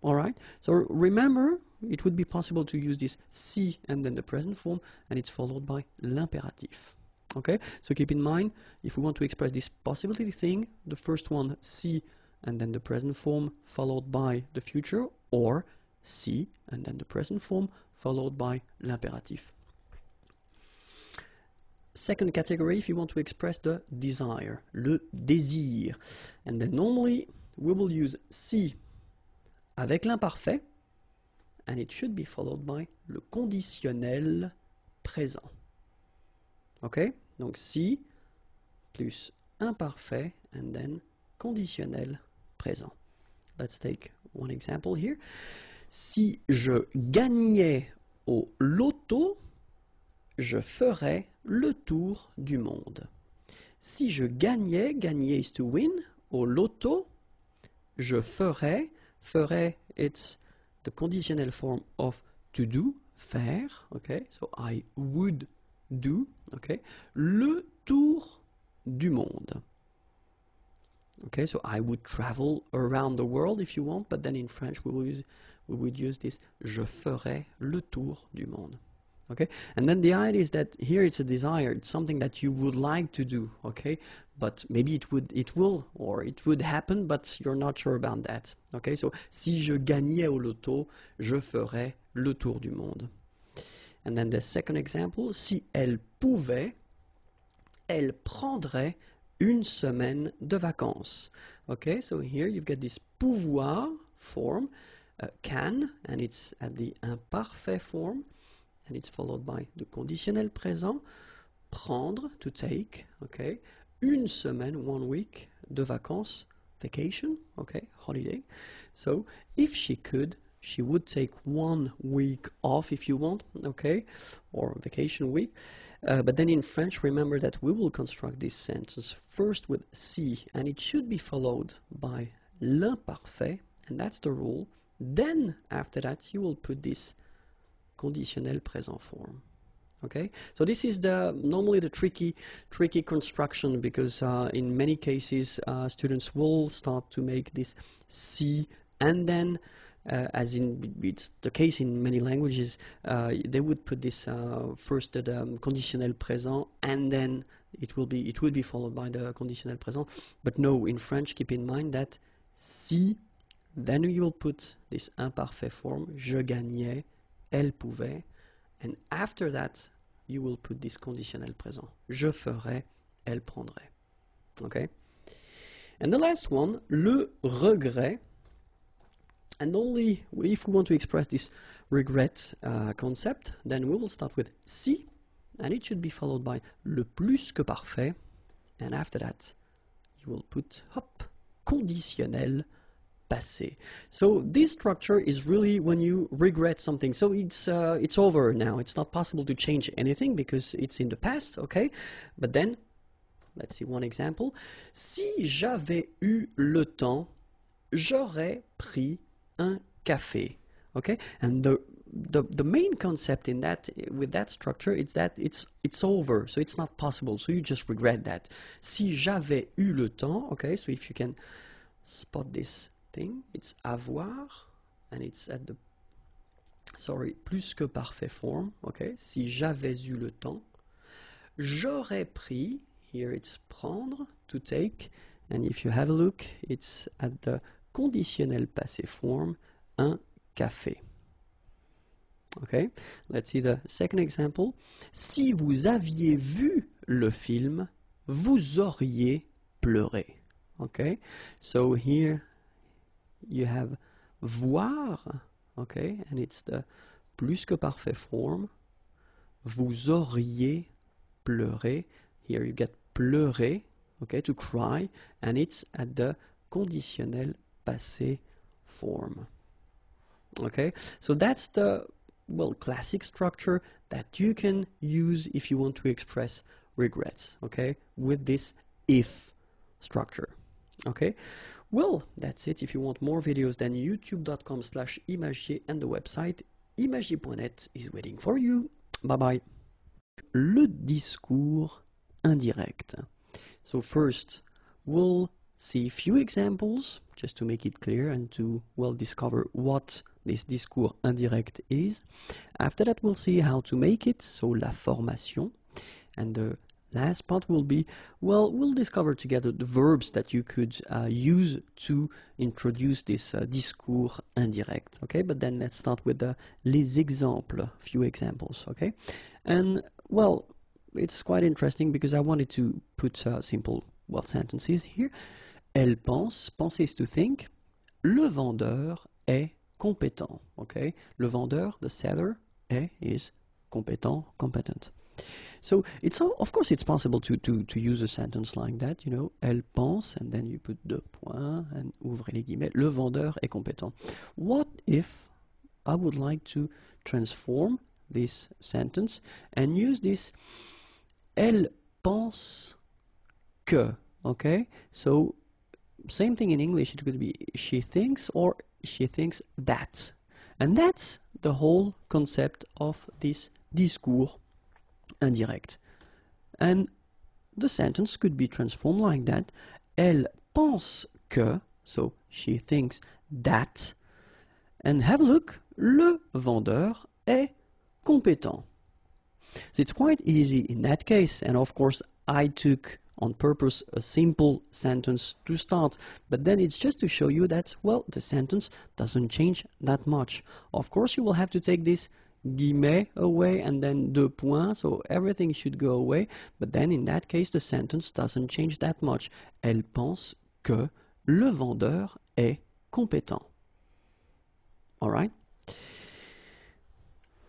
Alright? So remember, it would be possible to use this si and then the present form, and it's followed by l'impératif. Okay? So keep in mind, if we want to express this possibility thing, the first one, si, and then the present form followed by the future, or si, and then the present form followed by l'impératif. Second category, if you want to express the desire, le désir. And then normally we will use si avec l'imparfait, and it should be followed by le conditionnel présent. Ok? Donc si plus imparfait, and then conditionnel présent. Let's take one example here. Si je gagnais au loto, je ferais le tour du monde. Si je gagnais, gagner is to win, au loto, je ferais, it's the conditional form of to do, faire, okay, so I would do, okay, le tour du monde. Okay, so I would travel around the world if you want, but then in French we would use this, je ferais le tour du monde. Okay, and then the idea is that here it's a desire, it's something that you would like to do, okay, but maybe it would happen, but you're not sure about that. Okay, so si je gagnais au loto, je ferais le tour du monde. And then the second example, si elle pouvait, elle prendrait une semaine de vacances. Okay, so here you've got this pouvoir form, can, and it's at the imparfait form, and it's followed by the conditionnel présent, prendre, to take, okay, une semaine, 1 week, de vacances, vacation, okay, holiday. So if she could, she would take 1 week off if you want, okay, or vacation week. But then in French, remember that we will construct this sentence first with si, and it should be followed by l'imparfait, and that's the rule. Then, after that, you will put this conditionnel présent form. Okay, so this is normally the tricky construction, because in many cases students will start to make this si and then. As in it's the case in many languages, they would put this first the conditionnel présent, and then it would be followed by the conditionnel présent. But no, in French, keep in mind that si, then you will put this imparfait form, je gagnais, elle pouvait, and after that you will put this conditionnel présent, je ferais, elle prendrait. Okay, and the last one, le regret. And only if we want to express this regret concept, then we will start with si, and it should be followed by le plus que parfait, and after that you will put, hop, conditionnel passé. So this structure is really when you regret something. So it's over now. It's not possible to change anything because it's in the past, okay? But then, let's see one example. Si j'avais eu le temps, j'aurais pris un café. Okay? And the main concept in that, with that structure, is that it's over, so it's not possible, so you just regret that. Si j'avais eu le temps, okay, so if you can spot this thing, it's avoir, and it's at the, sorry, plus que parfait form, okay, si j'avais eu le temps, j'aurais pris, here it's prendre, to take, and if you have a look, it's at the conditionnel passé form, un café. Okay, let's see the second example. Si vous aviez vu le film, vous auriez pleuré. Okay, so here you have voir, okay, and it's the plus que parfait form. Vous auriez pleuré. Here you get pleurer, okay, to cry, and it's at the conditionnel passé form. Okay, so that's the, well, classic structure that you can use if you want to express regrets, okay, with this if structure. Okay, well, that's it. If you want more videos, then youtube.com/imagier and the website imagier.net is waiting for you. Bye bye. Le discours indirect. So first, we'll see a few examples just to make it clear and to, well, discover what this discours indirect is. After that, we'll see how to make it, so la formation. And the last part will be, well, we'll discover together the verbs that you could use to introduce this discours indirect. Okay, but then let's start with les exemples, few examples. Okay, and well, it's quite interesting because I wanted to put simple, well, sentences here. Elle pense, penser is to think. Le vendeur est compétent. Okay, le vendeur, the seller, is compétent, competent. So it's of course it's possible to use a sentence like that, you know, elle pense, and then you put deux points and ouvrez les guillemets, le vendeur est compétent. What if I would like to transform this sentence and use this elle pense que, okay? So same thing in English, it could be she thinks or she thinks that. And that's the whole concept of this discours indirect. And the sentence could be transformed like that. Elle pense que, so she thinks that. And have a look, le vendeur est compétent. So it's quite easy in that case, and of course I took on purpose a simple sentence to start, but then it's just to show you that, well, the sentence doesn't change that much. Of course you will have to take this guillemets away and then deux points, so everything should go away, but then in that case the sentence doesn't change that much. Elle pense que le vendeur est compétent. Alright?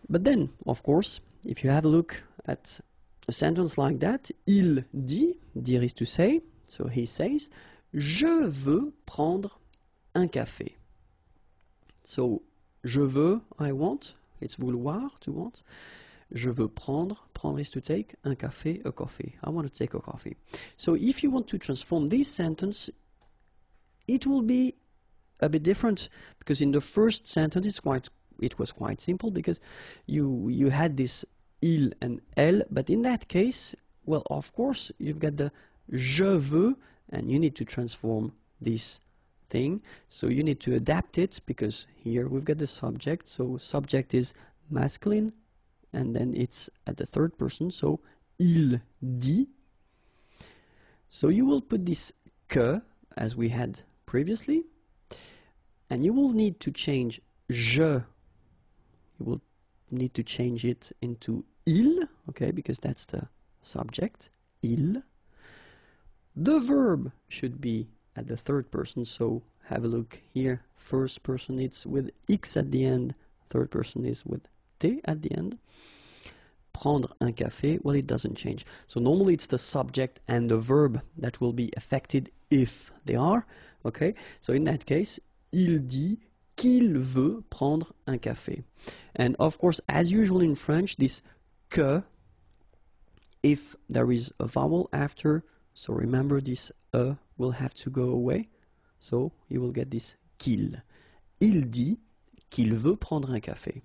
But then, of course, if you have a look at a sentence like that, il dit, dire is to say, so he says, je veux prendre un café. So, je veux, I want, it's vouloir, to want. Je veux prendre, prendre is to take, un café, a coffee. I want to take a coffee. So if you want to transform this sentence, it will be a bit different, because in the first sentence it was quite simple, because you had this il and elle, but in that case, well, of course, you've got the je veux, and you need to transform this thing, so you need to adapt it, because here we've got the subject, so subject is masculine, and then it's at the third person, so il dit. So you will put this que, as we had previously, and you will need to change je, you will need to change it into il, okay, because that's the subject, il. The verb should be at the third person, so have a look here. First person it's with x at the end, third person is with t at the end. Prendre un café, well, it doesn't change. So normally it's the subject and the verb that will be affected if they are, okay? So in that case, il dit qu'il veut prendre un café. And of course, as usual in French, this que, if there is a vowel after, so remember this will have to go away. So you will get this qu'il. Il dit qu'il veut prendre un café.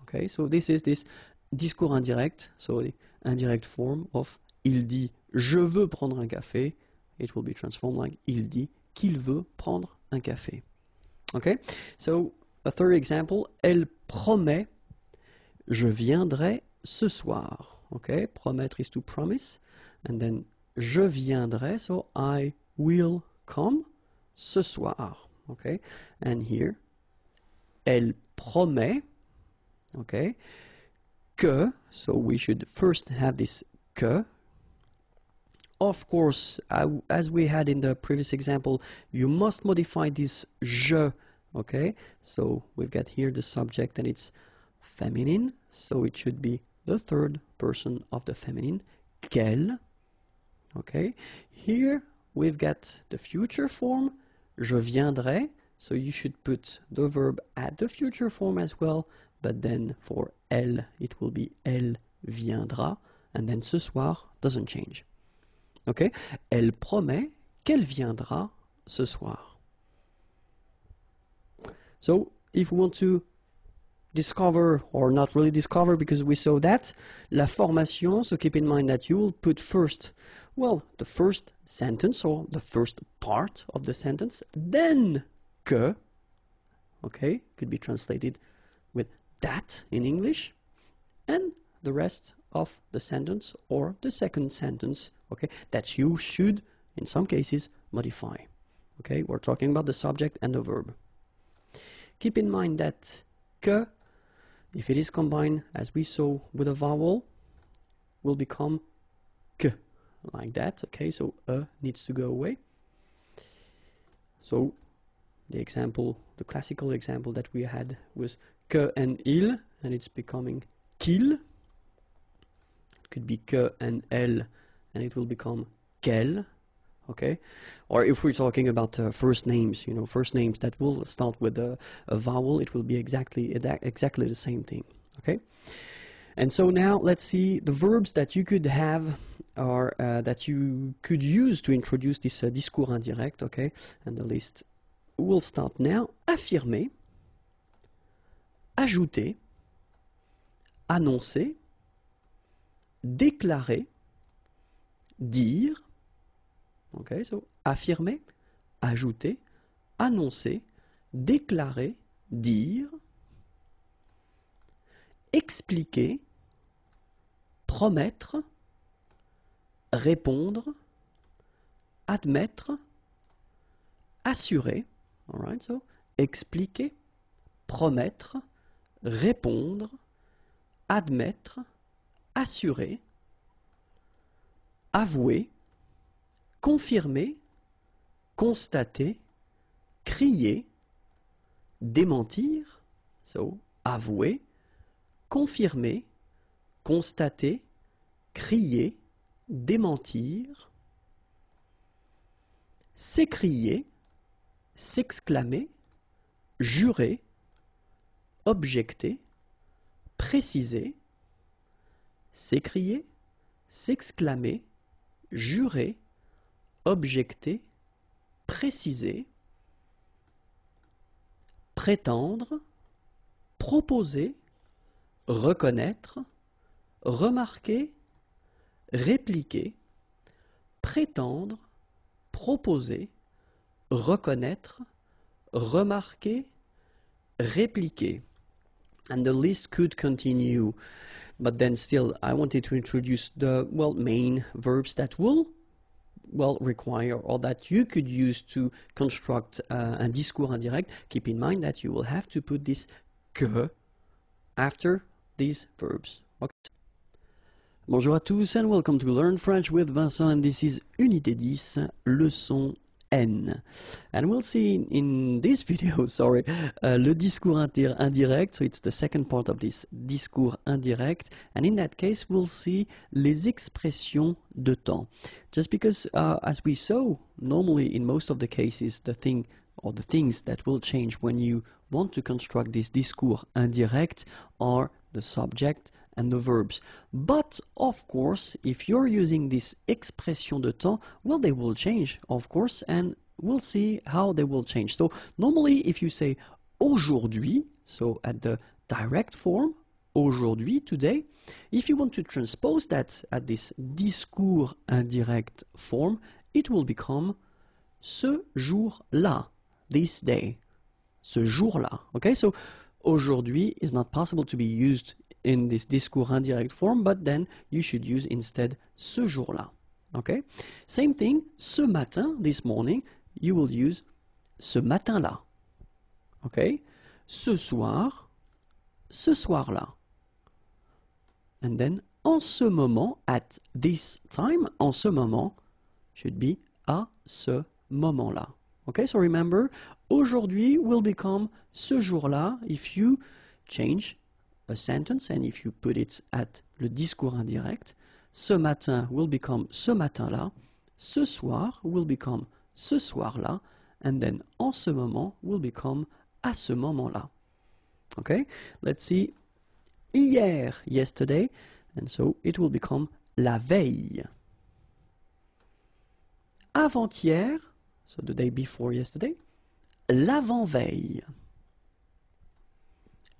Okay, so this is this discours indirect, so the indirect form of il dit je veux prendre un café. It will be transformed like il dit qu'il veut prendre un café. Okay, so a third example, elle promet je viendrai ce soir. Okay, promettre is to promise, and then je viendrai, so I will come ce soir. Okay, and here elle promet, okay, que, so we should first have this que. Of course, as we had in the previous example, you must modify this je, okay? So we've got here the subject and it's feminine, so it should be the third person of the feminine, qu'elle, okay? Here we've got the future form, je viendrai, so you should put the verb at the future form as well, but then for elle, it will be elle viendra, and then ce soir doesn't change. Okay? Elle promet qu'elle viendra ce soir. So, if we want to discover, or not really discover because we saw that, la formation, so keep in mind that you will put first, well, the first sentence or the first part of the sentence, then que, okay, could be translated with that in English, and the rest of the sentence or the second sentence, okay, that you should, in some cases, modify. Okay, we're talking about the subject and the verb. Keep in mind that que, if it is combined, as we saw, with a vowel, will become que, like that. Okay, so needs to go away. So the example, the classical example that we had was que and il, and it's becoming qu'il. Could be que and elle, and it will become qu'elle, okay? Or if we're talking about first names, you know, first names that will start with a vowel, it will be exactly the same thing, okay? And so now let's see the verbs that you could have, or that you could use to introduce this discours indirect, okay? And the list will start now. Affirmer, ajouter, annoncer, déclarer, dire, okay, so affirmer, ajouter, annoncer, déclarer, dire, expliquer, promettre, répondre, admettre, assurer, all right, so expliquer, promettre, répondre, admettre, assurer, avouer, confirmer, constater, crier, démentir, so avouer, confirmer, constater, crier, démentir, s'écrier, s'exclamer, jurer, objecter, préciser, s'écrier, s'exclamer, jurer, objecter, préciser, prétendre, proposer, reconnaître, remarquer, répliquer, prétendre, proposer, reconnaître, remarquer, répliquer. And the list could continue, but then still I wanted to introduce the, well, main verbs that will, well, require, or that you could use to construct un discours indirect. Keep in mind that you will have to put this que after these verbs. Okay. Bonjour à tous and welcome to Learn French with Vincent, and this is Unité 10, leçon N. And we'll see in this video, le discours indirect, so it's the second part of this discours indirect, and in that case we'll see les expressions de temps. Just because, as we saw, normally in most of the cases the thing or the things that will change when you want to construct this discours indirect are the subject and the verbs. But of course, if you're using this expression de temps, well, they will change, of course, and we'll see how they will change. So normally if you say aujourd'hui, so at the direct form, aujourd'hui, today, if you want to transpose that at this discours indirect form, it will become ce jour-là, this day, ce jour-là. Okay, so aujourd'hui is not possible to be used in this discours indirect form, but then you should use instead ce jour-là. Okay, same thing, ce matin, this morning, you will use ce matin-là. Okay, ce soir, ce soir-là. And then en ce moment, at this time, en ce moment, should be à ce moment-là. Okay, so remember, aujourd'hui will become ce jour-là if you change a sentence and if you put it at le discours indirect. Ce matin will become ce matin-là. Ce soir will become ce soir-là. And then en ce moment will become à ce moment-là. Okay, let's see. Hier, yesterday, and so it will become la veille. Avant-hier, so the day before yesterday, l'avant-veille.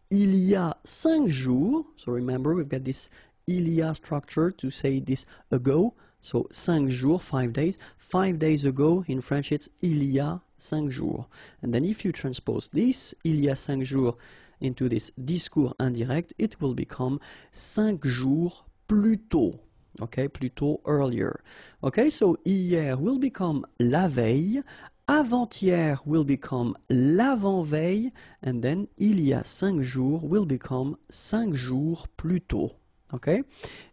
Il y a 5 jours, so remember we've got this il y a structure to say this ago, so 5 jours, 5 days. 5 days ago, in French it's il y a 5 jours. And then if you transpose this, il y a 5 jours, into this discours indirect, it will become 5 jours plus tôt. Okay, plus tôt, earlier. Okay, so hier will become la veille, avant-hier will become l'avant-veille, and then il y a 5 jours will become 5 jours plus tôt. Okay,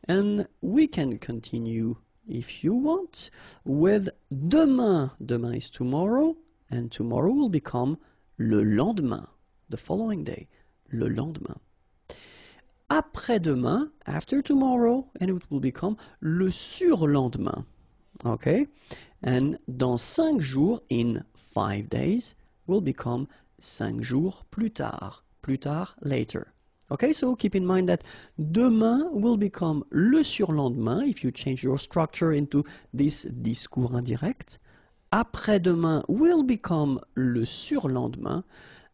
and we can continue if you want with demain. Demain is tomorrow, and tomorrow will become le lendemain, the following day. Le lendemain. Après-demain, after tomorrow, and it will become le surlendemain. Okay? And dans 5 jours, in 5 days, will become 5 jours plus tard, later. Okay, so keep in mind that demain will become le surlendemain if you change your structure into this discours indirect. Après-demain will become le surlendemain.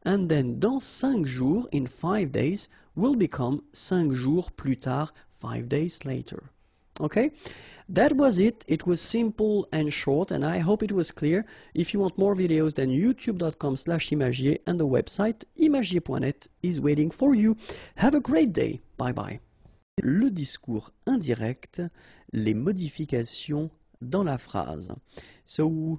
And then dans 5 jours, in 5 days, will become 5 jours plus tard, 5 days later. Okay? That was it. It was simple and short, and I hope it was clear. If you want more videos, then youtube.com/imagier and the website imagier.net is waiting for you. Have a great day. Bye bye. Le discours indirect, les modifications dans la phrase. So,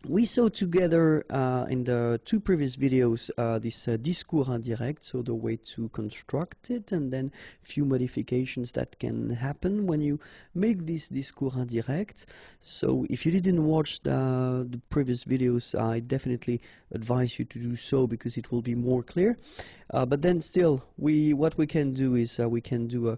we saw together in the 2 previous videos this discours indirect, so the way to construct it, and then few modifications that can happen when you make this discours indirect. So if you didn't watch the previous videos, I definitely advise you to do so because it will be more clear. But then still, what we can do is we can do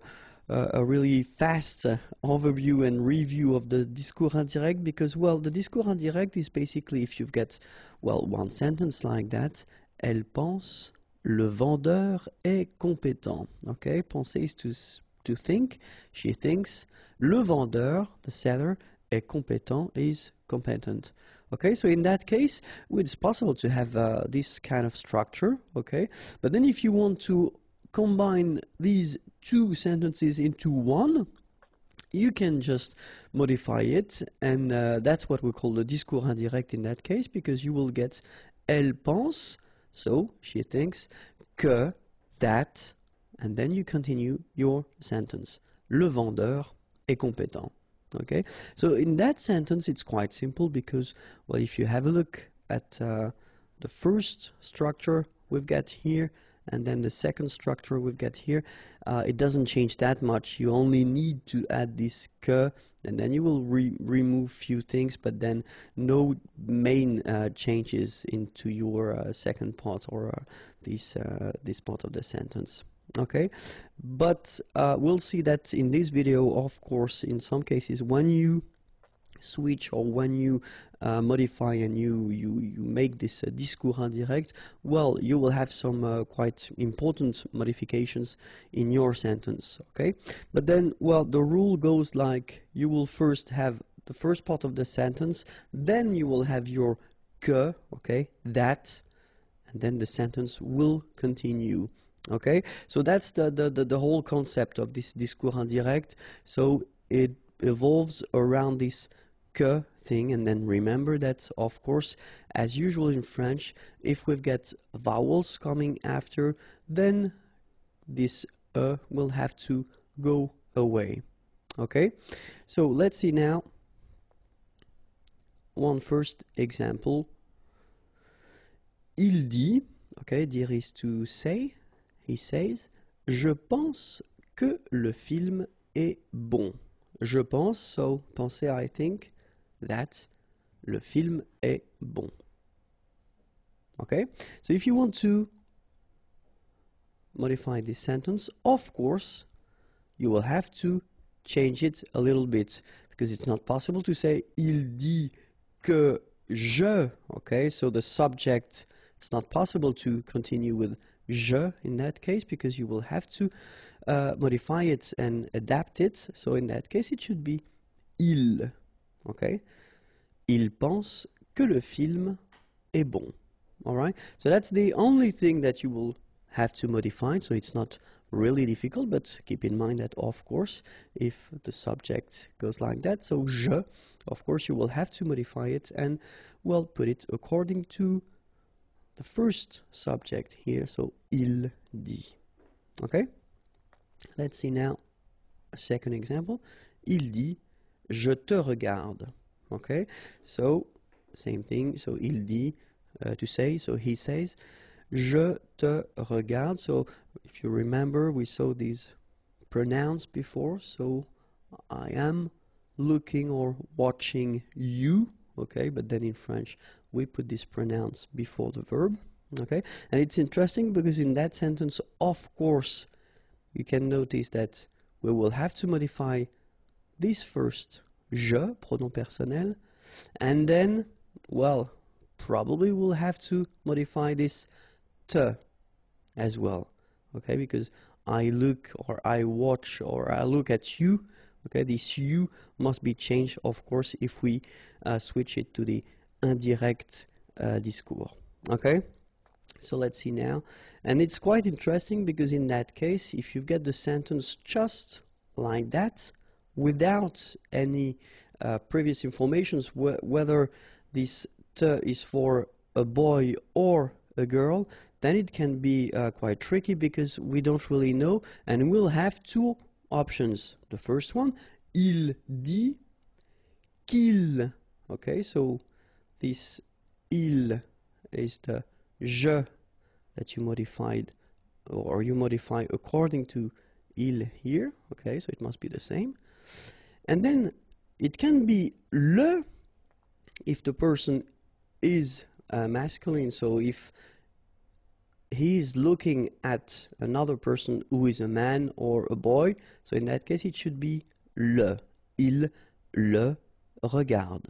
a really fast overview and review of the discours indirect because, well, the discours indirect is basically if you've got, well, one sentence like that, elle pense, le vendeur est compétent. Okay, penser is to think, she thinks, le vendeur, the seller, est compétent, is competent. Okay, so in that case, it's possible to have this kind of structure, okay, but then if you want to combine these 2 sentences into one, you can just modify it, and that's what we call the discours indirect in that case, because you will get elle pense, so she thinks, que, that, and then you continue your sentence. Le vendeur est compétent. Okay, so in that sentence it's quite simple because, well, if you have a look at the first structure we've got here, and then the second structure we've got here, it doesn't change that much. You only need to add this que, and then you will remove few things, but then no main changes into your second part or this part of the sentence. Okay, but we'll see that in this video, of course, in some cases when you switch or when you modify and you make this discours indirect, well, you will have some quite important modifications in your sentence, okay? But then, well, the rule goes like you will first have the first part of the sentence, then you will have your que, okay, that, and then the sentence will continue. Okay, so that's the whole concept of this discours indirect. So it evolves around this que thing, and then remember that, of course, as usual in French, if we've got vowels coming after, then this will have to go away. Okay, so let's see now one first example. Il dit, okay, dire is to say. He says, je pense que le film est bon. Je pense, so penser, I think, that le film est bon. Okay? So if you want to modify this sentence, of course, you will have to change it a little bit, because it's not possible to say, il dit que je, okay? So the subject, it's not possible to continue with je in that case, because you will have to modify it and adapt it. So in that case it should be il, okay? Il pense que le film est bon. Alright, so that's the only thing that you will have to modify, so it's not really difficult, but keep in mind that, of course, if the subject goes like that, so je, of course you will have to modify it and, well, put it according to the first subject here, so il dit. Okay? Let's see now a second example. Il dit, je te regarde. Okay? So, same thing. So, il dit, to say, so he says, je te regarde. So, if you remember, we saw these pronouns before. So, I am looking or watching you. Okay? But then in French, we put this pronouns before the verb, okay? And it's interesting because in that sentence, of course, you can notice that we will have to modify this first je, pronom personnel, and then, well, probably we'll have to modify this te as well, okay? Because I look or I watch or I look at you, okay? This you must be changed, of course, if we switch it to the indirect discours. Okay, so let's see now, and it's quite interesting because in that case, if you get the sentence just like that, without any previous informations, whether this te is for a boy or a girl, then it can be quite tricky because we don't really know, and we'll have two options. The first one, il dit qu'il. Okay, so this il is the je that you modified, or you modify according to il here. Okay, so it must be the same. And then it can be le if the person is masculine. So if he is looking at another person who is a man or a boy, so in that case it should be le. Il le regarde.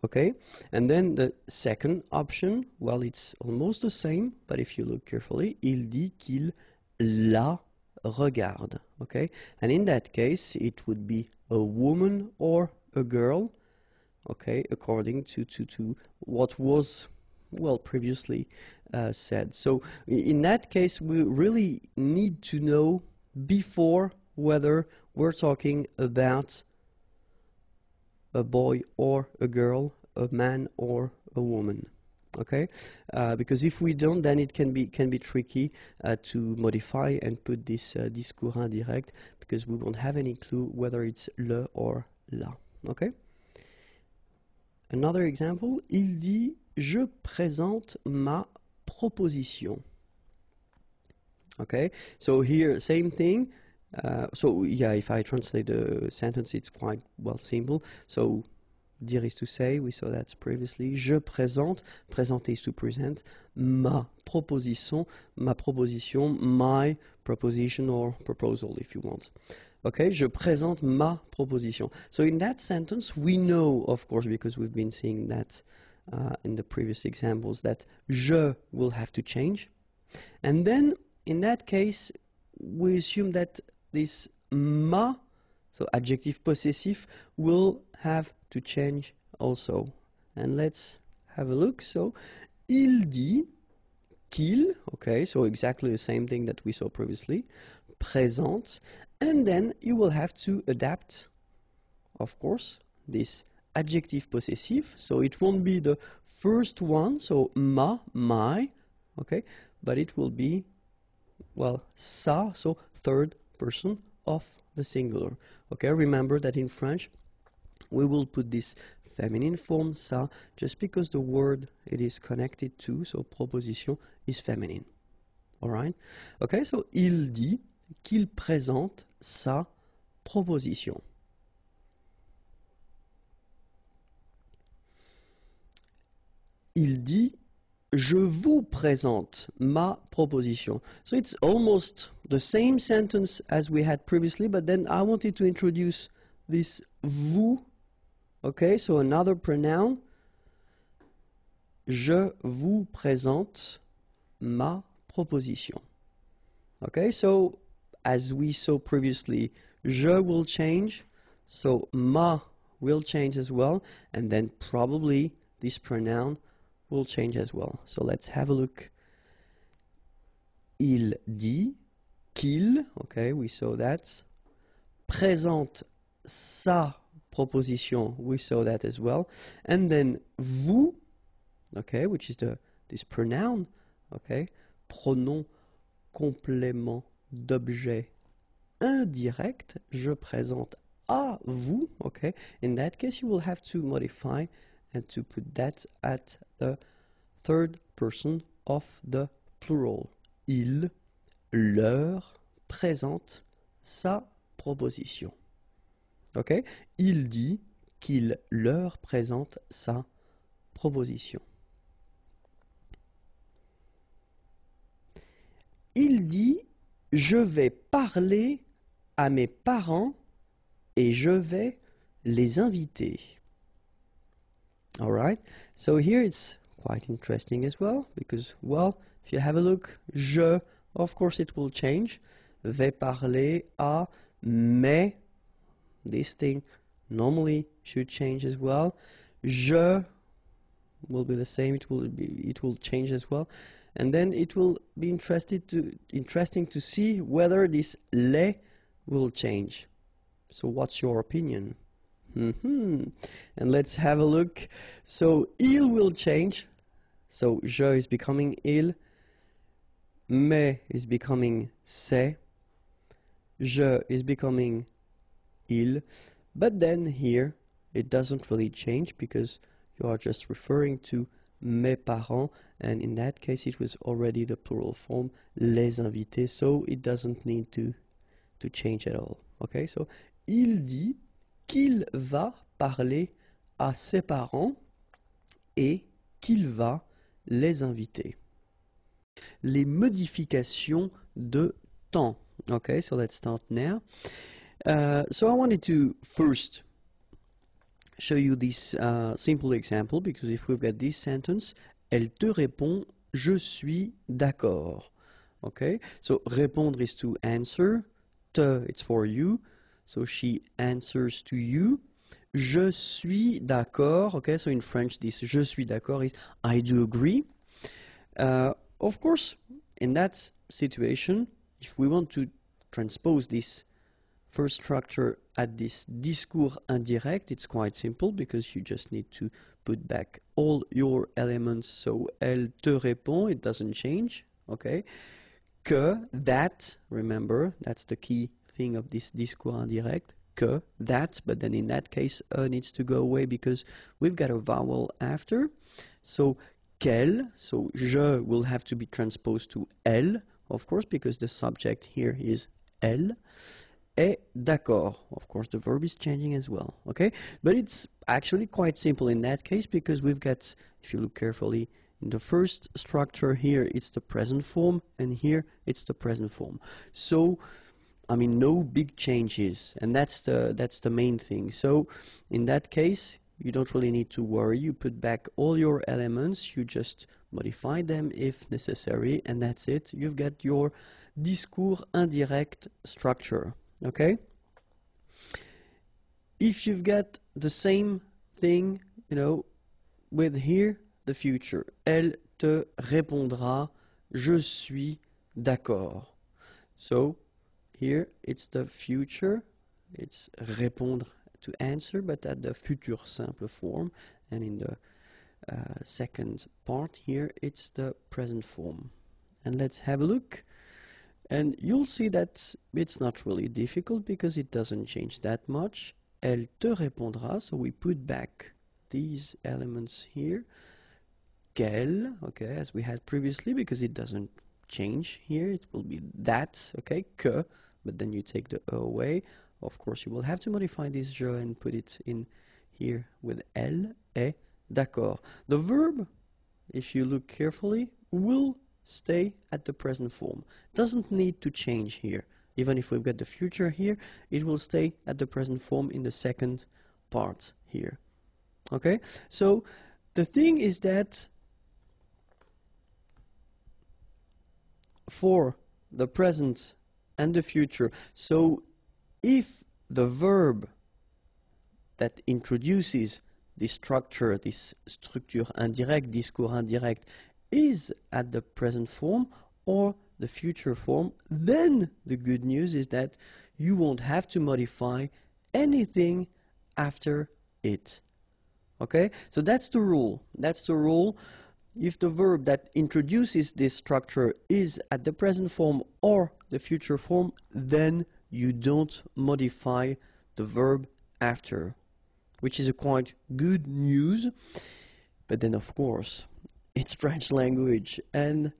Okay, and then the second option, well, it's almost the same, but if you look carefully, il dit qu'il la regarde. Okay, and in that case, it would be a woman or a girl. Okay, according to what was, well, previously said. So in that case, we really need to know before whether we're talking about a boy or a girl, a man or a woman. Okay, because if we don't, then it can be tricky to modify and put this discours indirect, because we won't have any clue whether it's le or la. Okay. Another example, il dit je présente ma proposition. Okay, so here same thing. So yeah, if I translate the sentence, it's quite, well, simple. So dire is to say, we saw that previously. Je présente, présenter is to present. Ma proposition, my proposition or proposal if you want. Okay, je présente ma proposition. So in that sentence, we know, of course, because we've been seeing that in the previous examples, that je will have to change. And then, in that case, we assume that this ma, so adjective possessive, will have to change also. And let's have a look. So, il dit qu'il, okay, so exactly the same thing that we saw previously, présente, and then you will have to adapt, of course, this adjective possessive, so it won't be the first one, so ma, my, okay, but it will be, well, ça, so third person of the singular. Okay, remember that in French we will put this feminine form ça just because the word it is connected to, so proposition, is feminine. Alright? Okay, so il dit qu'il présente sa proposition. Il dit je vous présente ma proposition. So it's almost the same sentence as we had previously, but then I wanted to introduce this vous. Okay, so another pronoun. Je vous présente ma proposition. Okay, so as we saw previously, je will change, so ma will change as well, and then probably this pronoun will change as well. So let's have a look. Il dit qu'il, okay, we saw that. Présente sa proposition, we saw that as well. And then vous, okay, which is this pronoun, okay, pronom complément d'objet indirect, je présente à vous, okay. In that case, you will have to modify and to put that at the third person of the plural. Il leur présente sa proposition. Okay? Il dit qu'il leur présente sa proposition. Il dit je vais parler à mes parents et je vais les inviter. All right, so here it's quite interesting as well, because, well, if you have a look, je, of course it will change. Vais parler à, mais, this thing normally should change as well. Je will be the same, it will change as well. And then it will be interesting to see whether this les will change. So what's your opinion? And let's have a look. So il will change. So je is becoming il. Mais is becoming c'est. Je is becoming il. But then here it doesn't really change because you are just referring to mes parents, and in that case it was already the plural form les invités, so it doesn't need to change at all. Okay, so il dit qu'il va parler à ses parents et qu'il va les inviter. Les modifications de temps. Okay, so let's start now. So I wanted to first show you this simple example, because if we've got this sentence, elle te répond, je suis d'accord. Okay, so répondre is to answer, te it's for you, so she answers to you. Je suis d'accord. Okay, so in French this je suis d'accord is I do agree. Of course, in that situation, if we want to transpose this first structure at this discours indirect, it's quite simple because you just need to put back all your elements. So elle te répond, it doesn't change, okay? Que, that, remember, that's the key thing of this discours indirect. Que, that, but then in that case needs to go away because we've got a vowel after. So qu'elle, so je will have to be transposed to elle, of course, because the subject here is elle. est d'accord. Of course, the verb is changing as well, okay? But it's actually quite simple in that case because we've got, if you look carefully, in the first structure here, it's the present form, and here it's the present form. So, I mean, no big changes, and that's the main thing. So, in that case, you don't really need to worry. You put back all your elements, you just modify them if necessary, and that's it. You've got your discours indirect structure, okay? If you've got the same thing, you know, with here, the future. Elle te répondra, je suis d'accord. So, here it's the future, it's répondre, to answer, but at the futur simple form, and in the second part here it's the present form. And let's have a look, and you'll see that it's not really difficult because it doesn't change that much. Elle te répondra, so we put back these elements here. Qu'elle, okay, as we had previously, because it doesn't change here, it will be that, okay, que, but then you take the E away. Of course, you will have to modify this je and put it in here with elle est d'accord. The verb, if you look carefully, will stay at the present form. Doesn't need to change here. Even if we've got the future here, it will stay at the present form in the second part here. Okay? So, the thing is that for the present and the future, so if the verb that introduces this structure, this structure indirect, discours indirect, is at the present form or the future form, then the good news is that you won't have to modify anything after it. Okay? So that's the rule. That's the rule. If the verb that introduces this structure is at the present form or the future form, then you don't modify the verb after, which is a quite good news. But then, of course, it's French language, and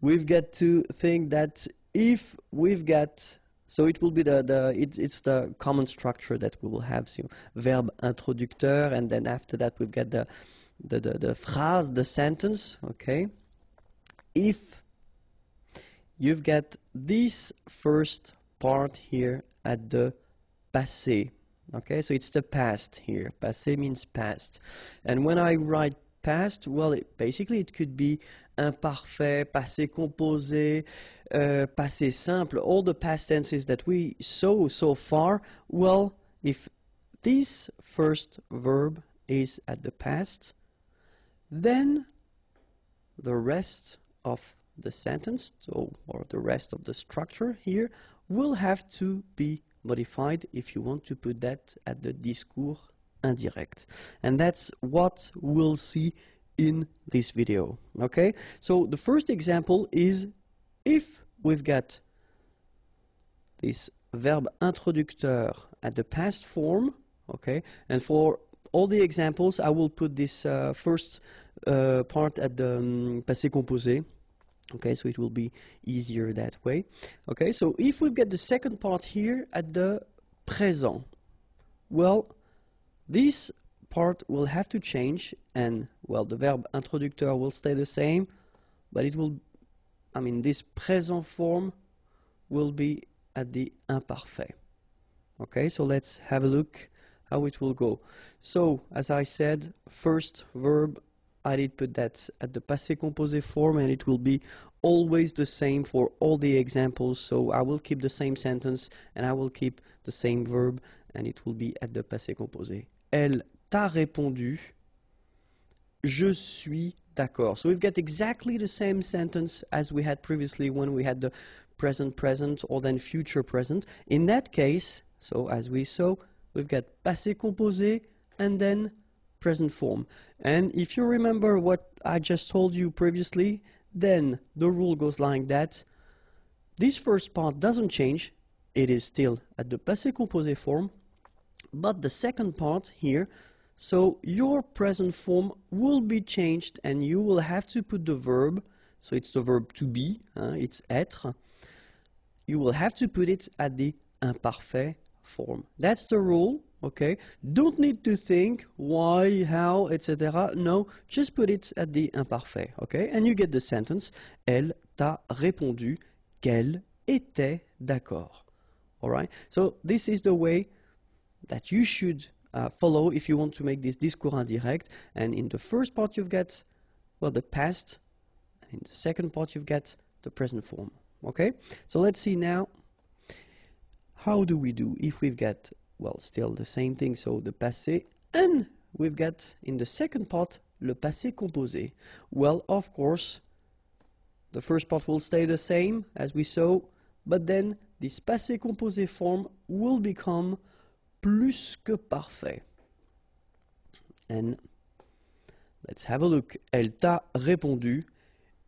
we've got to think that if we've got, so it will be it's the common structure that we will have, so verb introducteur, and then after that we've got the phrase, the sentence, okay? If you've got this first part here at the passé, okay? So it's the past here. Passé means past. And when I write past, well, basically it could be imparfait, passé composé, passé simple, all the past tenses that we saw so far. Well, if this first verb is at the past, then the rest of the sentence, or the rest of the structure here, will have to be modified if you want to put that at the discours indirect. And that's what we'll see in this video. Okay? So the first example is if we've got this verb introducteur at the past form, okay? And for all the examples, I will put this first part at the passé composé. Okay, so it will be easier that way. Okay, so if we get the second part here at the présent, well, this part will have to change, and, well, the verb introducteur will stay the same, but it will, I mean, this présent form will be at the imparfait. Okay, so let's have a look how it will go. So, as I said, first verb, I did put that at the passé composé form, and it will be always the same for all the examples. So I will keep the same sentence and I will keep the same verb, and it will be at the passé composé. Elle t'a répondu, je suis d'accord. So we've got exactly the same sentence as we had previously when we had the present present or then future present. In that case, so as we saw, we've got passé composé and then present form. And if you remember what I just told you previously, then the rule goes like that. This first part doesn't change. It is still at the passé composé form. But the second part here, so your present form will be changed and you will have to put the verb, so it's the verb to be, it's être. You will have to put it at the imparfait form. That's the rule, okay? Don't need to think why, how, etc. No, just put it at the imparfait, okay? And you get the sentence, elle t'a répondu qu'elle était d'accord. All right? So this is the way that you should follow if you want to make this discours indirect. And in the first part you've got, well, the past, and in the second part you've got the present form. Okay? So let's see now, how do we do if we've got, well, still the same thing, so the passé, and we've got in the second part le passé composé. Well, of course, the first part will stay the same as we saw, but then this passé composé form will become plus que parfait. And let's have a look. Elle t'a répondu,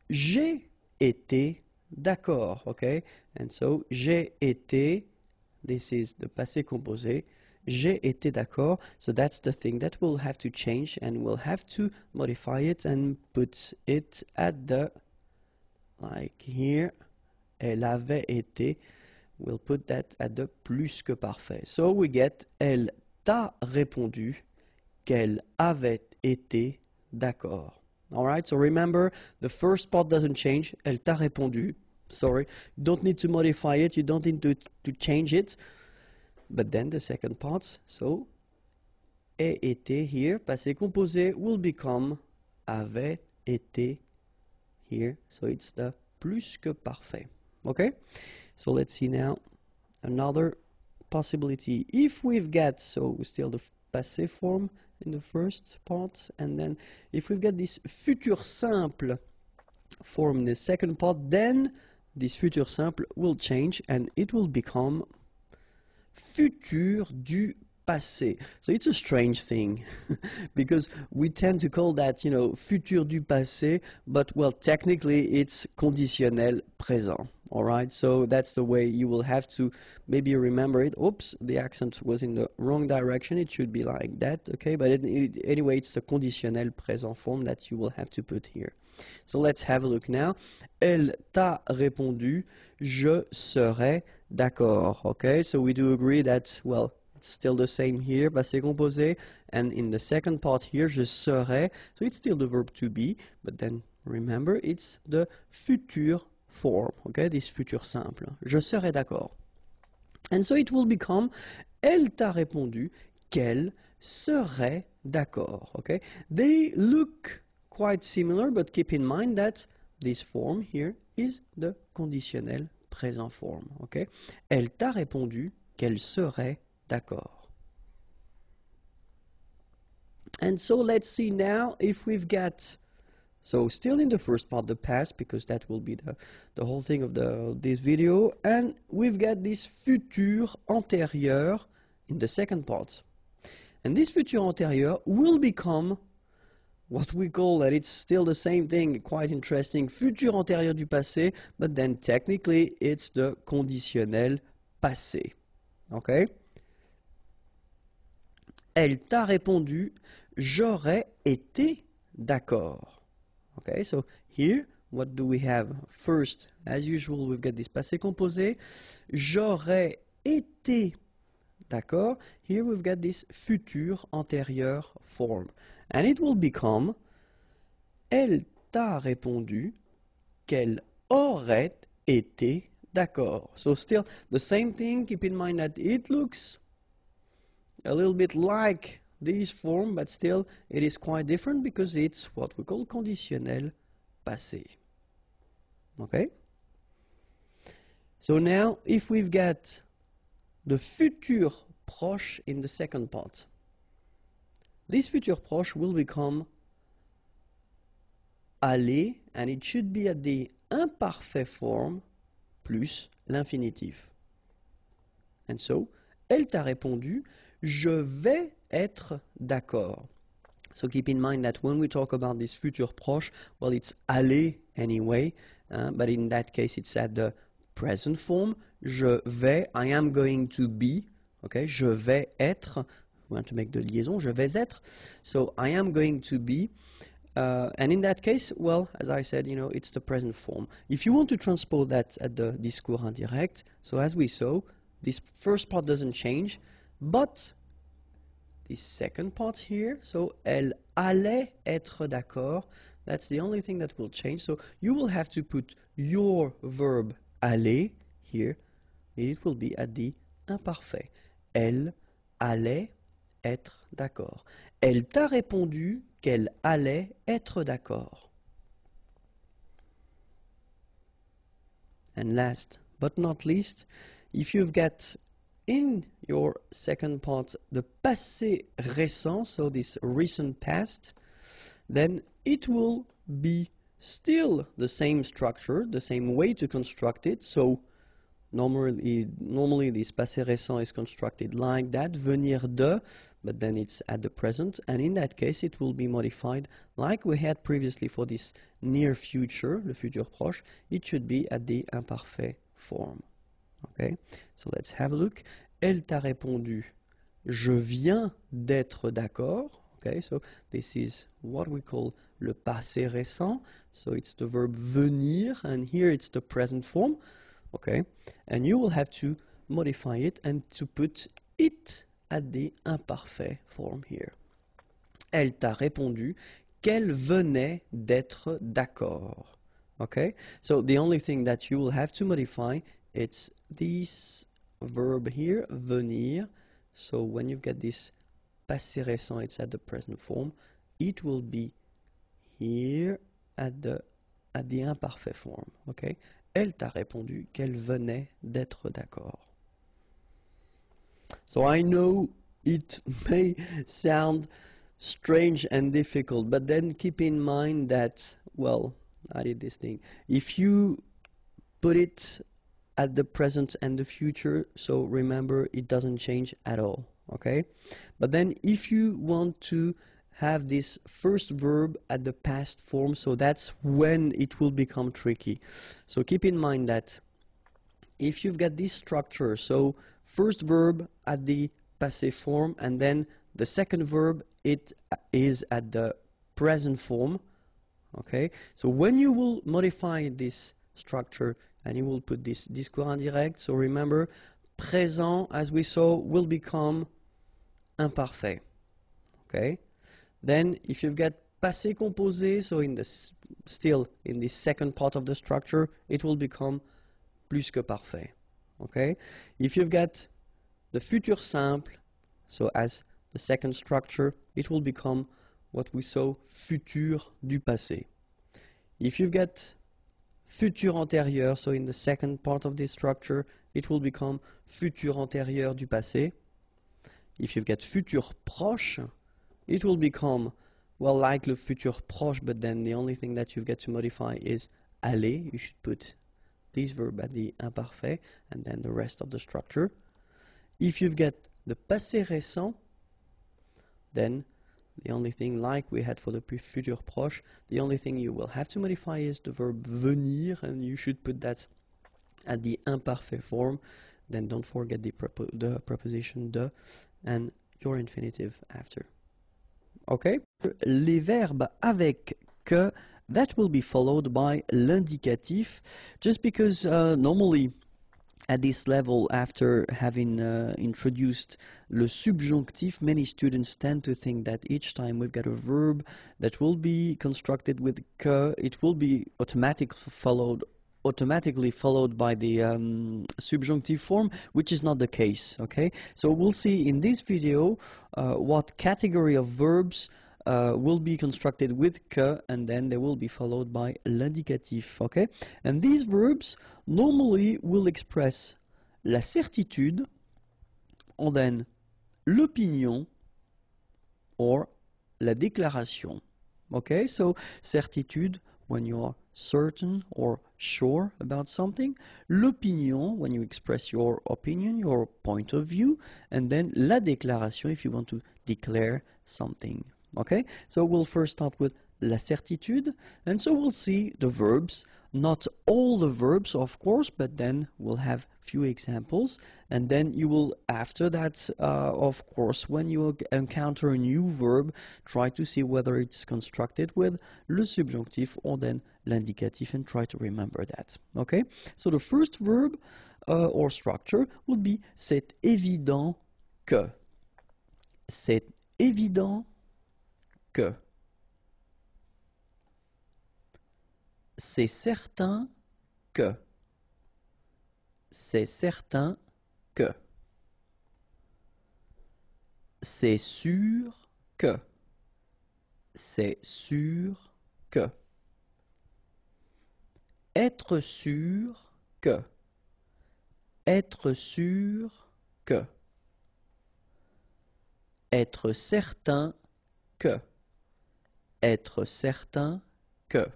j'ai été d'accord, okay? And so, j'ai été, this is the passé composé, j'ai été d'accord. So that's the thing that we'll have to change, and we'll have to modify it and put it at the, like here, elle avait été. We'll put that at the plus que parfait. So we get, elle t'a répondu qu'elle avait été d'accord. All right, so remember, the first part doesn't change. Elle t'a répondu. Sorry, you don't need to modify it. You don't need to change it. But then the second part, so, ait été here, passé composé, will become avait été here. So it's the plus que parfait. Okay? So let's see now another possibility. If we've got, so still the passé form in the first part, and then if we've got this futur simple form in the second part, then this futur simple will change and it will become futur du passé. So it's a strange thing because we tend to call that, you know, futur du passé, but well, technically it's conditionnel présent. All right, so that's the way you will have to maybe remember it. Oops, the accent was in the wrong direction. It should be like that, okay? But anyway, it's the conditionnel présent form that you will have to put here. So let's have a look now. Elle t'a répondu, je serai d'accord, okay? So we do agree that, well, it's still the same here, passé composé, and in the second part here, je serai, so it's still the verb to be, but then remember, it's the futur form, okay, this futur simple. Je serai d'accord. And so it will become, elle t'a répondu qu'elle serait d'accord, okay? They look quite similar, but keep in mind that this form here is the conditionnel présent form, okay? Elle t'a répondu qu'elle serait d'accord. And so let's see now if we've got, so still in the first part, the past, because that will be the whole thing of this video, and we've got this futur antérieur in the second part. And this futur antérieur will become what we call, that it's still the same thing, quite interesting, futur antérieur du passé, but then technically it's the conditionnel passé. Okay? Elle t'a répondu, j'aurais été d'accord. Okay, so here, what do we have? First, as usual, we've got this passé composé. J'aurais été d'accord. Here we've got this futur antérieur form. And it will become, elle t'a répondu qu'elle aurait été d'accord. So still the same thing. Keep in mind that it looks a little bit like this form, but still it is quite different because it's what we call conditionnel passé. Okay? So now, if we've got the futur proche in the second part, this futur proche will become aller, and it should be at the imparfait form plus l'infinitif. And so, elle t'a répondu, je vais être d'accord. So keep in mind that when we talk about this futur proche, well, it's aller anyway, but in that case it's at the present form. Je vais, I am going to be, okay, je vais être, we want to make the liaison, je vais être, so I am going to be, and in that case, well, as I said, you know, it's the present form. If you want to transpose that at the discours indirect, so as we saw, this first part doesn't change, but this second part here, so elle allait être d'accord, that's the only thing that will change. So you will have to put your verb aller here, and it will be at the imparfait. Elle allait être d'accord. Elle t'a répondu qu'elle allait être d'accord. And last but not least, if you've got in your second part the passé récent, so this recent past, then it will be still the same structure, the same way to construct it. So normally this passé récent is constructed like that, venir de, but then it's at the present, and in that case it will be modified like we had previously for this near future, le futur proche. It should be at the imparfait form. Okay, so let's have a look. Elle t'a répondu, je viens d'être d'accord. Okay, so this is what we call le passé récent. So it's the verb venir, and here it's the present form. Okay, and you will have to modify it and to put it at the imparfait form here. Elle t'a répondu qu'elle venait d'être d'accord. Okay, so the only thing that you will have to modify, it's this verb here, venir. So when you get this passé récent, it's at the present form. It will be here at the imparfait form. Okay, elle t'a répondu qu'elle venait d'être d'accord. So I know it may sound strange and difficult, but then keep in mind that, well, I did this thing. If you put it at the present and the future, so remember it doesn't change at all, okay? But then if you want to have this first verb at the past form, so that's when it will become tricky. So keep in mind that if you've got this structure, so first verb at the passé form, and then the second verb, it is at the present form, okay? So when you will modify this structure and you will put this discours indirect, so remember, présent, as we saw, will become imparfait, okay? Then if you've got passé composé, so in the still in the second part of the structure, it will become plus que parfait, okay? If you've got the futur simple, so as the second structure, it will become what we saw, futur du passé. If you've got futur antérieur, so in the second part of this structure, it will become futur antérieur du passé. If you've got futur proche, it will become, well, like le futur proche, but then the only thing that you've got to modify is aller. You should put this verb at the imparfait, and then the rest of the structure. If you've got the passé récent, then the only thing, like we had for the futur proche, the only thing you will have to modify is the verb venir, and you should put that at the imparfait form. Then don't forget the preposition de and your infinitive after. Okay? Les verbes avec que, that will be followed by l'indicatif, just because normally at this level, after having introduced le subjonctif, many students tend to think that each time we've got a verb that will be constructed with que, it will be automatically followed by the subjunctive form, which is not the case, okay? So we'll see in this video what category of verbs will be constructed with que, and then they will be followed by l'indicatif, okay? And these verbs normally will express la certitude, and then l'opinion, or la déclaration, okay? So certitude, when you are certain or sure about something, l'opinion, when you express your opinion, your point of view, and then la déclaration, if you want to declare something. Okay, so we'll first start with la certitude, and so we'll see the verbs not all the verbs, of course, but then we'll have few examples, and then you will, after that, of course, when you encounter a new verb, try to see whether it's constructed with le subjonctif or then l'indicatif, and try to remember that. Okay, so the first verb or structure would be c'est évident que. C'est évident que. C'est certain que. C'est certain que. C'est sûr que. C'est sûr que. Être sûr que. Être sûr que. Être certain que. Être certain que.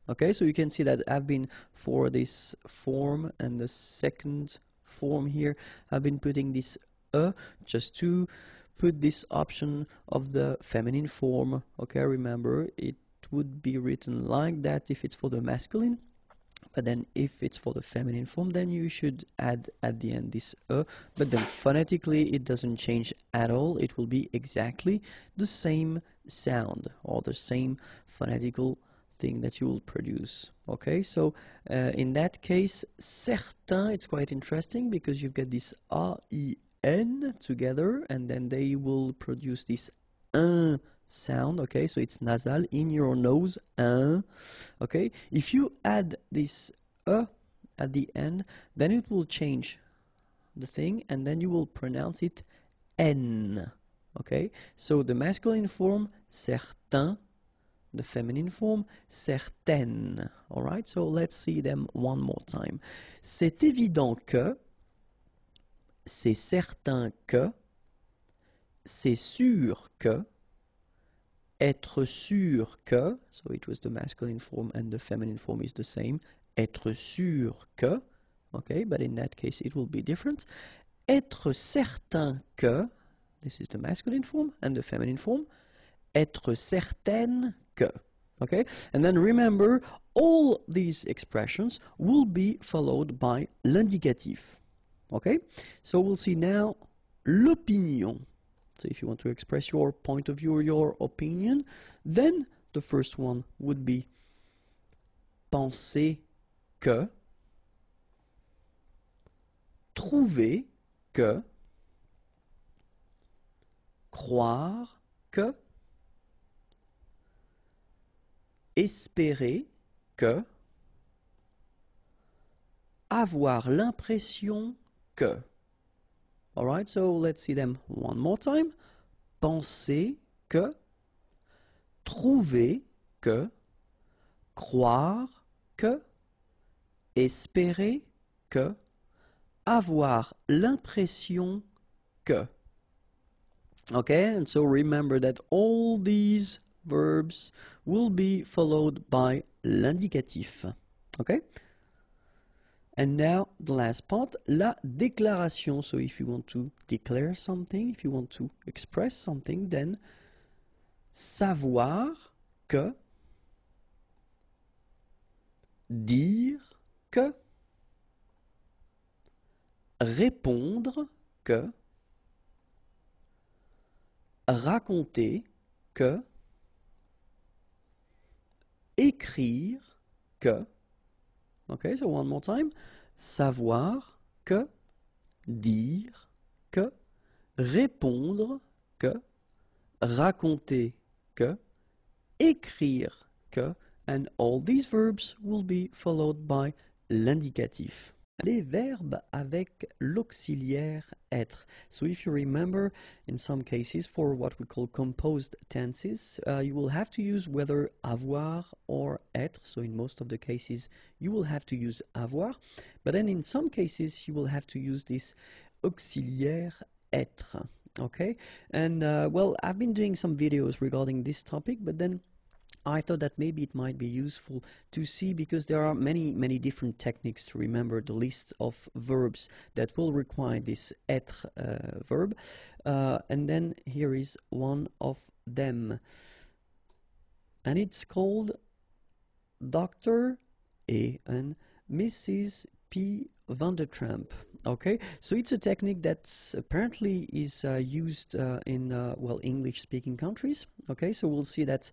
Okay, so you can see that I've been, for this form and the second form here, I've been putting this just to put this option of the feminine form. Okay, remember, it would be written like that if it's for the masculine, but then if it's for the feminine form, then you should add at the end this but then phonetically it doesn't change at all. It will be exactly the same sound or the same phonetical thing that you will produce. Okay, so in that case, certain, it's quite interesting because you've got this A-I-N together, and then they will produce this un sound. Okay, so it's nasal in your nose, un. Okay, if you add this at the end, then it will change the thing, and then you will pronounce it n. Okay, so the masculine form, certain, the feminine form, certaine. All right, so let's see them one more time. C'est évident que, c'est certain que, c'est sûr que, être sûr que, so it was the masculine form and the feminine form is the same, être sûr que, okay, but in that case it will be different. Être certain que, this is the masculine form and the feminine form, être certaine que. Okay, and then remember, all these expressions will be followed by l'indicatif. Okay, so we'll see now l'opinion. So if you want to express your point of view or your opinion, then the first one would be penser que, trouver que, croire que, espérer que, avoir l'impression que. All right, so let's see them one more time. Penser que, trouver que, croire que, espérer que, avoir l'impression que. Okay, and so remember that all these verbs will be followed by l'indicatif. Okay? And now the last part, la déclaration. So if you want to declare something, if you want to express something, then savoir que, dire que, répondre que, raconter que, écrire que. Okay, so one more time. Savoir que, dire que, répondre que, raconter que, écrire que, and all these verbs will be followed by l'indicatif. Les verbes avec l'auxiliaire être. So if you remember, in some cases, for what we call composed tenses, you will have to use whether avoir or être. So in most of the cases, you will have to use avoir. But then in some cases, you will have to use this auxiliaire être. Okay? And, well, I've been doing some videos regarding this topic, but then I thought that maybe it might be useful to see, because there are many different techniques to remember the list of verbs that will require this être verb. And then here is one of them. And it's called doctor E and Mrs. P. Van der Tramp. Okay, so it's a technique that apparently is used in well, English-speaking countries. Okay, so we'll see that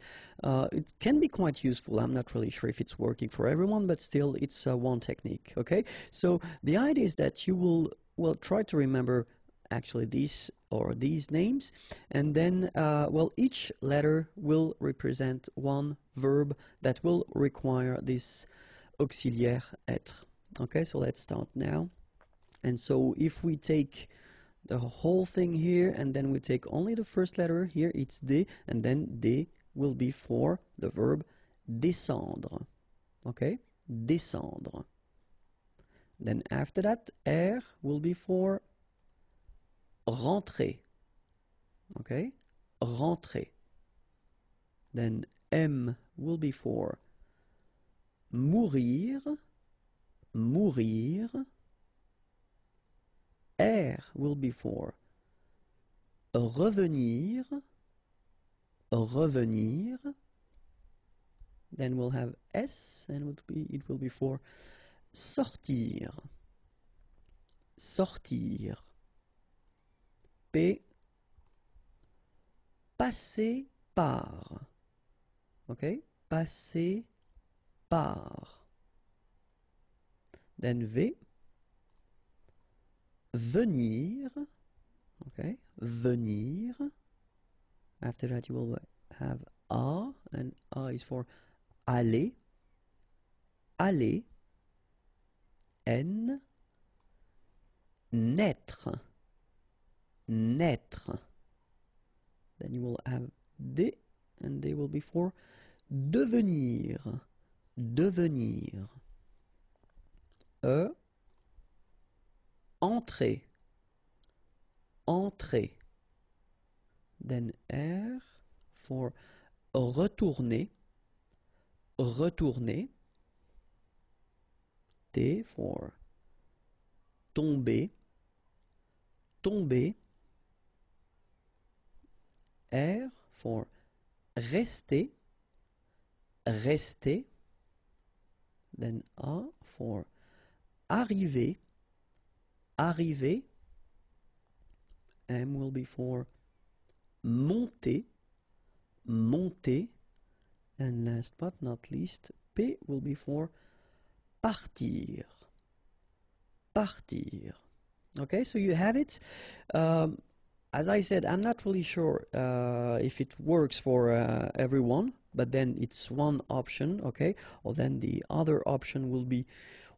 it can be quite useful. I'm not really sure if it's working for everyone, but still, it's one technique. Okay, so the idea is that you will, well, try to remember actually these or these names, and then well, each letter will represent one verb that will require this auxiliaire être. Okay, so let's start now. And so if we take the whole thing here and then we take only the first letter here, it's D, and then D will be for the verb descendre. Okay, descendre. Then after that, R will be for rentrer. Okay, rentrer. Then M will be for mourir. Mourir. R will be for revenir. Revenir. Then we'll have S, and it will be for sortir. Sortir. P. Passer par. Okay? Passer par. Then V. Venir. Okay? Venir. After that you will have A, and A is for aller. Aller. N. Naître. Naître. Then you will have D, and they will be for devenir. Devenir. E. Entrer. Entrer. Then R for retourner. Retourner. T for tomber. Tomber. R for rester. Rester. Then A for arriver. Arriver. M will be for monter. Monter. And last but not least, P will be for partir. Partir. Okay, so you have it. As I said, I'm not really sure if it works for everyone, but then it's one option, okay? Or then the other option will be,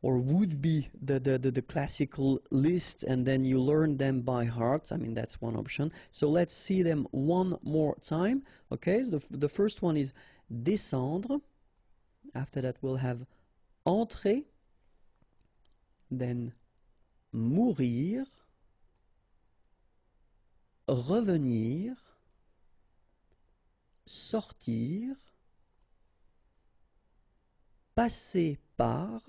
or would be, the classical list, and then you learn them by heart. I mean, that's one option. So let's see them one more time, okay? So the first one is descendre. After that, we'll have entrer. Then mourir. Revenir. Sortir. Passer par.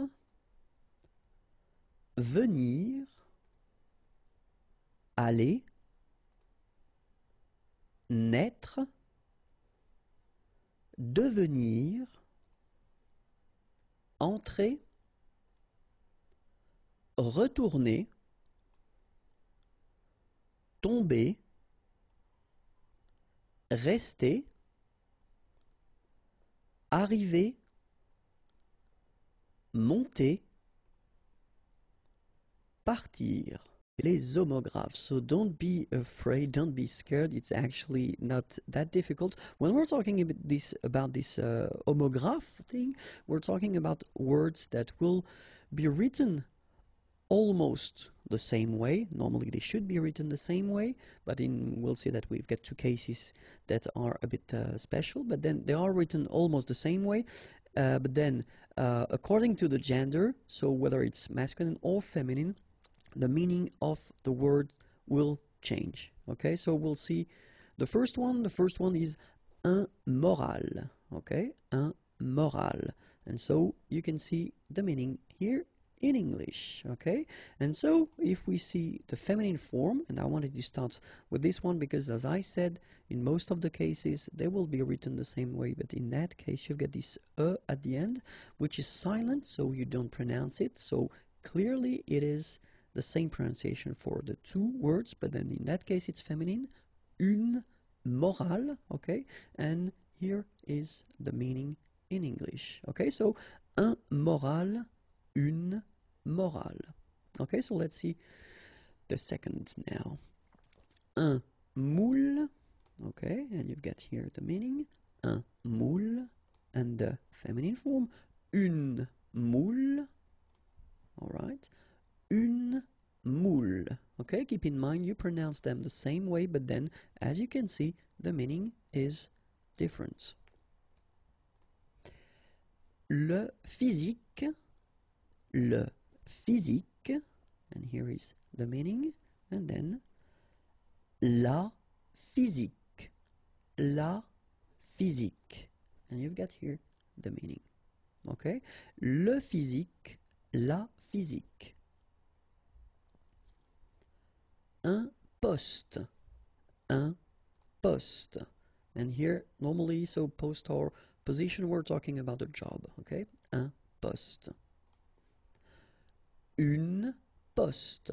Venir. Aller. Naître. Devenir. Entrer. Retourner. Tomber. Rester. Arriver. Monter. Partir. Les homographes. So don't be afraid, don't be scared. It's actually not that difficult. When we're talking about this homograph thing, we're talking about words that will be written almost the same way. Normally they should be written the same way, but we'll see that we've got two cases that are a bit special, but then they are written almost the same way. But then according to the gender, so whether it's masculine or feminine, the meaning of the word will change. Okay, so we'll see the first one. The first one is immoral. Okay, immoral. And so you can see the meaning here in English, okay? And so if we see the feminine form, and I wanted to start with this one because, as I said, in most of the cases they will be written the same way, but in that case you get this at the end, which is silent, so you don't pronounce it. So clearly it is the same pronunciation for the two words, but then in that case it's feminine, une morale, okay? And here is the meaning in English, okay? So un moral, une morale. Okay, so let's see the second now. Un moule, okay, and you've got here the meaning, un moule, and the feminine form, une moule, all right, une moule. Okay, keep in mind you pronounce them the same way, but then, as you can see, the meaning is different. Le physique, and here is the meaning, and then la physique, and you've got here the meaning, okay? Le physique, la physique. Un poste, and here normally, so post or position, we're talking about a job, okay? Un poste. Une poste,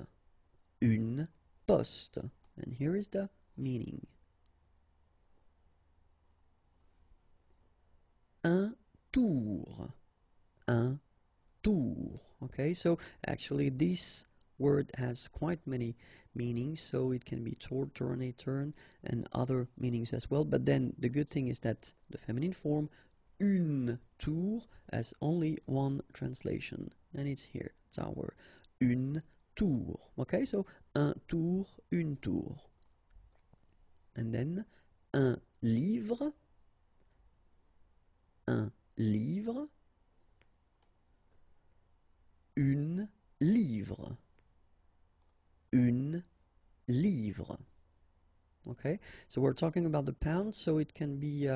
and here is the meaning. Un tour, okay? So actually this word has quite many meanings, so it can be turn, a turn, and other meanings as well. But then the good thing is that the feminine form, une tour, has only one translation, and it's here. It's our une tour. Okay, so un tour, une tour. And then un livre, une livre. Okay, so we're talking about the pound, so it can be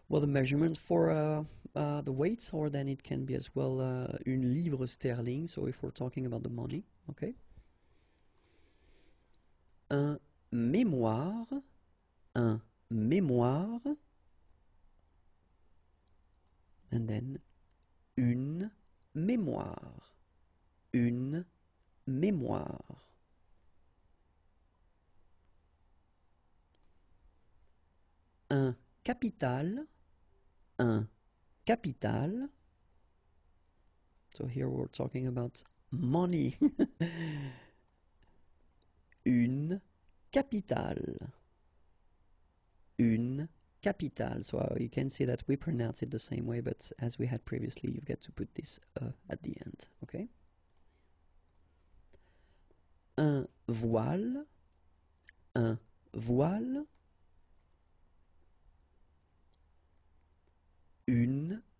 well, the measurement for the weights, or then it can be as well une livre sterling, so if we're talking about the money. Okay, un mémoire, and then une mémoire, un capital, so here we're talking about money. Une capitale, so you can see that we pronounce it the same way, but as we had previously, you've got to put this at the end, okay? Un voile, une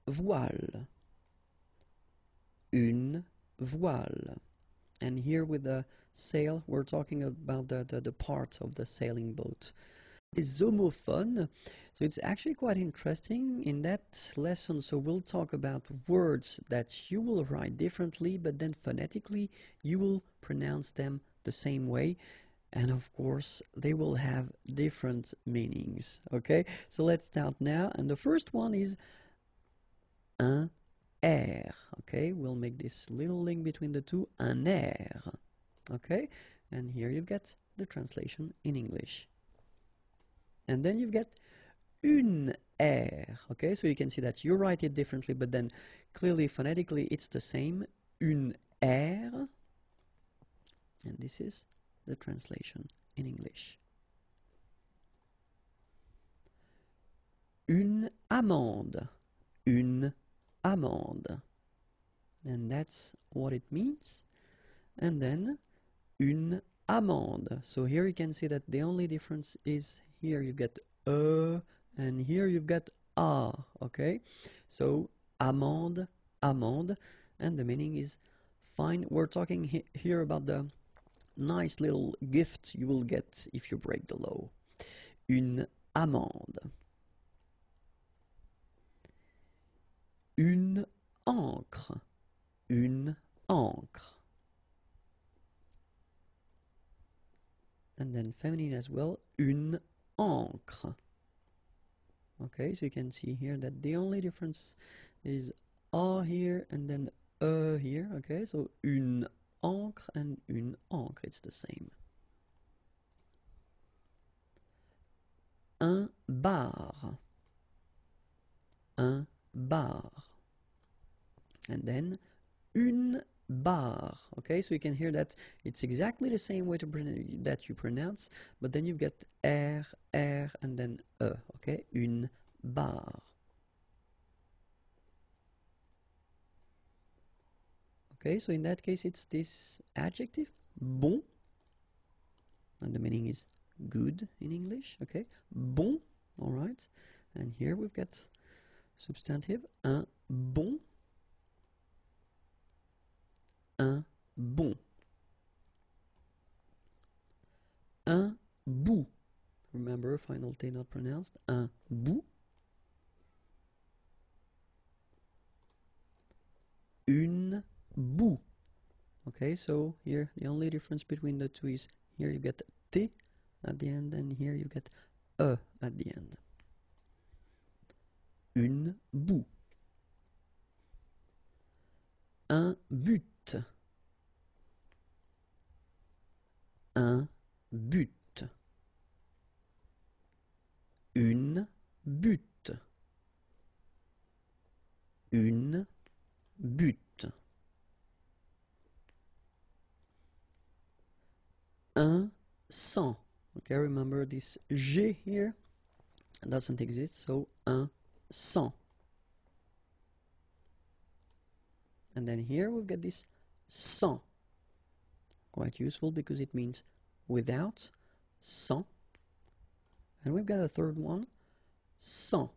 voile, and here with the sail, we're talking about the part of the sailing boat. Is homophone, so it's actually quite interesting in that lesson. So we'll talk about words that you will write differently, but then phonetically you will pronounce them the same way, and of course they will have different meanings. Okay, so let's start now, and the first one is un air. Okay, we'll make this little link between the two, un air. Okay, and here you've got the translation in English. And then you've got une air. Okay, so you can see that you write it differently, but then clearly phonetically it's the same, une air. And this is the translation in English. Une amende, and that's what it means. And then une amende. So here you can see that the only difference is here you get and here you've got a. Okay, so amende, and the meaning is fine. We're talking here about the nice little gift you will get if you break the law. Une amende. Une encre, feminine as well, une encre. Okay, so you can see here that the only difference is a here and then here. Okay, so une encre and une encre, it's the same. Un bar. Un bar. And then une barre. Okay, so you can hear that it's exactly the same way that you pronounce, but then you get r, and then e. Okay, une barre. Okay, so in that case it's this adjective, bon, and the meaning is good in English. Okay, bon, all right, and here we've got substantive, un bon, un bon, un bout. Remember, final T not pronounced, un bout, une bout. Okay, so here the only difference between the two is here you get T at the end and here you get E at the end. Une bout. Un but. Un but. Une butte. Une butte. Un cent. Okay, remember this G here doesn't exist, so un cent. And then here we've got this sans. Quite useful because it means without, sans. And we've got a third one, cent,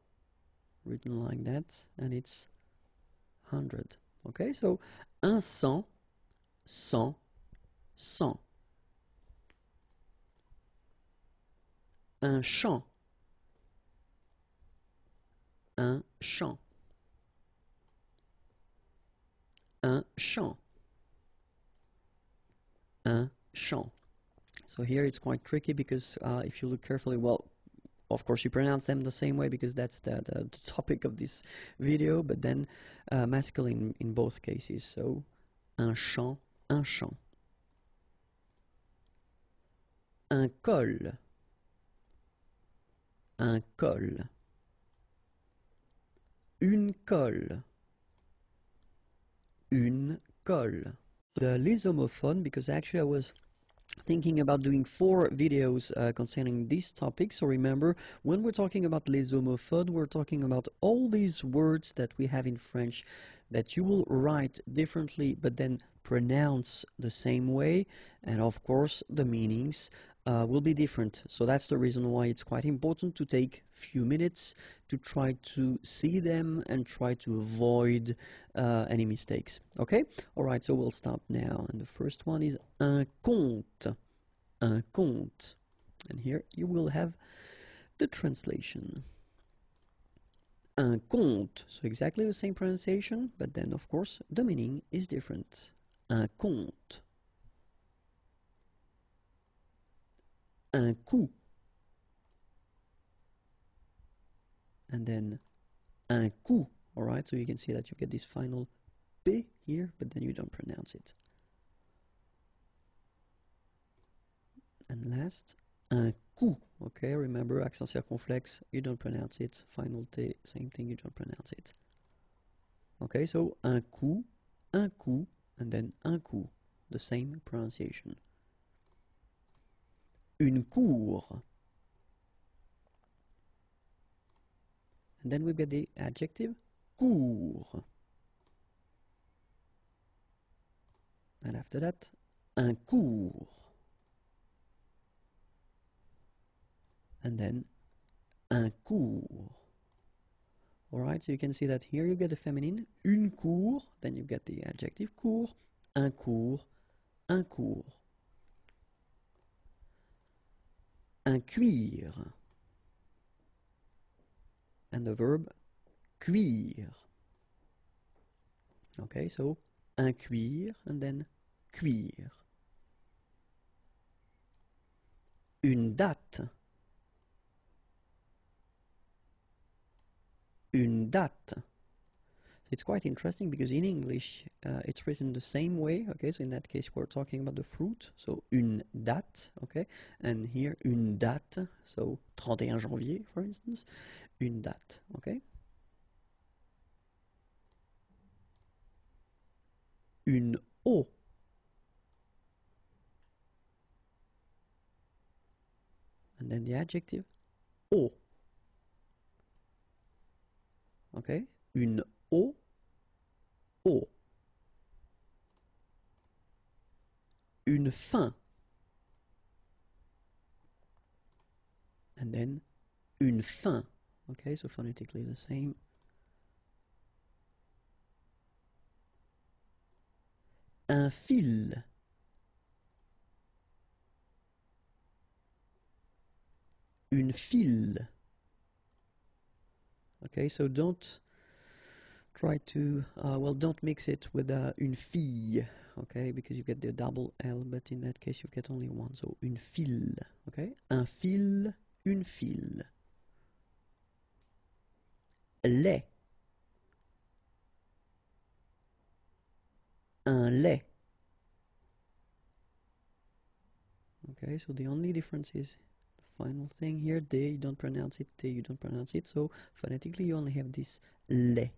written like that, and it's 100. Okay, so un cent, cent, cent. Un champ, un champ. Un champ, un champ. So here it's quite tricky because if you look carefully, well, of course you pronounce them the same way because that's the topic of this video, but then masculine in both cases. So un champ, un champ. Un col, un col. Une colle, une colle. Les homophones, because actually I was thinking about doing 4 videos concerning this topic. So remember, when we're talking about les homophones, we're talking about all these words that we have in French that you will write differently but then pronounce the same way, and of course the meanings will be different. So that's the reason why it's quite important to take few minutes to try to see them and try to avoid any mistakes. Okay? Alright, so we'll stop now. And the first one is un compte. Un compte. And here you will have the translation. Un compte. So exactly the same pronunciation, but then of course the meaning is different. Un compte. Un coup. And then un coup. Alright, so you can see that you get this final P here, but then you don't pronounce it. And last, un coup. Okay, remember, accent circonflexe, you don't pronounce it. Final T, same thing, you don't pronounce it. Okay, so un coup, and then un coup. The same pronunciation. Une cour. And then we get the adjective court. And after that, un cours. And then un cours. Alright, so you can see that here you get the feminine, une cour, then you get the adjective court, un cours, un cours. Un cuir. And the verb cuire. Okay, so un cuir and then cuire. une date, une date. So it's quite interesting because in English it's written the same way. Okay, so in that case we're talking about the fruit. So une date, okay, and here une date. So 31 janvier, for instance, une date, okay. Une eau. And then the adjective eau. Okay, une eau, eau. Une fin. And then une fin. Okay, so phonetically the same. Un fil. Une file. Okay, so don't try to, don't mix it with une fille, okay, because you get the double L, but in that case you get only one, so une file, okay, un fil, une file. Lait. Un lait. Okay, so the only difference is the final thing here, they, you don't pronounce it, they, you don't pronounce it, so phonetically you only have this lait.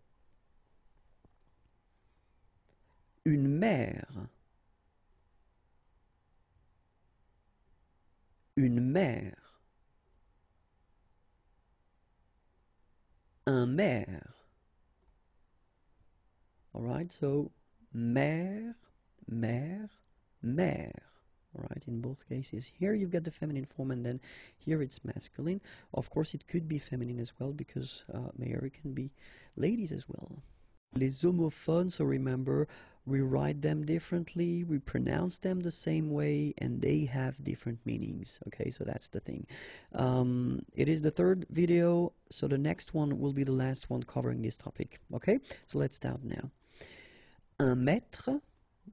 Une mère. Une mère. Un maire. Alright, so mère, mère, mère. Alright, in both cases. Here you've got the feminine form and then here it's masculine. Of course it could be feminine as well because mère can be ladies as well. Les homophones, so remember, we write them differently, we pronounce them the same way, and they have different meanings. Okay, so that's the thing. It is the third video, so the next one will be the last one covering this topic. Okay, so let's start now. Un maître,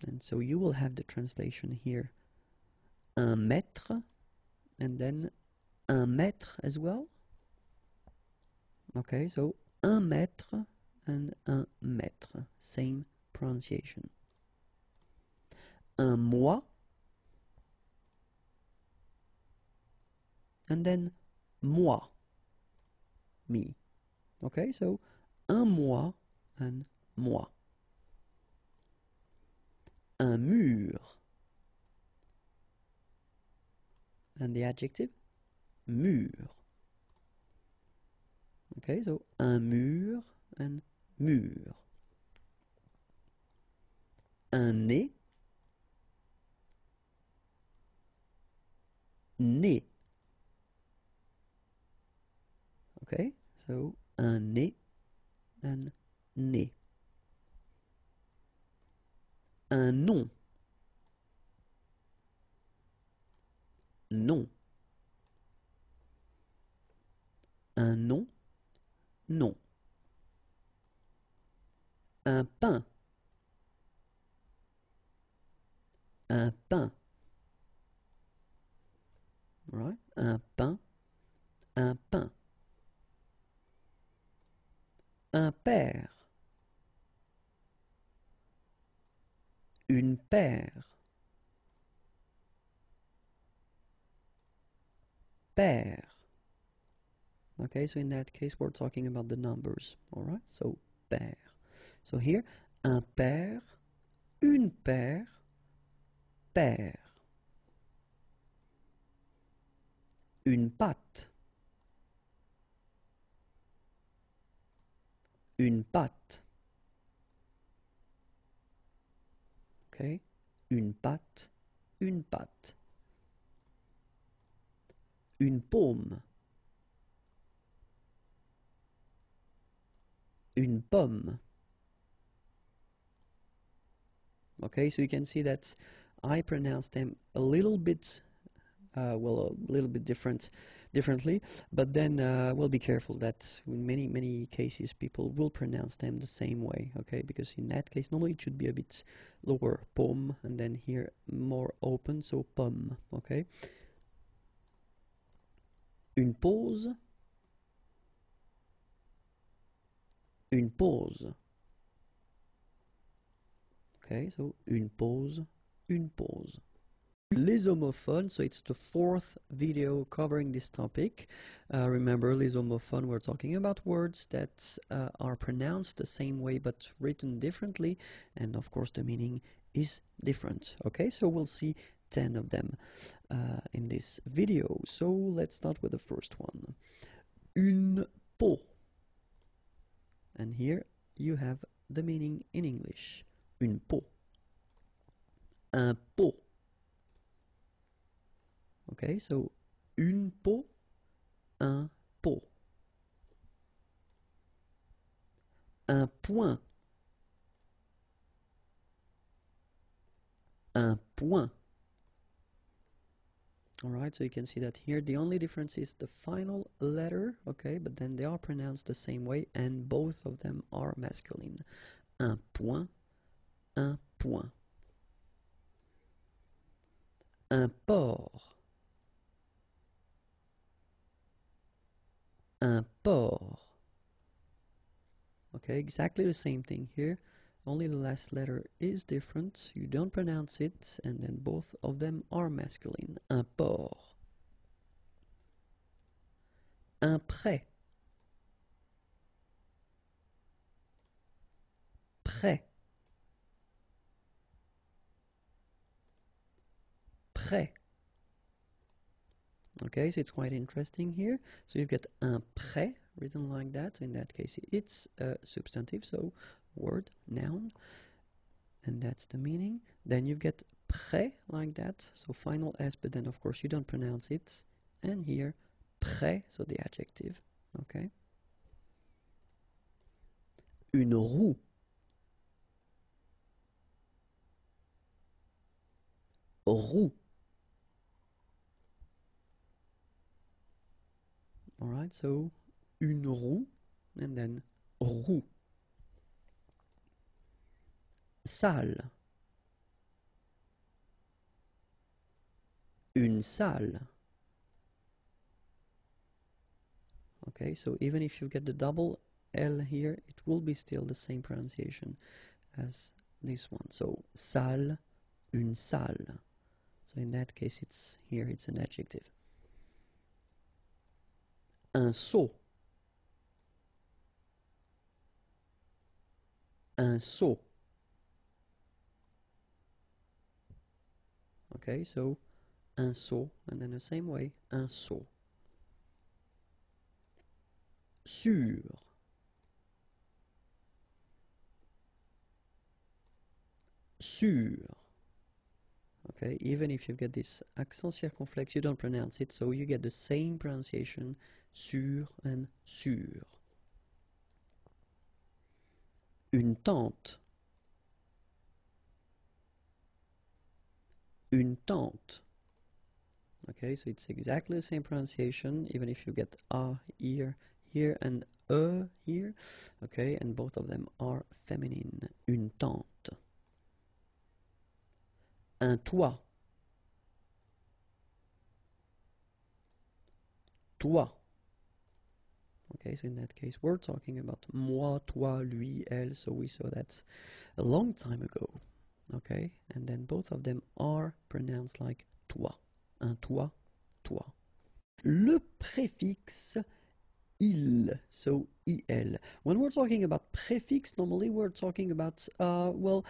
and so you will have the translation here. Un maître, and then un maître as well. Okay, so un maître and un maître, same pronunciation. Un moi, and then moi, me. Okay, so un moi and moi. Un mur, and the adjective mur. Okay, so un mur and mur. Un nez, nez. Okay, so un nez and nez. Un nom, nom. Un nom, non. Un pain, un pain. Right? Un pain, un pain. Un père, une paire. Père. Okay, so in that case we're talking about the numbers. Alright, so père. So here, un père, une paire, père. Une pâte. Une pâte. Okay, une pâte, une pâte. Une paume. Une pomme. Okay, so you can see that I pronounce them a little bit, a little bit differently, but then well, be careful that in many cases people will pronounce them the same way, okay, because in that case normally it should be a bit lower, pomme, and then here more open, so pomme, okay. Une pause. Une pause. Okay, so une pause, une pause. Les homophones, so it's the fourth video covering this topic. Remember, les homophones, we're talking about words that are pronounced the same way but written differently, and of course the meaning is different. Okay, so we'll see 10 of them in this video. So let's start with the first one. Une peau. And here you have the meaning in English. Une peau. Un pot. Okay, so une peau, un pot. Un point. Un point. Alright, so you can see that here the only difference is the final letter, okay, but then they are pronounced the same way and both of them are masculine. Un point, un point. Un port. Un port. Okay, exactly the same thing here. Only the last letter is different. You don't pronounce it, and then both of them are masculine. Un port. Un prêt. Prêt. Prêt. Okay, so it's quite interesting here. So you get un prêt written like that. So in that case, it's a substantive, so word, noun, and that's the meaning. Then you get prêt like that, so final S, but then of course you don't pronounce it. And here, prêt, so the adjective. Okay. Une roue. Roue. Alright, so une roue, and then roue. Salle. Une salle. Okay, so even if you get the double L here, it will be still the same pronunciation as this one. So salle, une salle. So in that case, it's here, it's an adjective. Un seau. Un seau. Okay, so un seau, and then the same way, un seau. Sûr. Sûr. Okay, even if you get this accent circonflexe, you don't pronounce it, so you get the same pronunciation, sûr and sûr. Une tente. Une tente. Okay, so it's exactly the same pronunciation, even if you get a here and here. Okay, and both of them are feminine. Une tente. Un toit. Toi. Okay, so in that case, we're talking about moi, toi, lui, elle, so we saw that a long time ago. Okay, and then both of them are pronounced like toi. Un toit, toi. Le préfixe il, so il. When we're talking about prefix, normally we're talking about, well,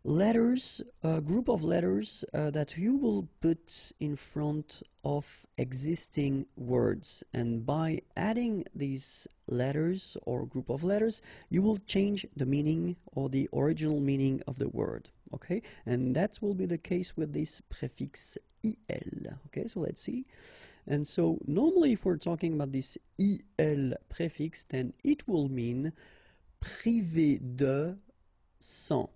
letters, a group of letters that you will put in front of existing words, and by adding these letters or group of letters, you will change the meaning or the original meaning of the word. Okay, and that will be the case with this prefix il. Okay, so let's see. And so normally if we're talking about this il prefix, then it will mean privé de, sans.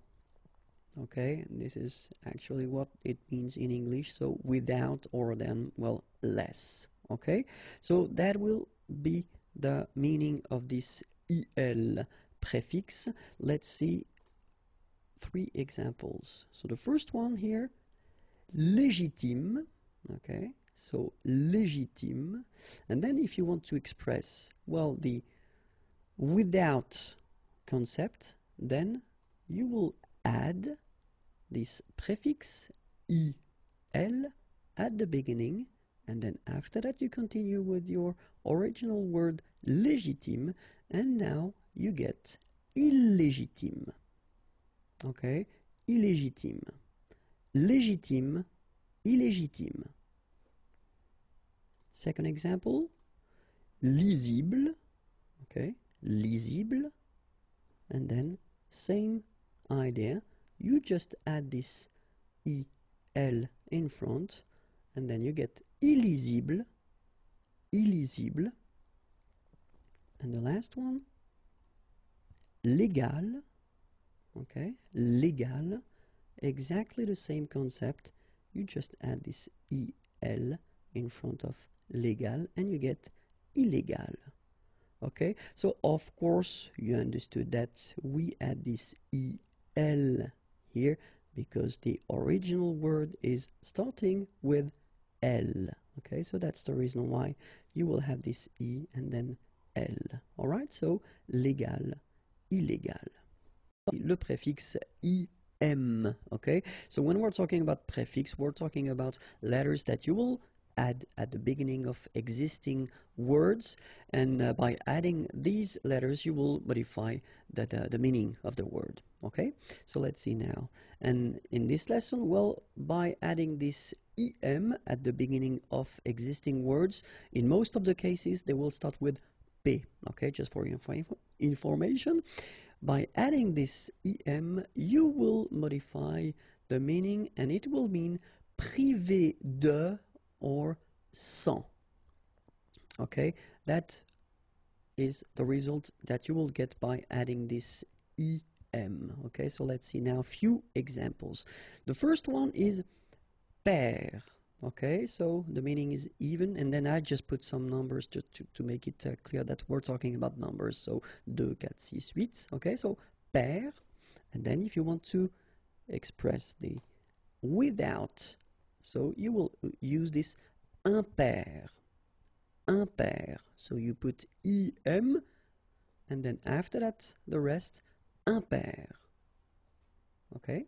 Okay, and this is actually what it means in English, so without or then, well, less. Okay, so that will be the meaning of this il prefix. Let's see 3 examples. So the first one here, légitime. Okay, so légitime. And then if you want to express, well, the without concept, then you will add this prefix il at the beginning, and then after that you continue with your original word légitime, and now you get illégitime. Okay, illégitime, légitime, illégitime. Second example, lisible. Okay, lisible, and then same idea. You just add this il in front, and then you get illisible, illisible. And the last one, légal. Okay, légal, exactly the same concept. You just add this il in front of légal, and you get illégal. Okay, so of course you understood that we add this il here because the original word is starting with L. Okay, so that's the reason why you will have this I and then L. Alright, so légal, illégal. Le préfixe im. Okay, so when we're talking about prefix, we're talking about letters that you will add at the beginning of existing words, and by adding these letters you will modify the meaning of the word. Okay, so let's see now. And in this lesson, well, by adding this im at the beginning of existing words, in most of the cases they will start with p. Okay, just for your information, by adding this im you will modify the meaning, and it will mean privé de or sans. Okay, that is the result that you will get by adding this im. Okay, so let's see now a few examples. The first one is pair. Okay, so the meaning is even, and then I just put some numbers to make it clear that we're talking about numbers. So 2, 4, 6, 8. Okay, so pair, and then if you want to express the without, so you will use this impair, impair. So you put im, and then after that the rest impair. Okay.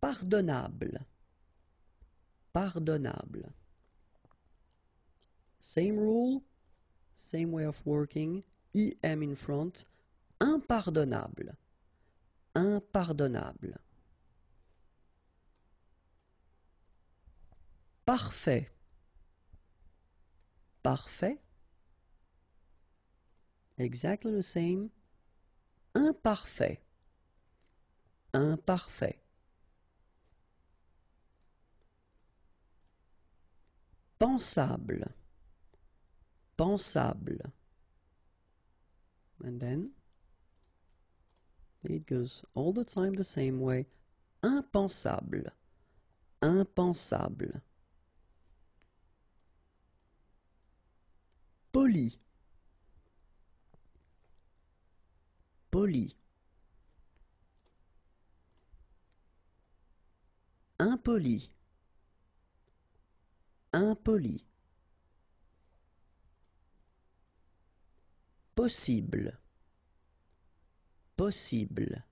Pardonnable, pardonnable. Same rule, same way of working, im in front, impardonnable, impardonnable. Parfait, parfait. Exactly the same, imparfait, imparfait. Pensable, pensable. And then it goes all the time the same way. Impensable, impensable. Poli, poli. Impoli, impoli. Possible, possible.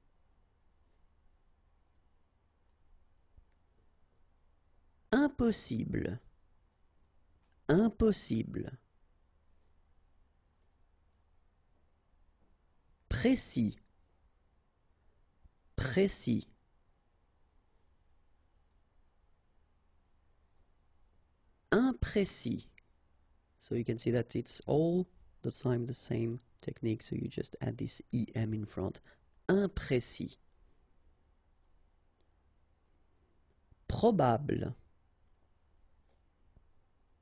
Impossible, impossible. Précis, précis. Imprécis. So you can see that it's all the time the same technique, so you just add this im in front. Imprécis. Probable,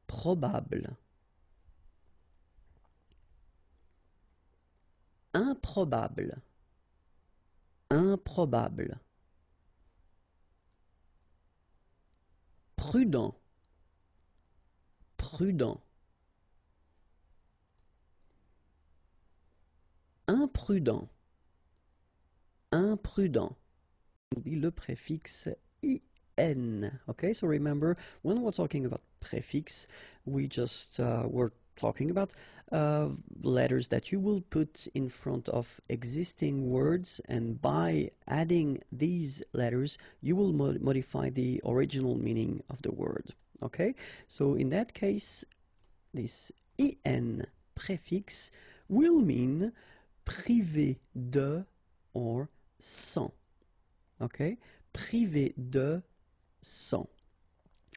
probable. Improbable, improbable. Prudent, prudent. Imprudent, imprudent. On oublie le préfixe en. Okay, so remember, when we're talking about prefix, we just were talking about letters that you will put in front of existing words, and by adding these letters, you will modify the original meaning of the word. Okay, so in that case, this en prefix will mean privé de or sans. Okay, privé de, sans.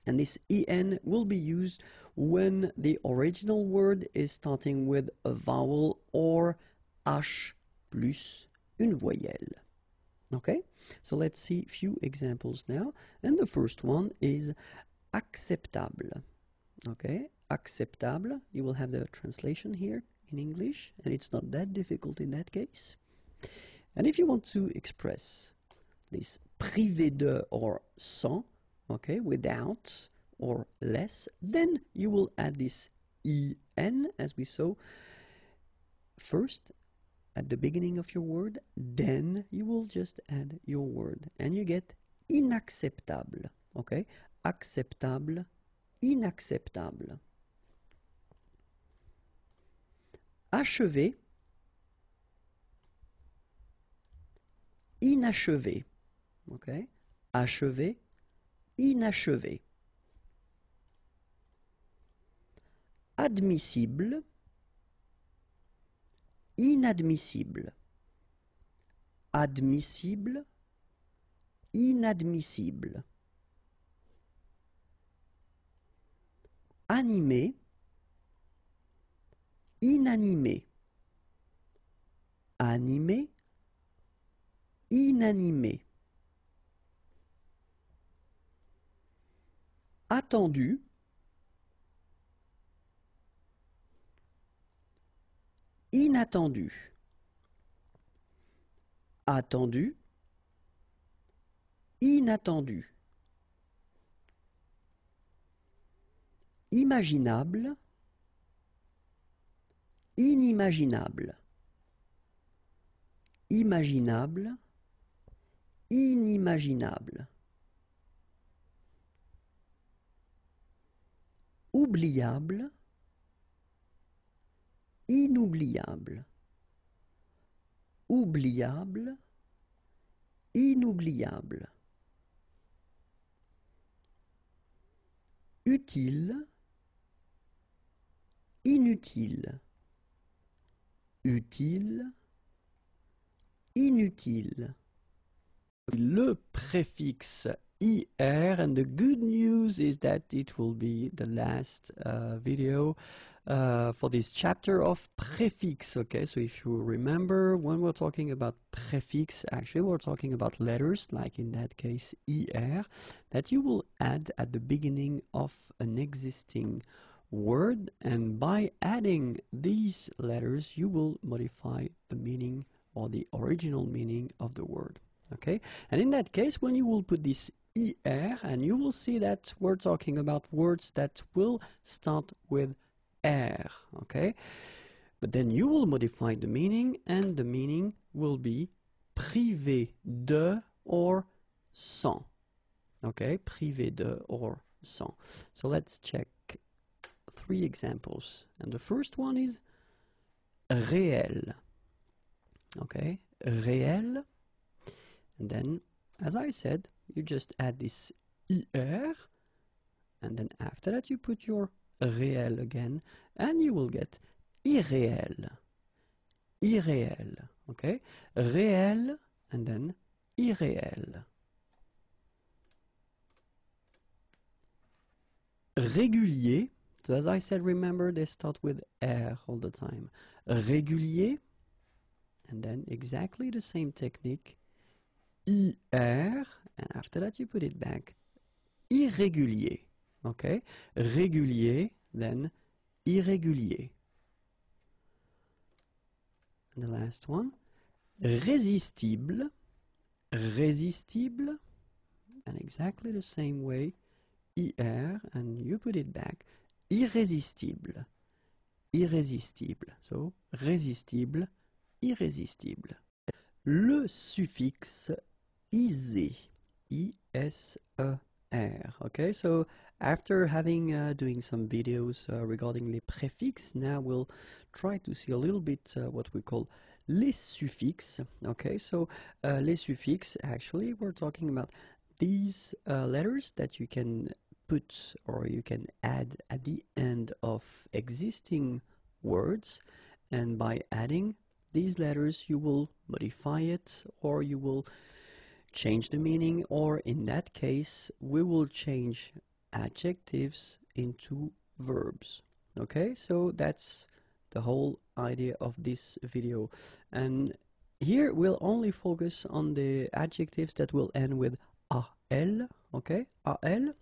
And this en will be used when the original word is starting with a vowel or h plus une voyelle. Okay, so let's see a few examples now. And the first one is acceptable. Okay, acceptable. You will have the translation here in English, and it's not that difficult in that case. And if you want to express this privé de or sans, okay, without or less, then you will add this en, as we saw first at the beginning of your word, then you will just add your word, and you get inacceptable. Okay, acceptable, inacceptable. Achevé, inachevé. Okay, achevé, inachevé. Admissible, inadmissible. Admissible, inadmissible. Animé, inanimé. Animé, inanimé. Attendu, inattendu. Attendu, inattendu. Imaginable, inimaginable. Imaginable, inimaginable. Oubliable, inoubliable. Oubliable, inoubliable. Utile, inutile. Utile, inutile. Le préfixe IR, and the good news is that it will be the last video for this chapter of prefix. Okay, so if you remember, when we're talking about prefix, actually we're talking about letters, like in that case IR, that you will add at the beginning of an existing word, and by adding these letters you will modify the meaning or the original meaning of the word. Okay, and in that case, when you will put this IR, and you will see that we're talking about words that will start with R, okay? But then you will modify the meaning, and the meaning will be privé de or sans. Okay, privé de or sans. So let's check 3 examples. And the first one is réel. Okay, réel. And then, as I said, you just add this IR, and then after that you put your réel again, and you will get irréel. Irréel, okay? Réel, and then irréel. Régulier. So as I said, remember they start with R all the time. Régulier, and then exactly the same technique. IR, and after that you put it back. Irrégulier, okay? Régulier, then irrégulier. And the last one, résistible, résistible, and exactly the same way, IR, and you put it back. Irrésistible, irrésistible. So, résistible, irrésistible. Le suffixe isé, ISE, Okay, so after having doing some videos regarding les préfixes, now we'll try to see a little bit what we call les suffixes. Okay, so les suffixes, actually we're talking about these letters that you can put or you can add at the end of existing words, and by adding these letters you will modify it, or you will change the meaning, or in that case we will change adjectives into verbs. Okay, so that's the whole idea of this video, and here we'll only focus on the adjectives that will end with al. Okay, al, and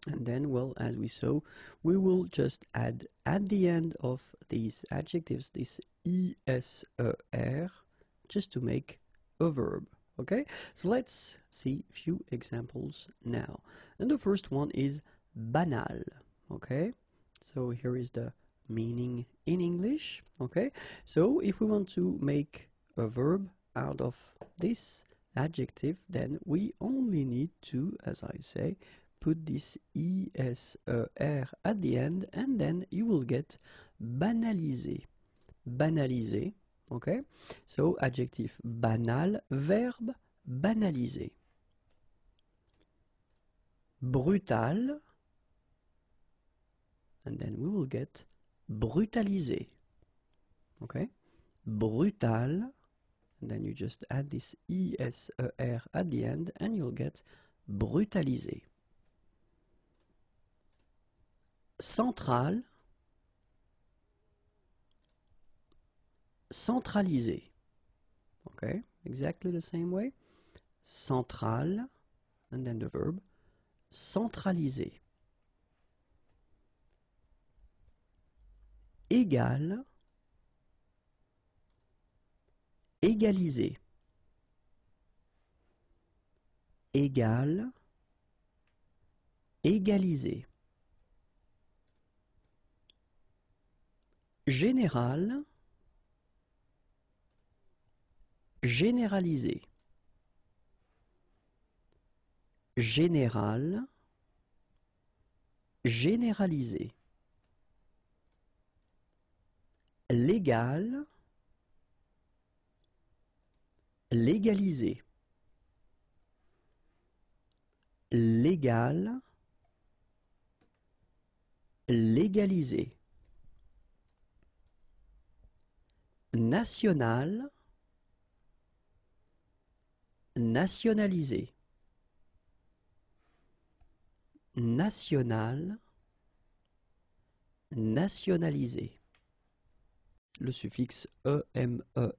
then, well, as we saw, we will just add at the end of these adjectives this iser just to make a verb. Okay, so let's see a few examples now. And the first one is banal. Okay, so here is the meaning in English. Okay, so if we want to make a verb out of this adjective, then we only need to, as I say, put this iser at the end, and then you will get banaliser. Banaliser. Okay, so adjectif banal, verbe banaliser. Brutal, and then we will get brutaliser. Okay, brutal, and then you just add this iser at the end, and you'll get brutaliser. Central, centraliser. Okay, exactly the same way. Central, and then the verb centraliser. Égal, égaliser. Égal, égaliser. Général, généraliser. Général, généraliser. Légal, légaliser. Légal, légaliser. National, nationaliser. National, nationaliser. Le suffixe ement,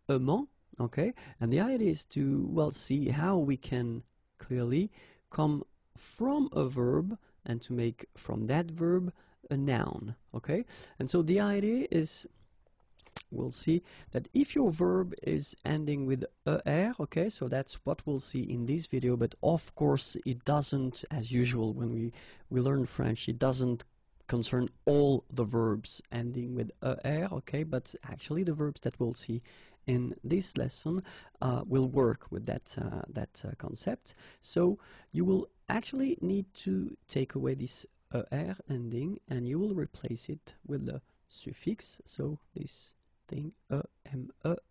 aimant, okay? And the idea is to, well, see how we can clearly come from a verb and to make from that verb a noun, okay? And so the idea is, we'll see that if your verb is ending with er, okay, so that's what we'll see in this video, but of course it doesn't, as usual when we learn French, it doesn't concern all the verbs ending with er, okay, but actually the verbs that we'll see in this lesson will work with that concept. So you will actually need to take away this er ending, and you will replace it with the suffix, so this thing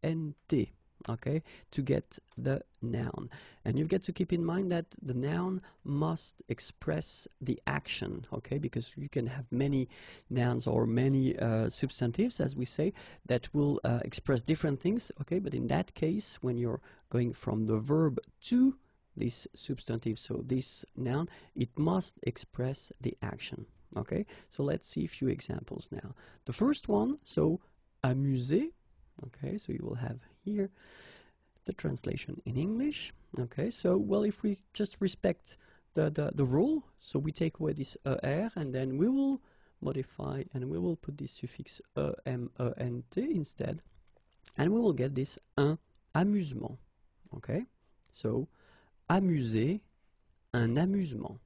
ement, okay, to get the noun. And you've got to keep in mind that the noun must express the action, okay, because you can have many nouns or many substantives, as we say, that will express different things, okay, but in that case, when you're going from the verb to this substantive, so this noun, it must express the action, okay. So let's see a few examples now. The first one, so amuser, okay, so you will have here the translation in English, okay. So, well, if we just respect the rule, so we take away this er, and then we will modify and we will put this suffix ement instead, and we will get this un amusement, okay. So amuser, un amusement.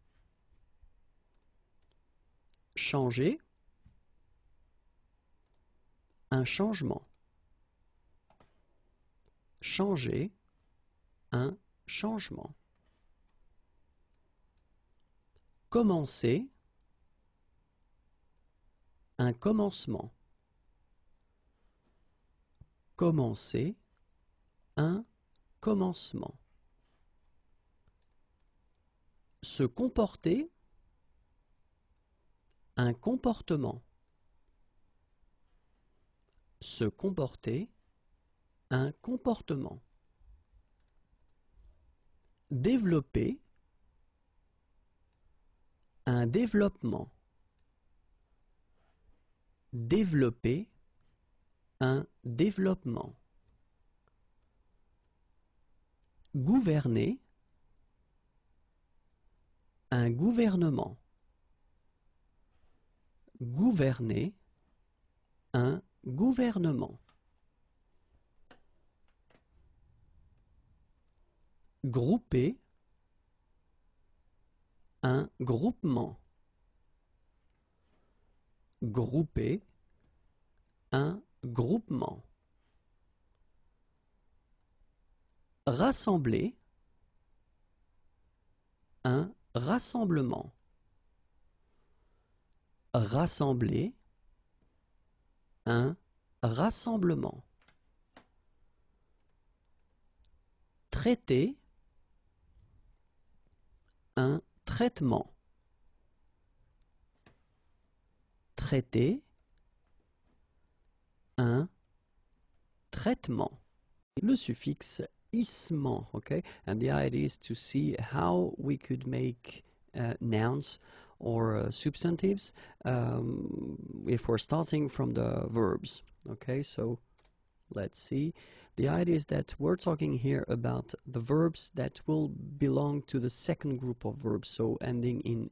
Changer, un changement. Changer, un changement. Commencer, un commencement. Commencer, un commencement. Se comporter, un comportement. Se comporter, un comportement. Développer, un développement. Développer, un développement. Gouverner, un gouvernement. Gouverner, un gouvernement. Grouper, un groupement. Grouper, un groupement. Rassembler, un rassemblement. Rassembler, un rassemblement. Traiter, un traitement. Traiter, un traitement. Le suffixe isement, okay? And the idea is to see how we could make nouns or substantives if we're starting from the verbs. Okay, so let's see. The idea is that we're talking here about the verbs that will belong to the second group of verbs, so ending in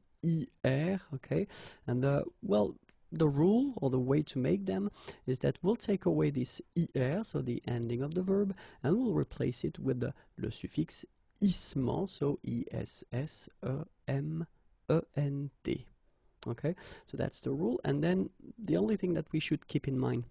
er, okay? And well, the rule or the way to make them is that we'll take away this er, so the ending of the verb, and we'll replace it with the le suffixe isement, so I-S-S-E-M-E-N-T. Okay, so that's the rule. And then the only thing that we should keep in mind,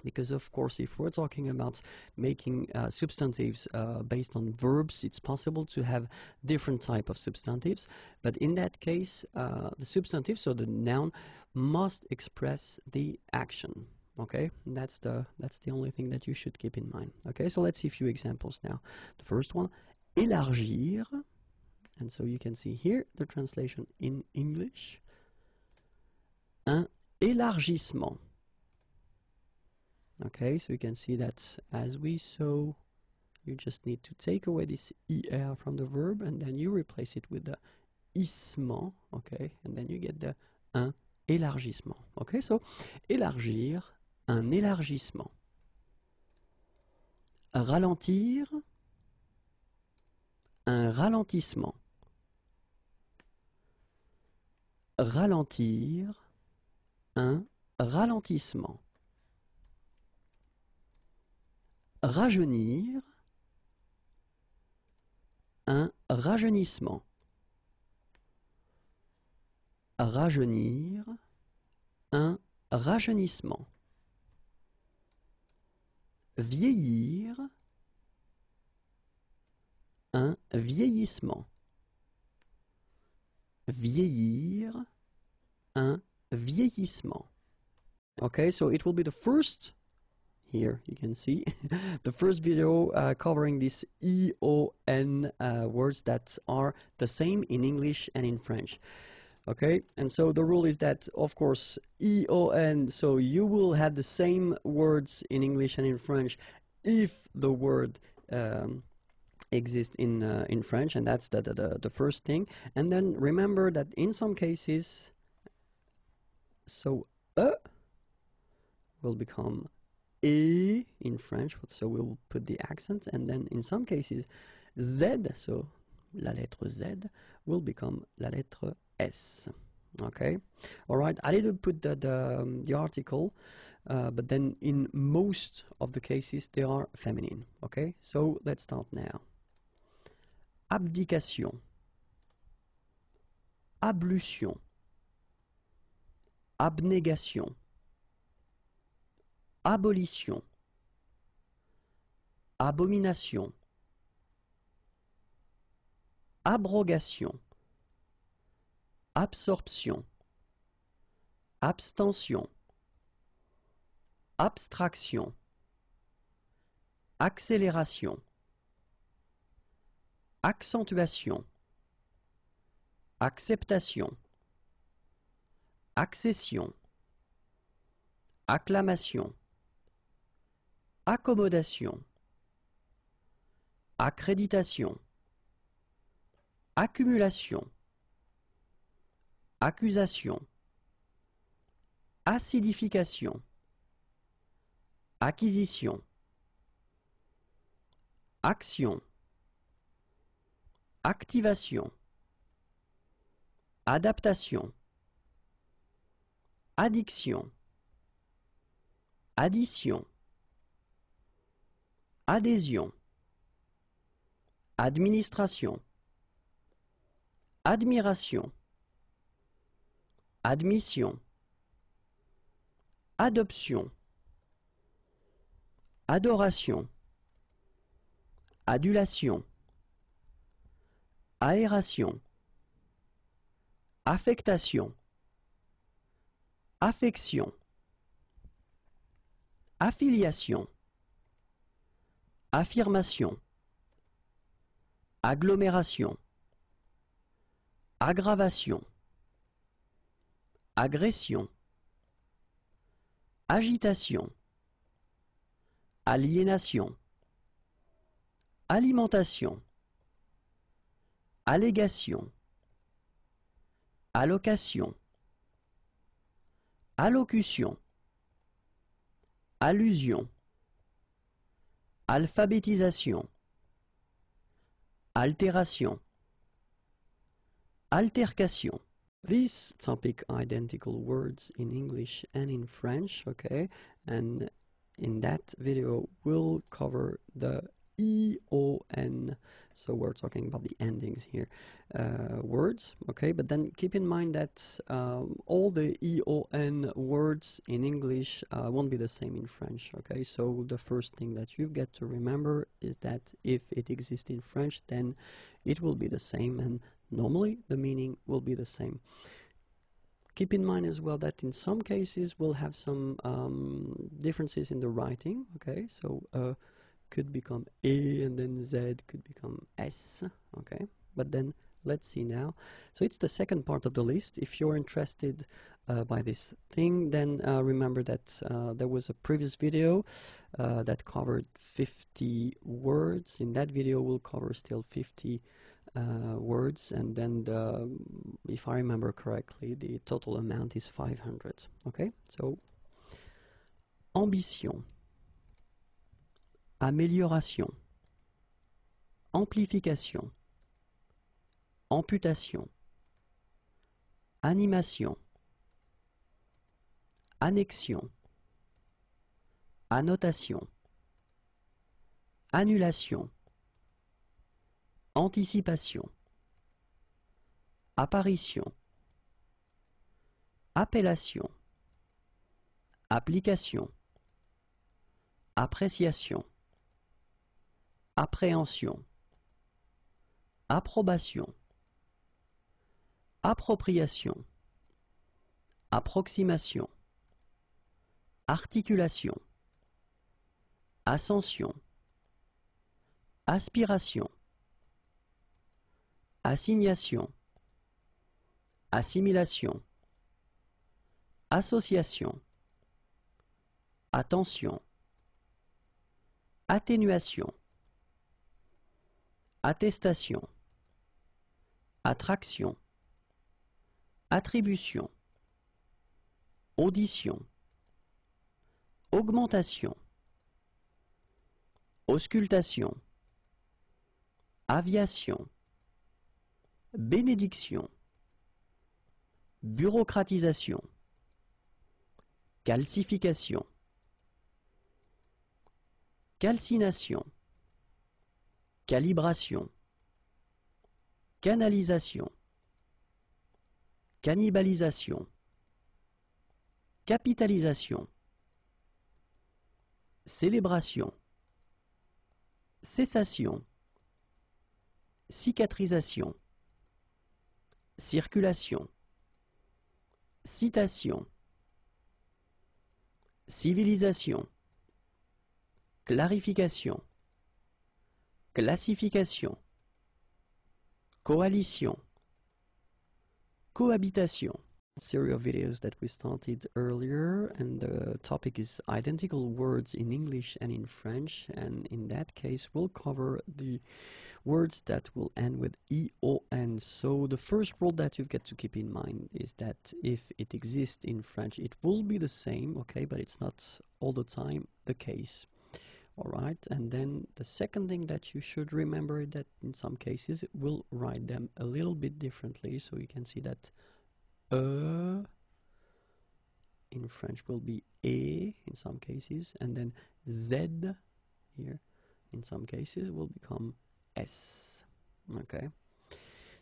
because of course if we're talking about making substantives based on verbs, it's possible to have different type of substantives, but in that case the substantive, so the noun, must express the action. Okay, and that's the only thing that you should keep in mind. Okay, so let's see a few examples now. The first one, élargir, and so you can see here the translation in English. Un élargissement. Okay, so you can see that as we saw, you just need to take away this er from the verb and then you replace it with the issement, okay, and then you get the un élargissement. Okay, so élargir, un élargissement. Ralentir, un ralentissement. Ralentir, un ralentissement. Rajeunir, un rajeunissement. Rajeunir, un rajeunissement. Vieillir, un vieillissement. Vieillir, un vieillissement. Okay, so it will be the first, here you can see, the first video covering these EON words that are the same in English and in French. Okay, and so the rule is that, of course, EON, so you will have the same words in English and in French if the word exists in French, and that's the first thing. And then remember that in some cases, so will become E in French, so we'll put the accent, and then in some cases Z, so la lettre Z, will become la lettre S. Okay, all right, I didn't put the article, but then in most of the cases they are feminine. Okay, so let's start now. Abdication, ablution, abnégation, abolition, abomination, abrogation, absorption, abstention, abstraction, accélération, accentuation, acceptation, accession, acclamation, accommodation, accréditation, accumulation, accusation, acidification, acquisition, action, activation, adaptation, addiction, addition, adhésion, administration, admiration, admission, adoption, adoration, adulation, aération, affectation, affection, affiliation, affirmation, agglomération, aggravation, agression, agitation, aliénation, alimentation, allégation, allocation, allocution, allusion, alphabétisation, altération, altercation. These topic identical words in English and in French, okay? And in that video we'll cover the EON, so we're talking about the endings here, words, okay? But then keep in mind that all the EON words in English won't be the same in French, okay? So the first thing that you get to remember is that if it exists in French, then it will be the same, and normally the meaning will be the same. Keep in mind as well that in some cases we'll have some differences in the writing, okay? So could become A, and then Z could become S, okay? But then let's see now. So it's the second part of the list. If you're interested by this thing, then remember that there was a previous video that covered 50 words. In that video we'll cover still 50 words, and then if I remember correctly, the total amount is 500, okay? So ambition, amélioration, amplification, amputation, animation, annexion, annotation, annulation, anticipation, apparition, appellation, application, appréciation, appréhension, approbation, appropriation, approximation, articulation, ascension, aspiration, assignation, assimilation, association, attention, atténuation, attestation, attraction, attribution, audition, augmentation, auscultation, aviation, bénédiction, bureaucratisation, calcification, calcination, calibration, canalisation, cannibalisation, capitalisation, célébration, cessation, cicatrisation, circulation, citation, civilisation, clarification, classification, coalition, cohabitation. Series of videos that we started earlier, and the topic is identical words in English and in French, and in that case we'll cover the words that will end with EON. So the first rule that you've got to keep in mind is that if it exists in French it will be the same, okay, but it's not all the time the case. Alright, and then the second thing that you should remember is that in some cases we'll write them a little bit differently. So you can see that in French will be E in some cases, and then Z here in some cases will become S. Okay,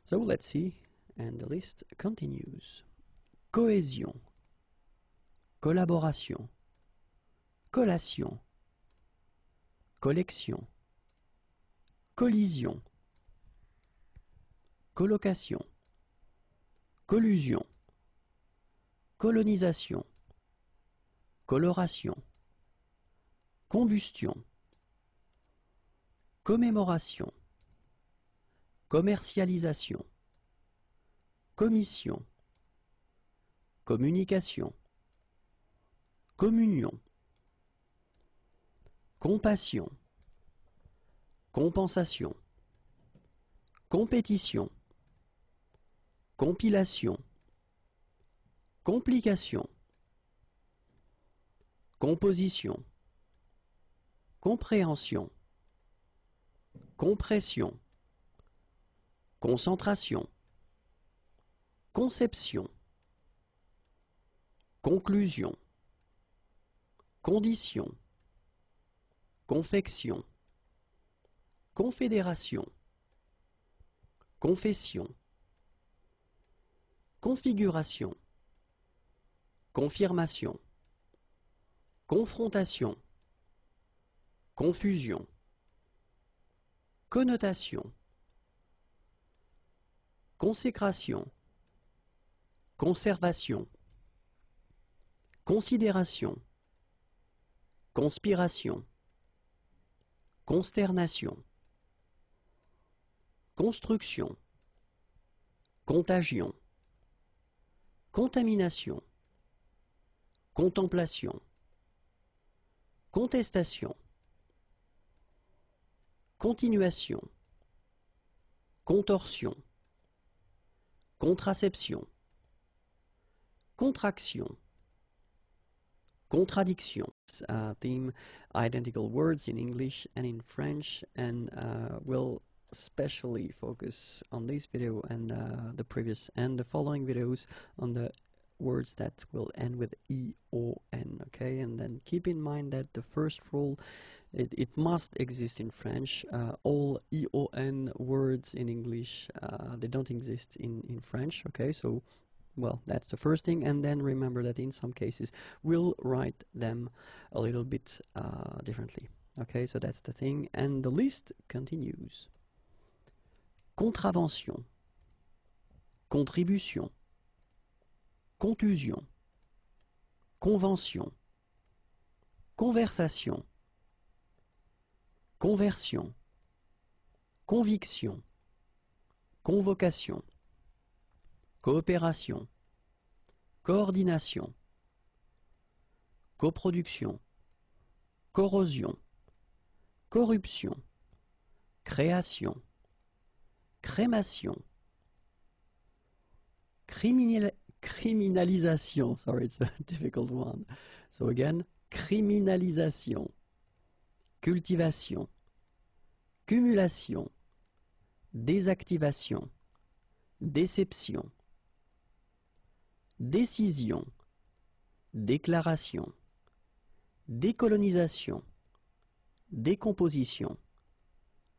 so let's see, and the list continues. Cohésion, collaboration, collation, collection, collision, colocation, collusion, colonisation, coloration, combustion, commémoration, commercialisation, commission, communication, communion, compassion, compensation, compétition, compilation, complication, composition, compréhension, compression, concentration, conception, conclusion, condition, confection, confédération, confession, configuration, confirmation, confrontation, confusion, connotation, consécration, conservation, considération, conspiration, consternation, construction, contagion, contamination, contemplation, contestation, continuation, contorsion, contraception, contraction, contradiction. Theme identical words in English and in French, and we'll especially focus on this video and the previous and the following videos on the words that will end with EON, okay? And then keep in mind that the first rule, it must exist in French. All EON words in English, they don't exist in French, okay? So, well, that's the first thing, and then remember that in some cases we'll write them a little bit differently, okay? So that's the thing, and the list continues. Contravention, contribution, contusion, convention, conversation, conversion, conviction, convocation, coopération, coordination, coproduction, corrosion, corruption, création, crémation, criminalisation. Sorry, it's a difficult one. So again, criminalisation, cultivation, cumulation, désactivation, déception, décision, déclaration, décolonisation, décomposition,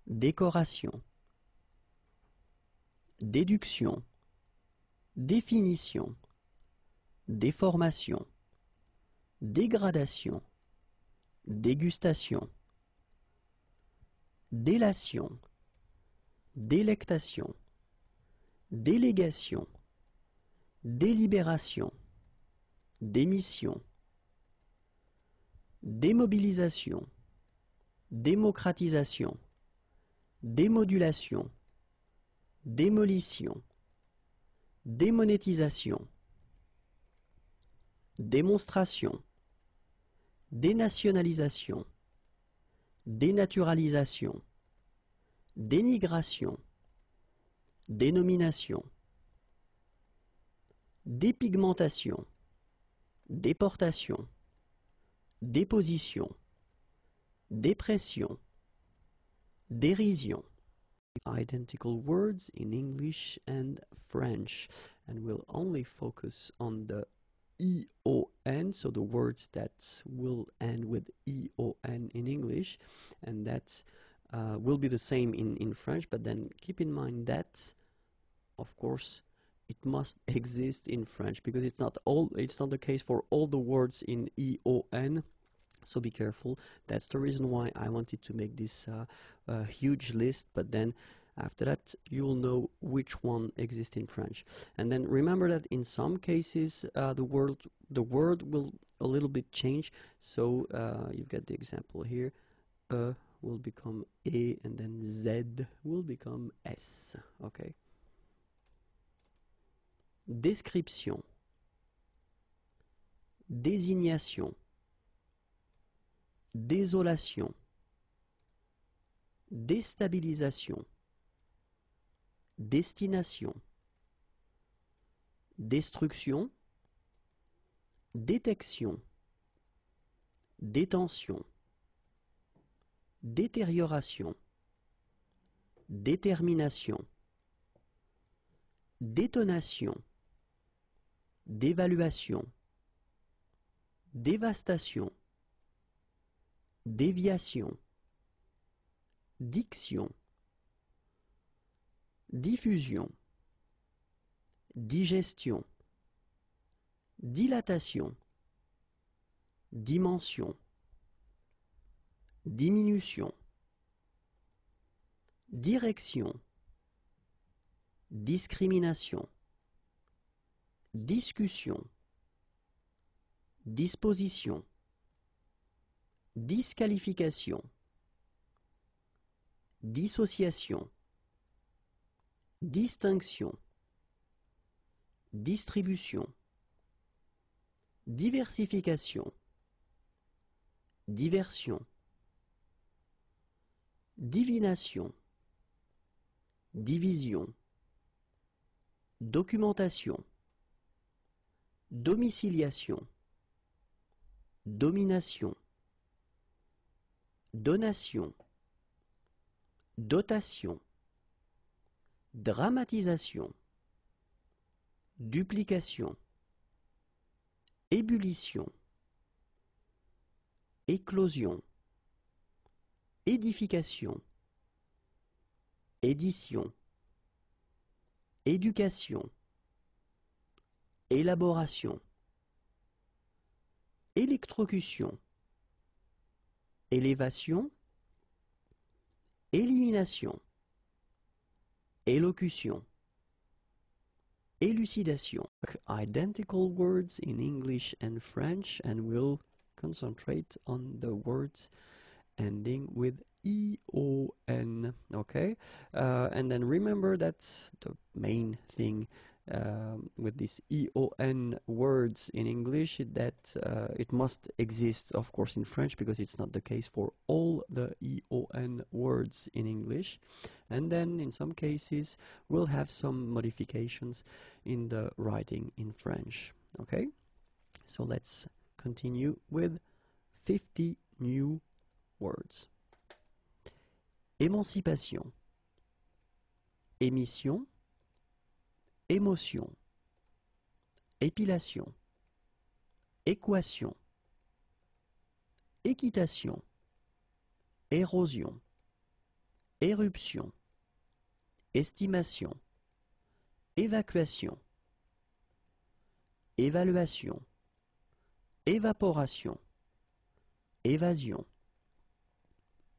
décoration, déduction, définition, déformation, dégradation, dégustation, délation, délectation, délégation, délibération, démission, démobilisation, démocratisation, démodulation, démolition, démonétisation, démonstration, dénationalisation, dénaturalisation, dénigration, dénomination, dépigmentation, déportation, déposition, dépression, dérision. Identical words in English and French, and we'll only focus on the EON, so the words that will end with EON in English, and that will be the same in French, but then keep in mind that, of course, it must exist in French, because it's not the case for all the words in EON. So be careful. That's the reason why I wanted to make this huge list, but then after that you'll know which one exists in French. And then remember that in some cases the word will a little bit change. So you've got the example here. Will become E, and then Z will become S. Okay. Description, désignation, désolation, déstabilisation, destination, destruction, détection, détention, détérioration, détermination, détonation, d'évaluation, dévastation, déviation, diction, diffusion, digestion, dilatation, dimension, diminution, direction, discrimination, discussion, disposition, disqualification, dissociation, distinction, distribution, diversification, diversion, divination, division, documentation, domiciliation, domination, donation, dotation, dramatisation, duplication, ébullition, éclosion, édification, édition, éducation, élaboration, électrocution, élévation, élimination, élocution, élucidation. Identical words in English and French, and we'll concentrate on the words ending with EON. Okay, and then remember that the main thing with these EON words in English is that it must exist, of course, in French, because it's not the case for all the EON words in English. And then in some cases we'll have some modifications in the writing in French. Okay, so let's continue with 50 new words. Émancipation, émission, émotion, épilation, équation, équitation, érosion, éruption, estimation, évacuation, évaluation, évaporation, évasion,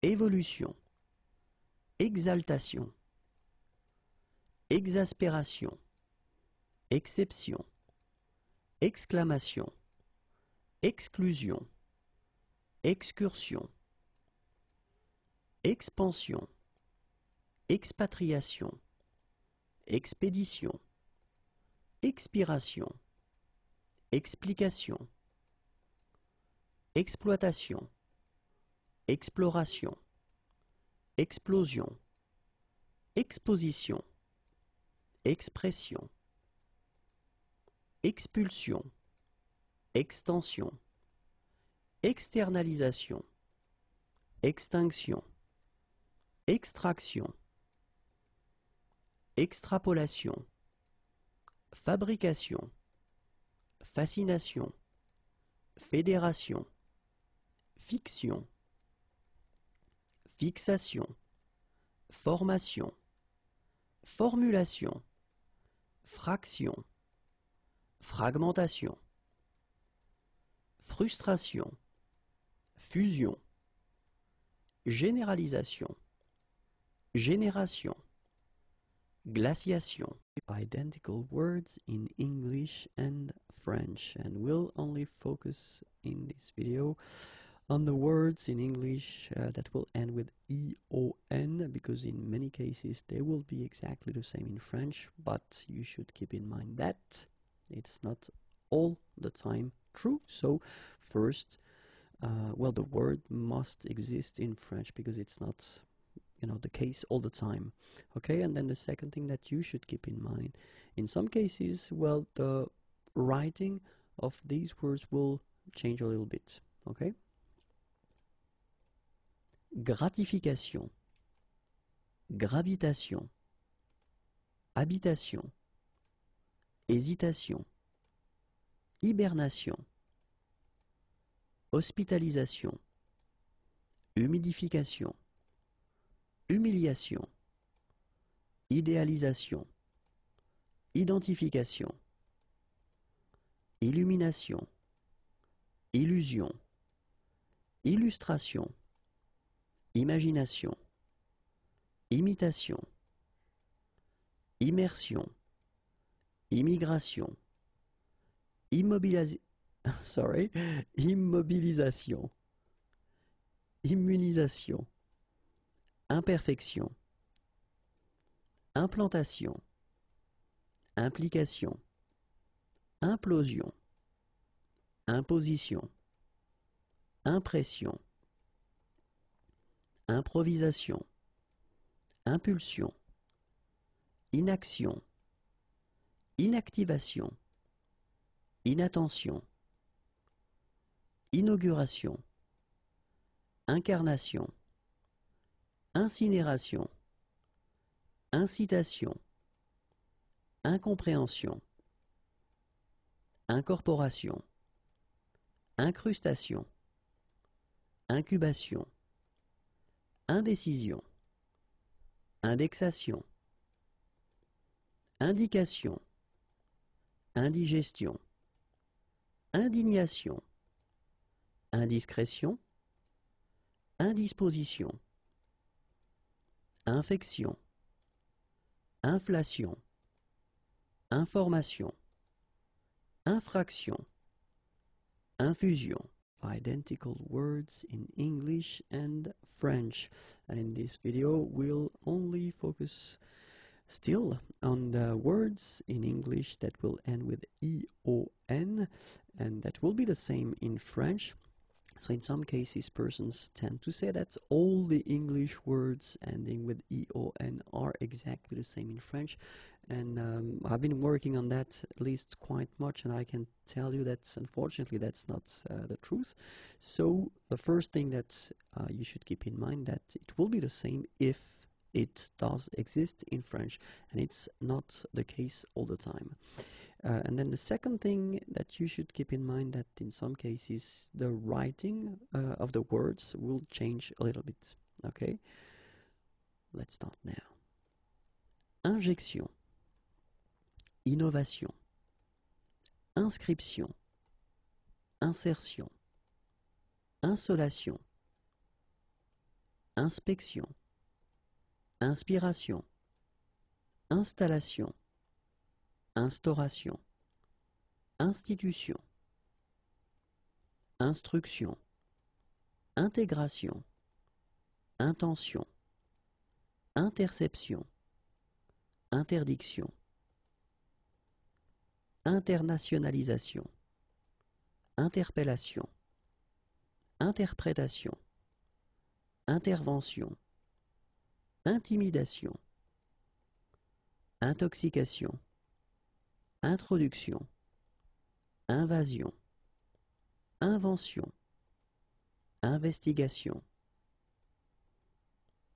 évolution, exaltation, exaspération, exception, exclamation, exclusion, excursion, expansion, expatriation, expédition, expiration, explication, exploitation, exploration, explosion, exposition, expression, expulsion, extension, externalisation, extinction, extraction, extrapolation, fabrication, fascination, fédération, fiction, fixation, formation, formulation, fraction, fragmentation, frustration, fusion, généralisation, génération, glaciation. Identical words in English and French, and we'll only focus in this video on the words in English that will end with EON, because in many cases they will be exactly the same in French, but you should keep in mind that it's not all the time true. So first, well, the word must exist in French because it's not, you know, the case all the time. Okay, and then the second thing that you should keep in mind, in some cases, well, the writing of these words will change a little bit. Okay. Gratification, gravitation, habitation, hésitation, hibernation, hospitalisation, humidification, humiliation, idéalisation, identification, illumination, illusion, illustration, imagination, imitation, immersion, immigration, immobilisation, immunisation, imperfection, implantation, implication, implosion, imposition, impression, improvisation, impulsion, inaction, inactivation, inattention, inauguration, incarnation, incinération, incitation, incompréhension, incorporation, incrustation, incubation, indécision, indexation, indication, indigestion, indignation, indiscrétion, indisposition, infection, inflation, information, infraction, infusion. Identical words in English and French, and in this video we'll only focus still on the words in English that will end with EON, and that will be the same in French. So in some cases persons tend to say that all the English words ending with EON are exactly the same in French, and I've been working on that at least quite much, and I can tell you that unfortunately that's not the truth. So the first thing that you should keep in mind, that it will be the same if it does exist in French, and it's not the case all the time. And then the second thing that you should keep in mind, that in some cases the writing of the words will change a little bit. Okay, let's start now. Injection, innovation, inscription, insertion, insolation, inspection, inspiration, installation, instauration, institution, instruction, intégration, intention, interception, interdiction, internationalisation, interpellation, interprétation, intervention, intimidation, intoxication, introduction, invasion, invention, investigation,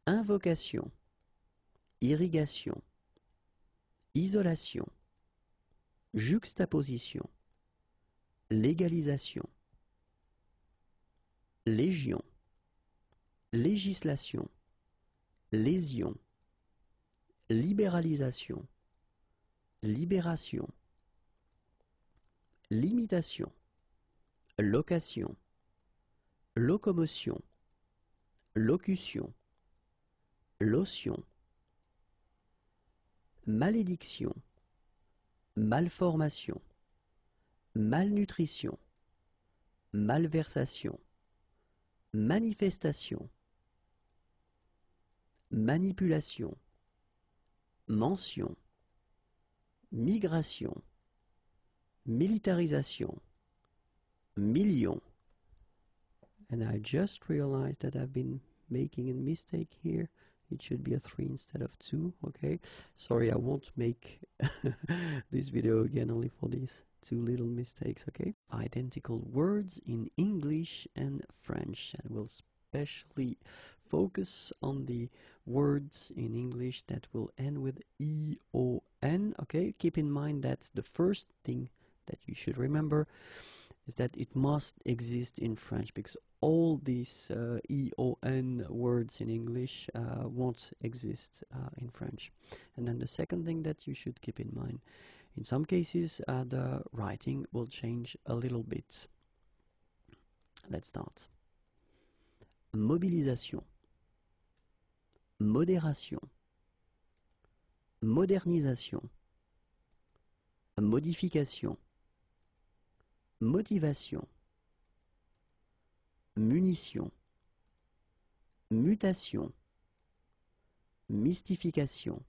invocation, irrigation, isolation, juxtaposition, légalisation, légion, législation, lésion, libéralisation, libération, limitation, location, locomotion, locution, lotion, malédiction, malformation, malnutrition, malversation, manifestation, manipulation, mention, migration, militarisation, million. And I just realized that I've been making a mistake here. It should be a 3 instead of 2, okay? Sorry, I won't make this video again only for these 2 little mistakes, okay? Identical words in English and French, and we'll especially focus on the words in English that will end with E-O-N, okay? Keep in mind that the first thing that you should remember is that it must exist in French, because all these E-O-N words in English won't exist in French. And then the second thing that you should keep in mind, in some cases the writing will change a little bit. Let's start. Mobilisation, modération, modernisation, modification, motivation, munition, mutation, mystification,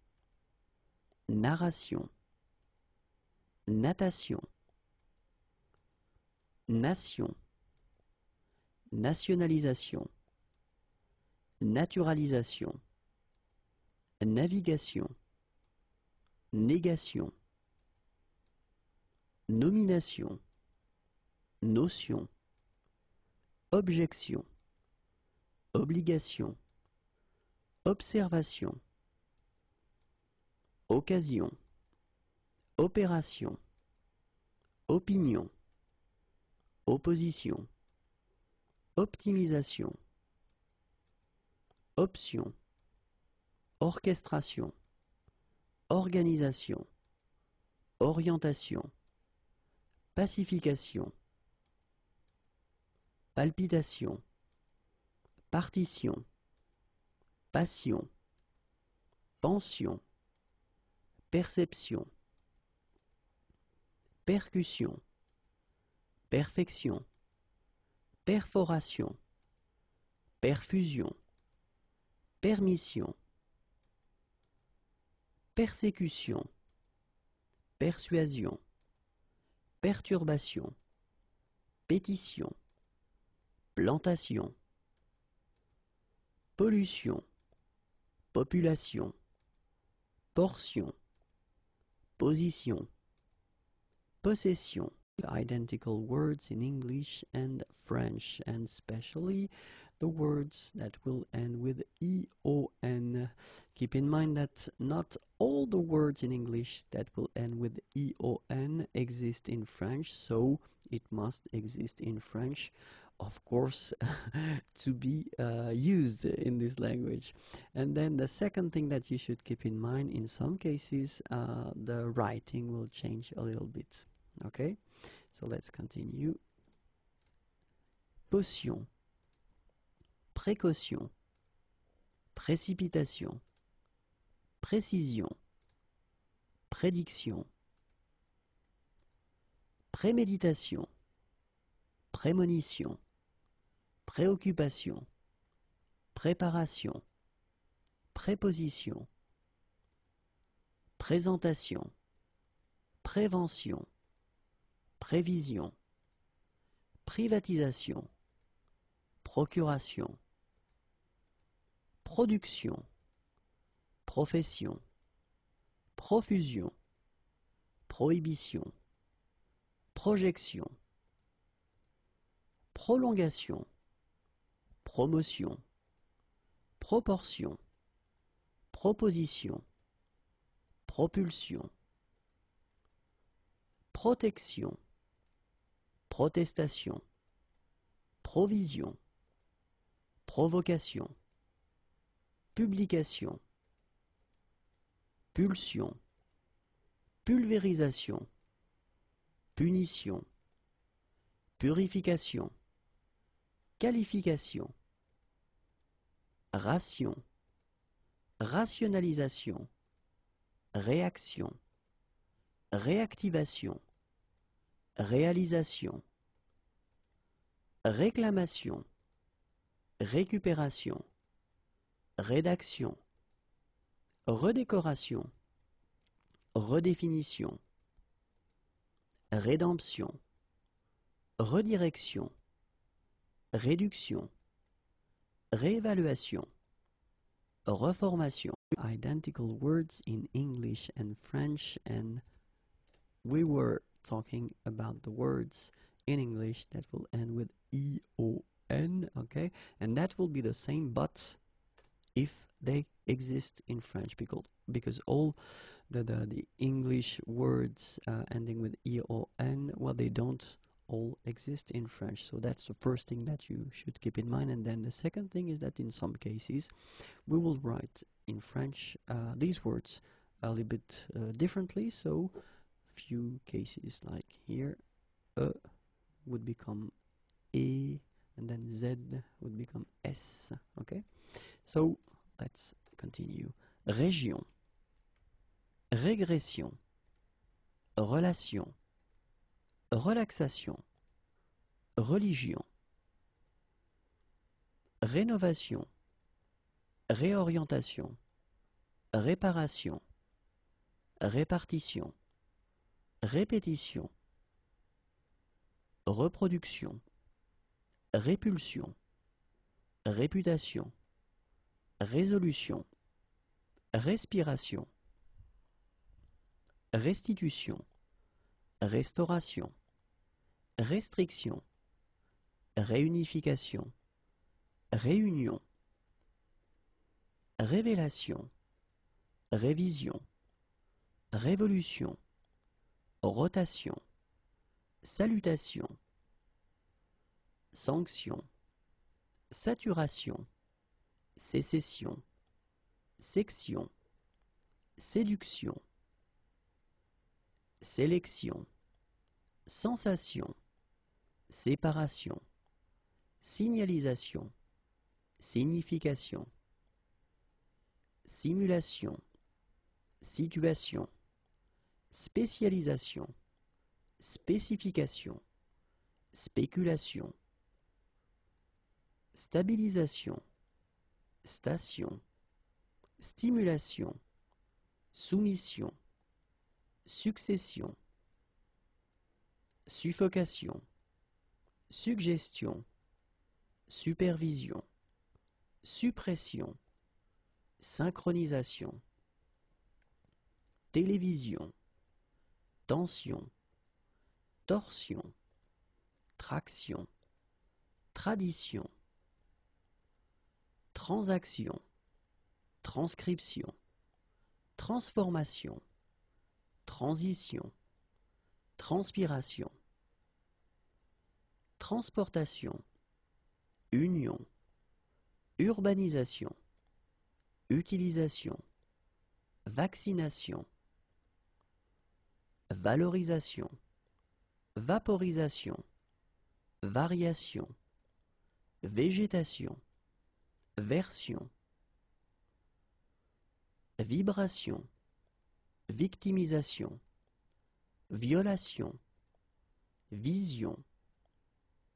narration, natation, nation, nationalisation, naturalisation, navigation, négation, nomination, notion, objection, obligation, observation, occasion, opération, opinion, opposition, optimisation, option, orchestration, organisation, orientation, pacification, palpitation, partition, passion, pension, perception, percussion, perfection, perforation, perfusion, permission, persécution, persuasion, perturbation, pétition, plantation, pollution, population, portion, position, possession. Identical words in English and French, and especially the words that will end with E-O-N. Keep in mind that not all the words in English that will end with E-O-N exist in French, so it must exist in French, of course, to be used in this language. And then the second thing that you should keep in mind, in some cases the writing will change a little bit. Okay, so let's continue. Potion, précaution, précipitation, précision, prédiction, préméditation, prémonition, préoccupation, préparation, préposition, présentation, prévention, prévision, privatisation, procuration, production, profession, profusion, prohibition, projection, prolongation, promotion, proportion, proposition, propulsion, protection, protestation, provision, provocation, publication, pulsion, pulvérisation, punition, purification, qualification, ration, rationalisation, réaction, réactivation, réalisation, réclamation, récupération, rédaction, redécoration, redéfinition, rédemption, redirection, réduction, réévaluation, reformation. Identical words in English and French, and we were talking about the words in English that will end with E-O-N, okay? And that will be the same, but if they exist in French, because all the English words ending with E-O-N, well, they don't all exist in French. So that's the first thing that you should keep in mind. And then the second thing is that in some cases we will write in French these words a little bit differently. So few cases like here, would become E, and then Z would become S. Okay, so let's continue. Région, régression, relation, relaxation, religion, rénovation, réorientation, réparation, répartition, répétition, reproduction, répulsion, réputation, résolution, respiration, restitution, restauration, restriction, réunification, réunion, révélation, révision, révolution, rotation, salutation, sanction, saturation, sécession, section, séduction, sélection, sensation, séparation, signalisation, signification, simulation, situation, spécialisation, spécification, spéculation, stabilisation, station, stimulation, soumission, succession, suffocation, suggestion, supervision, suppression, synchronisation, télévision, tension, torsion, traction, tradition, transaction, transcription, transformation, transition, transpiration, transportation, union, urbanisation, utilisation, vaccination, valorisation, vaporisation, variation, végétation, version, vibration, victimisation, violation, vision,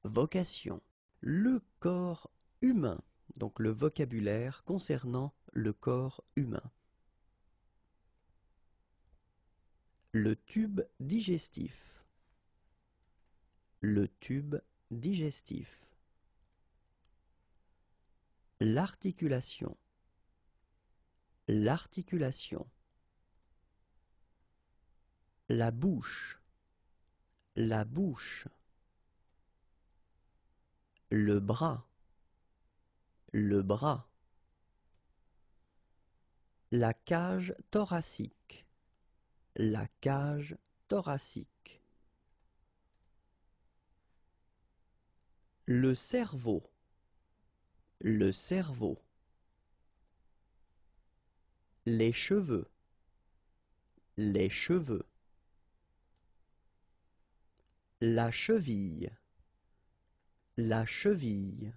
vocation. Le corps humain, donc le vocabulaire concernant le corps humain. Le tube digestif. Le tube digestif. L'articulation. L'articulation. La bouche. La bouche. Le bras. Le bras. La cage thoracique. La cage thoracique. Le cerveau. Le cerveau. Les cheveux. Les cheveux. La cheville. La cheville.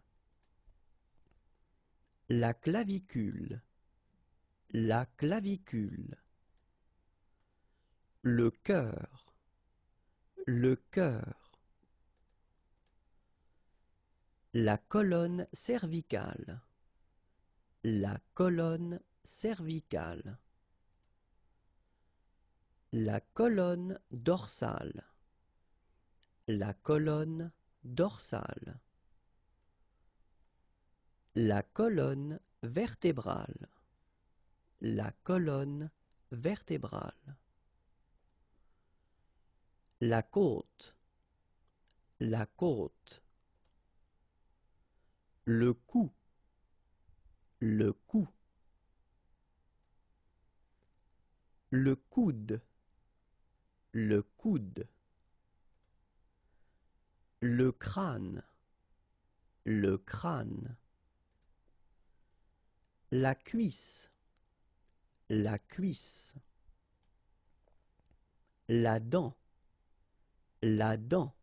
La clavicule. La clavicule. Le cœur. Le cœur. La colonne cervicale. La colonne cervicale. La colonne dorsale. La colonne dorsale. La colonne vertébrale. La colonne vertébrale. La côte. La côte. Le cou. Le cou. Le coude. Le coude. Le crâne. Le crâne. La cuisse. La cuisse. La dent. La dent.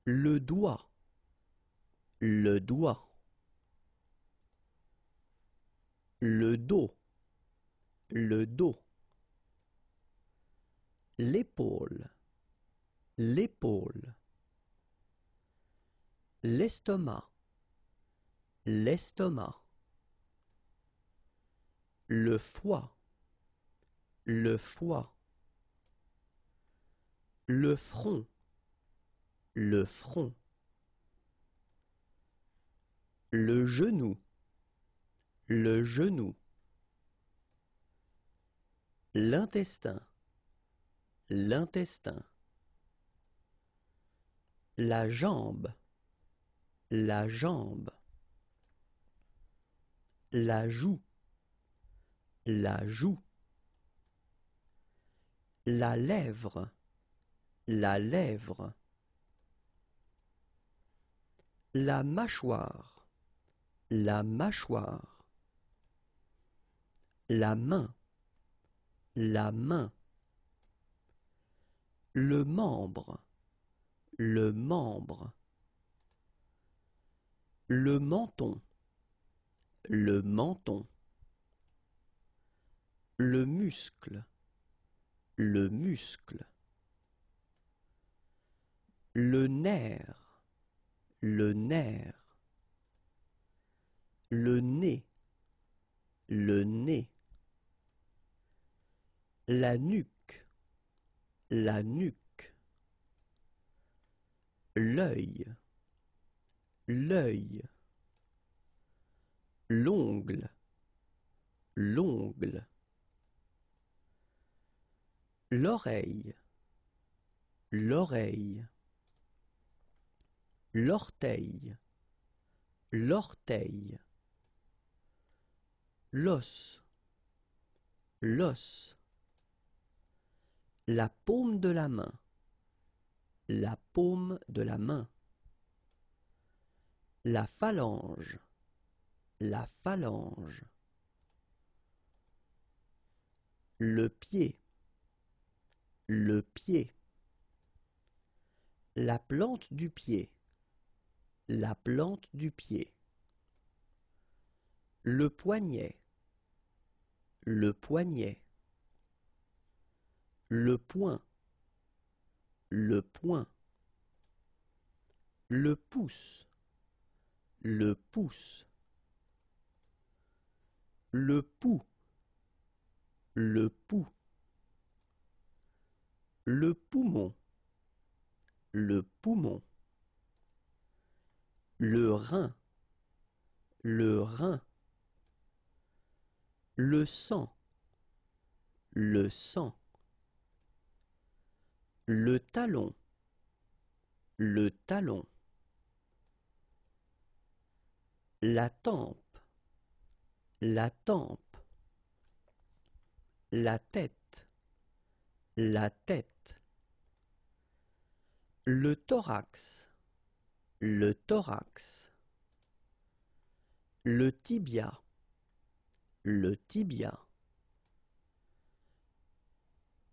Le doigt. Le doigt. Le dos. Le dos. L'épaule. L'épaule. L'estomac. L'estomac. Le foie. Le foie. Le front. Le front. Le genou. Le genou. L'intestin. L'intestin. La jambe. La jambe. La joue. La joue. La lèvre. La lèvre. La mâchoire. La mâchoire. La main. La main. Le membre. Le membre. Le menton. Le menton. Le muscle. Le muscle. Le nerf. Le nerf. Le nez. Le nez. La nuque. La nuque. L'œil. L'œil. L'ongle. L'ongle. L'oreille. L'oreille. L'orteil. L'orteil. L'os. L'os. La paume de la main. La paume de la main. La phalange. La phalange. Le pied. Le pied. La plante du pied. La plante du pied. Le poignet. Le poignet. Le poing. Le poing. le pouce, le pouce, le pouls, le pouls, le poumon, le poumon, le rein, le rein, le sang, le sang, le talon, le talon, la tempe, la tempe, la tête, la tête, le thorax, le thorax, le tibia, le tibia.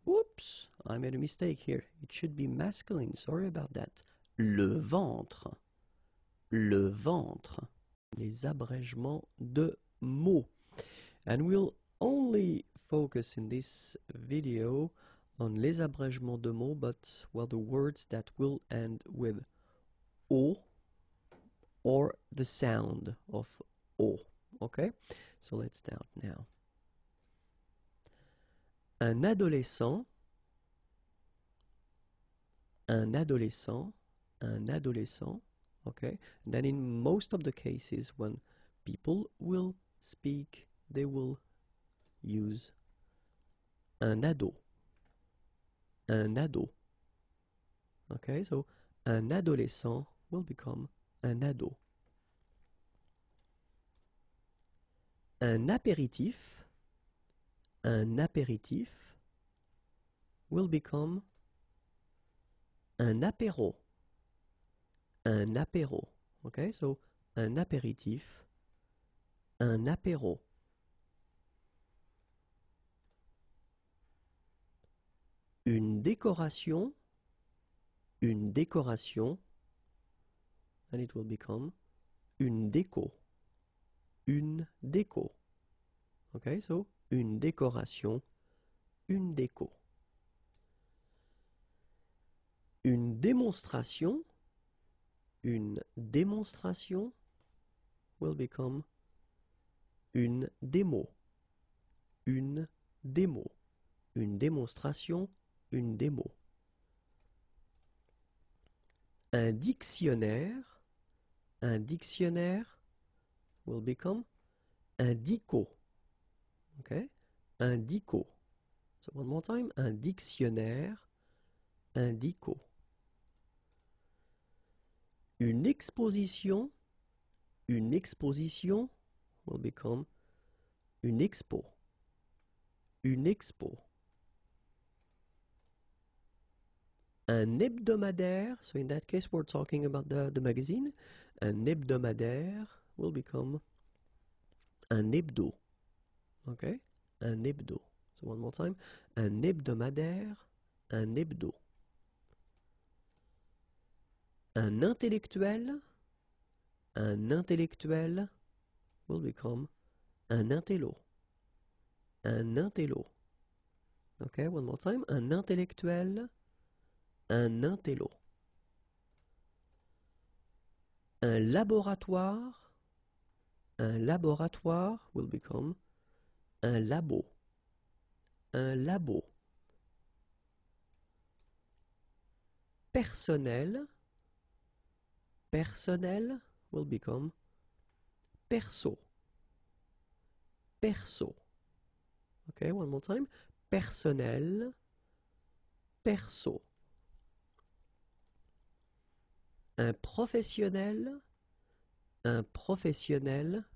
Whoops, I made a mistake here. It should be masculine, sorry about that. Le ventre, le ventre. Les abrègements de mots. And we'll only focus in this video on les abrègements de mots, but well, the words that will end with O or the sound of O. Okay, so let's start now. Un adolescent, un adolescent, un adolescent. Okay, and then in most of the cases when people will speak, they will use un ado. Un ado. Okay, so un adolescent will become un ado. Un apéritif will become un apéro. Un apéro. Okay, so un apéritif, un apéro. Une décoration, and it will become une déco. Une déco. Okay, so une décoration, une déco. Une démonstration will become une démo. Une démo. Une démonstration, une démo. Un dictionnaire will become un dico. Okay? Un dico. So one more time, un dictionnaire, un dico. Une exposition will become une expo. Une expo. Un hebdomadaire, so in that case we're talking about the magazine. Un hebdomadaire will become un hebdo. Okay? Un hebdo. So one more time. Un hebdomadaire, un hebdo. Un intellectuel will become un intello. Un intello. Okay, one more time. Un intellectuel, un intello. Un laboratoire will become un labo. Un labo. Personnel will become perso. Perso. Okay, one more time. Personnel, perso. Un professionnel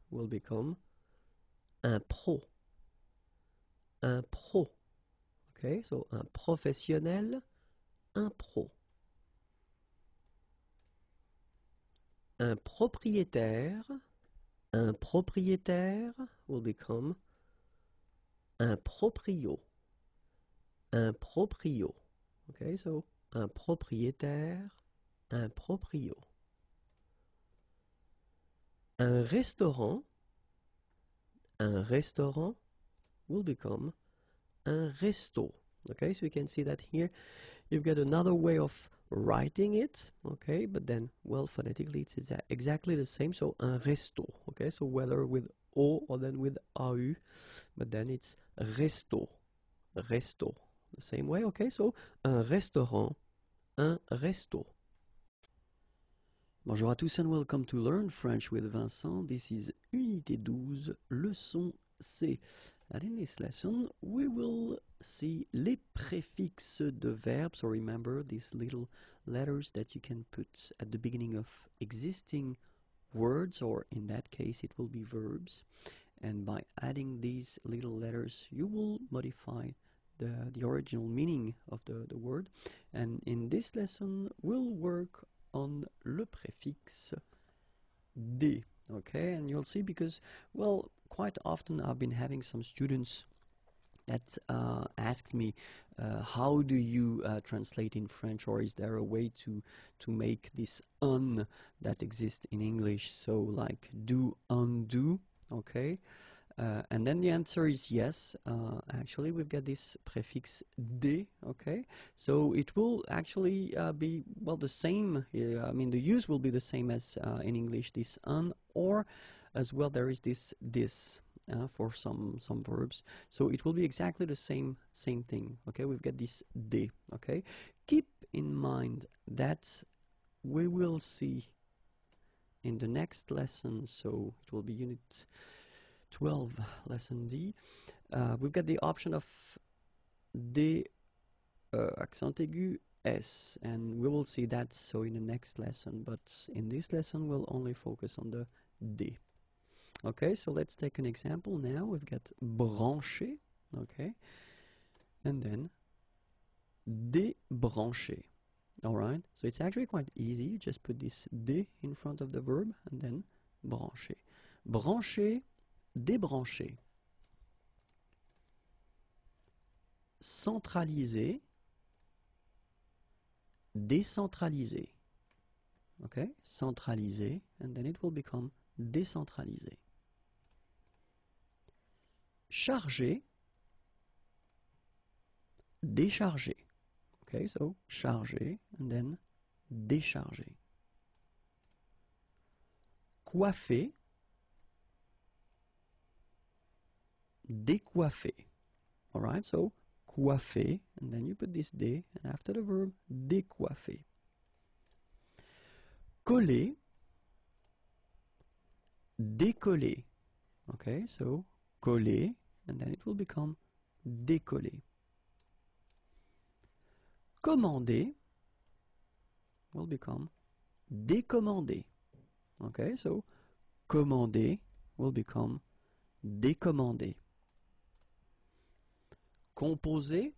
will become un pro. Un pro. Okay, so un professionnel, un pro. Un propriétaire will become un proprio. Un proprio. Okay, so un propriétaire, un proprio. Un restaurant will become un resto. Okay, so you can see that here you've got another way of writing it, okay, but then, well, phonetically it's exactly the same. So un resto, okay, so whether with O or then with AU, but then it's resto, resto, the same way, okay, so un restaurant, un resto. Bonjour à tous and welcome to Learn French with Vincent. This is Unité 12, leçon C. And in this lesson, we will see les préfixes de verbs. So remember these little letters that you can put at the beginning of existing words, or in that case, it will be verbs. And by adding these little letters, you will modify the original meaning of the word. And in this lesson, we'll work on le préfixe de. Okay, and you'll see because, well, quite often I've been having some students that asked me, how do you translate in French, or is there a way to make this un that exists in English? So like do, undo, okay? And then the answer is yes. Actually, we've got this prefix de, okay? So it will actually be, well, the same. I mean, the use will be the same as in English, this un, or as well there is this for some verbs. So it will be exactly the same thing, okay? We've got this de, okay? Keep in mind that we will see in the next lesson, so it will be unit 12, lesson D. We've got the option of D accent aigu S, and we will see that so in the next lesson, but in this lesson we'll only focus on the D. Okay, so let's take an example now. We've got brancher, okay, and then débrancher. Alright, so it's actually quite easy. You just put this D in front of the verb and then brancher. Brancher, débrancher. Centraliser, décentraliser. Okay, centraliser, and then it will become décentraliser. Charger, décharger. Okay, so charger and then décharger. Coiffer, décoiffer. Alright, so coiffer, and then you put this dé, and after the verb, décoiffer. Coller, décoller. Okay, so coller, and then it will become décoller. Commander will become décommander. Okay, so commander will become décommander. Composer,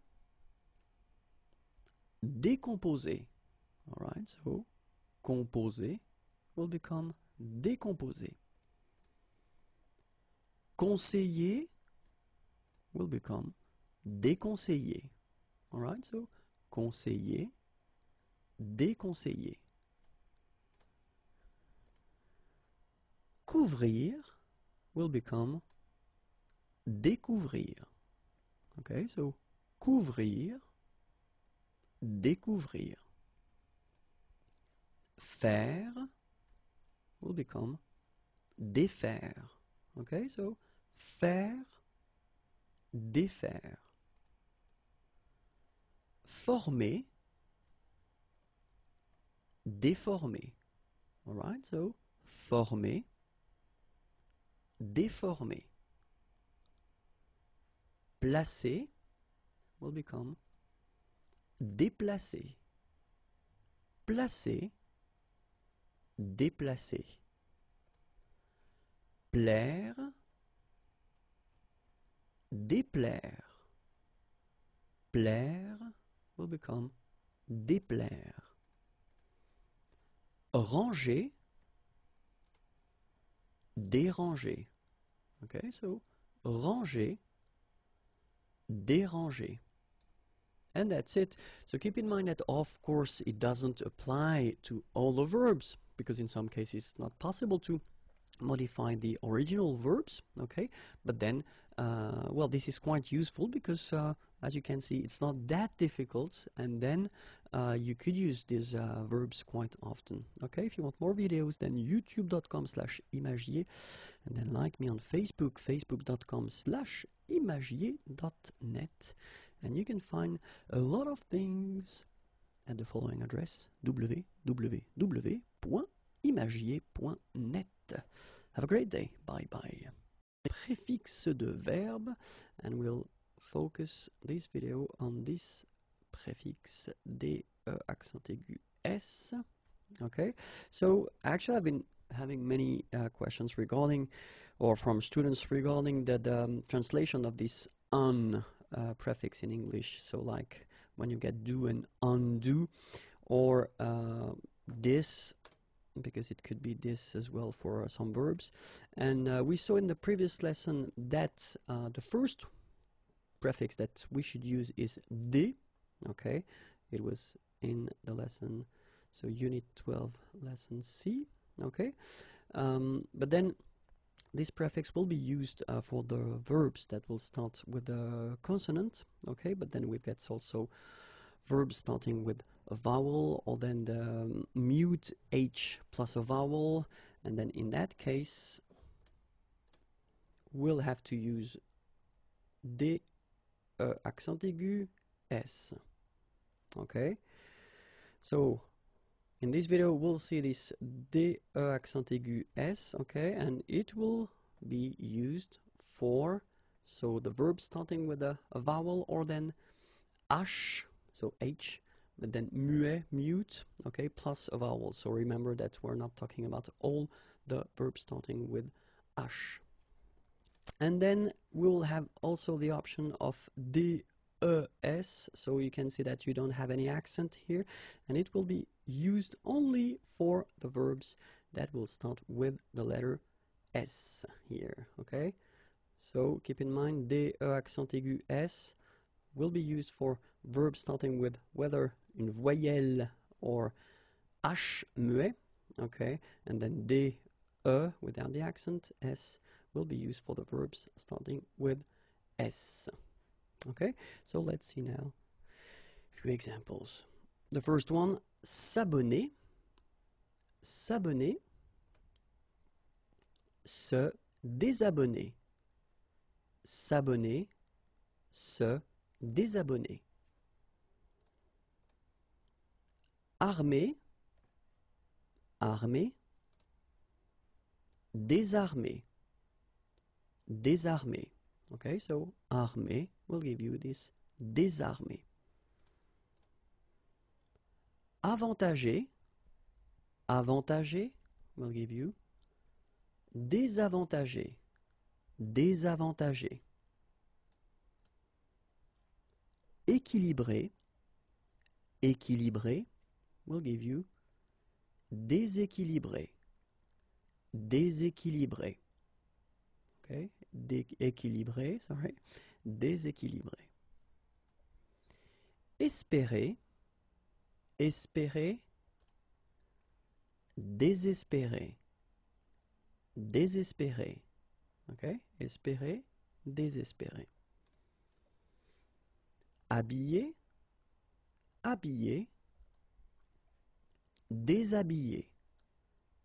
décomposer. Alright, so composer will become décomposer. Conseiller will become déconseiller. Alright, so conseiller, déconseiller. Couvrir will become découvrir. Okay, so couvrir, découvrir. Faire will become défaire. Okay, so faire, défaire. Former, déformer. Alright, so former, déformer. Placer will become déplacer. Placer, déplacer. Plaire, déplaire. Plaire will become déplaire. Ranger, déranger. Okay, so ranger, déranger. And that's it. So keep in mind that, of course, it doesn't apply to all the verbs, because in some cases it's not possible to modify the original verbs, okay? But then, well, this is quite useful because, as you can see, it's not that difficult, and then you could use these verbs quite often, okay? If you want more videos, then youtube.com/imagier, and then like me on Facebook, facebook.com/imagier.net, and you can find a lot of things at the following address, www.imagier.net. Have a great day. Bye bye. Préfixe de verbe, and we'll focus this video on this prefix de accent aigu s. Okay, so actually I've been having many questions regarding, or from students regarding the translation of this un prefix in English. So like when you get do and undo, or this, because it could be this as well for some verbs. And we saw in the previous lesson that the first prefix that we should use is de, okay? It was in the lesson, so unit 12, lesson C, okay? But then this prefix will be used for the verbs that will start with a consonant, okay? But then we've got also verbs starting with a vowel, or then the mute H plus a vowel, and then in that case we'll have to use de accent aigu s, okay? So in this video we'll see this de accent aigu s, okay, and it will be used for, so the verb starting with a vowel, or then h, so H, but then muet, mute, okay, plus a vowel. So remember that we're not talking about all the verbs starting with H. And then we will have also the option of des, so you can see that you don't have any accent here, and it will be used only for the verbs that will start with the letter S here, okay? So keep in mind, des accent aigu S will be used for verbs starting with whether une voyelle or H muet, okay, and then des without the accent, S, will be used for the verbs starting with S. Okay, so let's see now a few examples. The first one, s'abonner, s'abonner, se désabonner, s'abonner, se désabonner. Armer, armer, désarmer, désarmer. Okay, so armer will give you this désarmer. Avantager, avantager will give you désavantager, désavantager. Équilibré, équilibré will give you déséquilibré, déséquilibré. Okay, équilibré, sorry, déséquilibré. Espérer, espérer, désespérer, désespérer. Okay, espérer, désespérer. Habiller, habiller, déshabiller,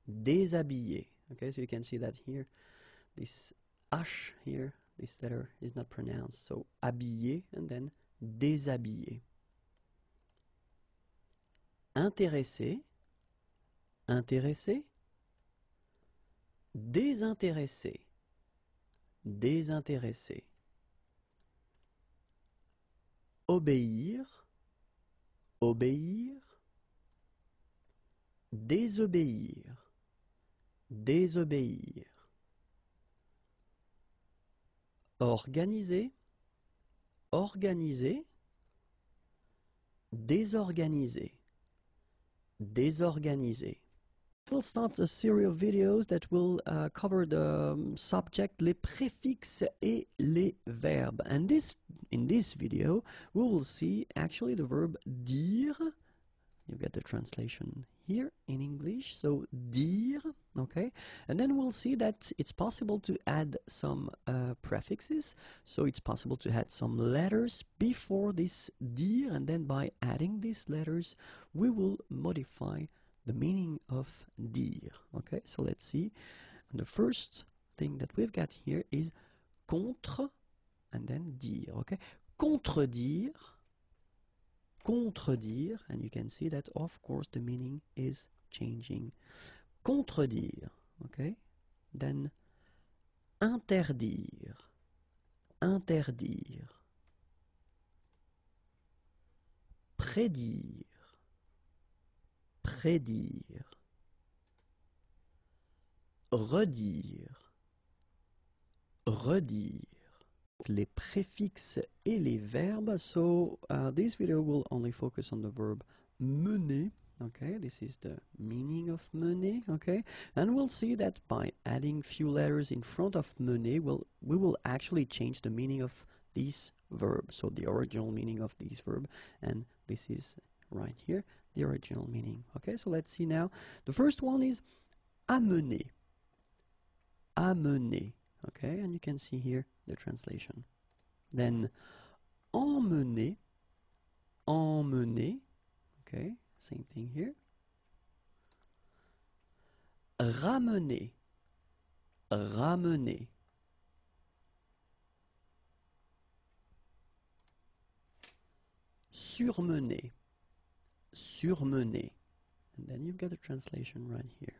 déshabiller. Okay, so you can see that here, this H here, this letter is not pronounced. So habiller and then déshabiller. Intéresser, intéresser, désintéresser, désintéresser. Obéir, obéir, désobéir, désobéir. Organiser, organiser, désorganiser, désorganiser. We'll start a series of videos that will cover the subject, les préfixes et les verbes. And in this video, we will see actually the verb dire. You get the translation here in English. So dire, Okay, and then we'll see that it's possible to add some prefixes. So it's possible to add some letters before this dire, and then by adding these letters, we will modify the meaning of dire. Okay, so let's see. And the first thing that we've got here is contre, and then dire. Okay, contredire, contredire, and you can see that of course the meaning is changing. Contredire, okay? Then interdire, interdire. Prédire, prédire. Redire, redire. Les préfixes et les verbes. So this video will only focus on the verb mener. Okay, this is the meaning of mener, okay? And we'll see that by adding few letters in front of mener, we will actually change the meaning of this verb. So the original meaning of this verb, and this is right here, the original meaning. Okay, so let's see now. The first one is amener. Amener, okay? And you can see here the translation. Then emmener, emmener, okay? Same thing here. Ramener, ramener. Surmener, surmener. And then you've got the translation right here.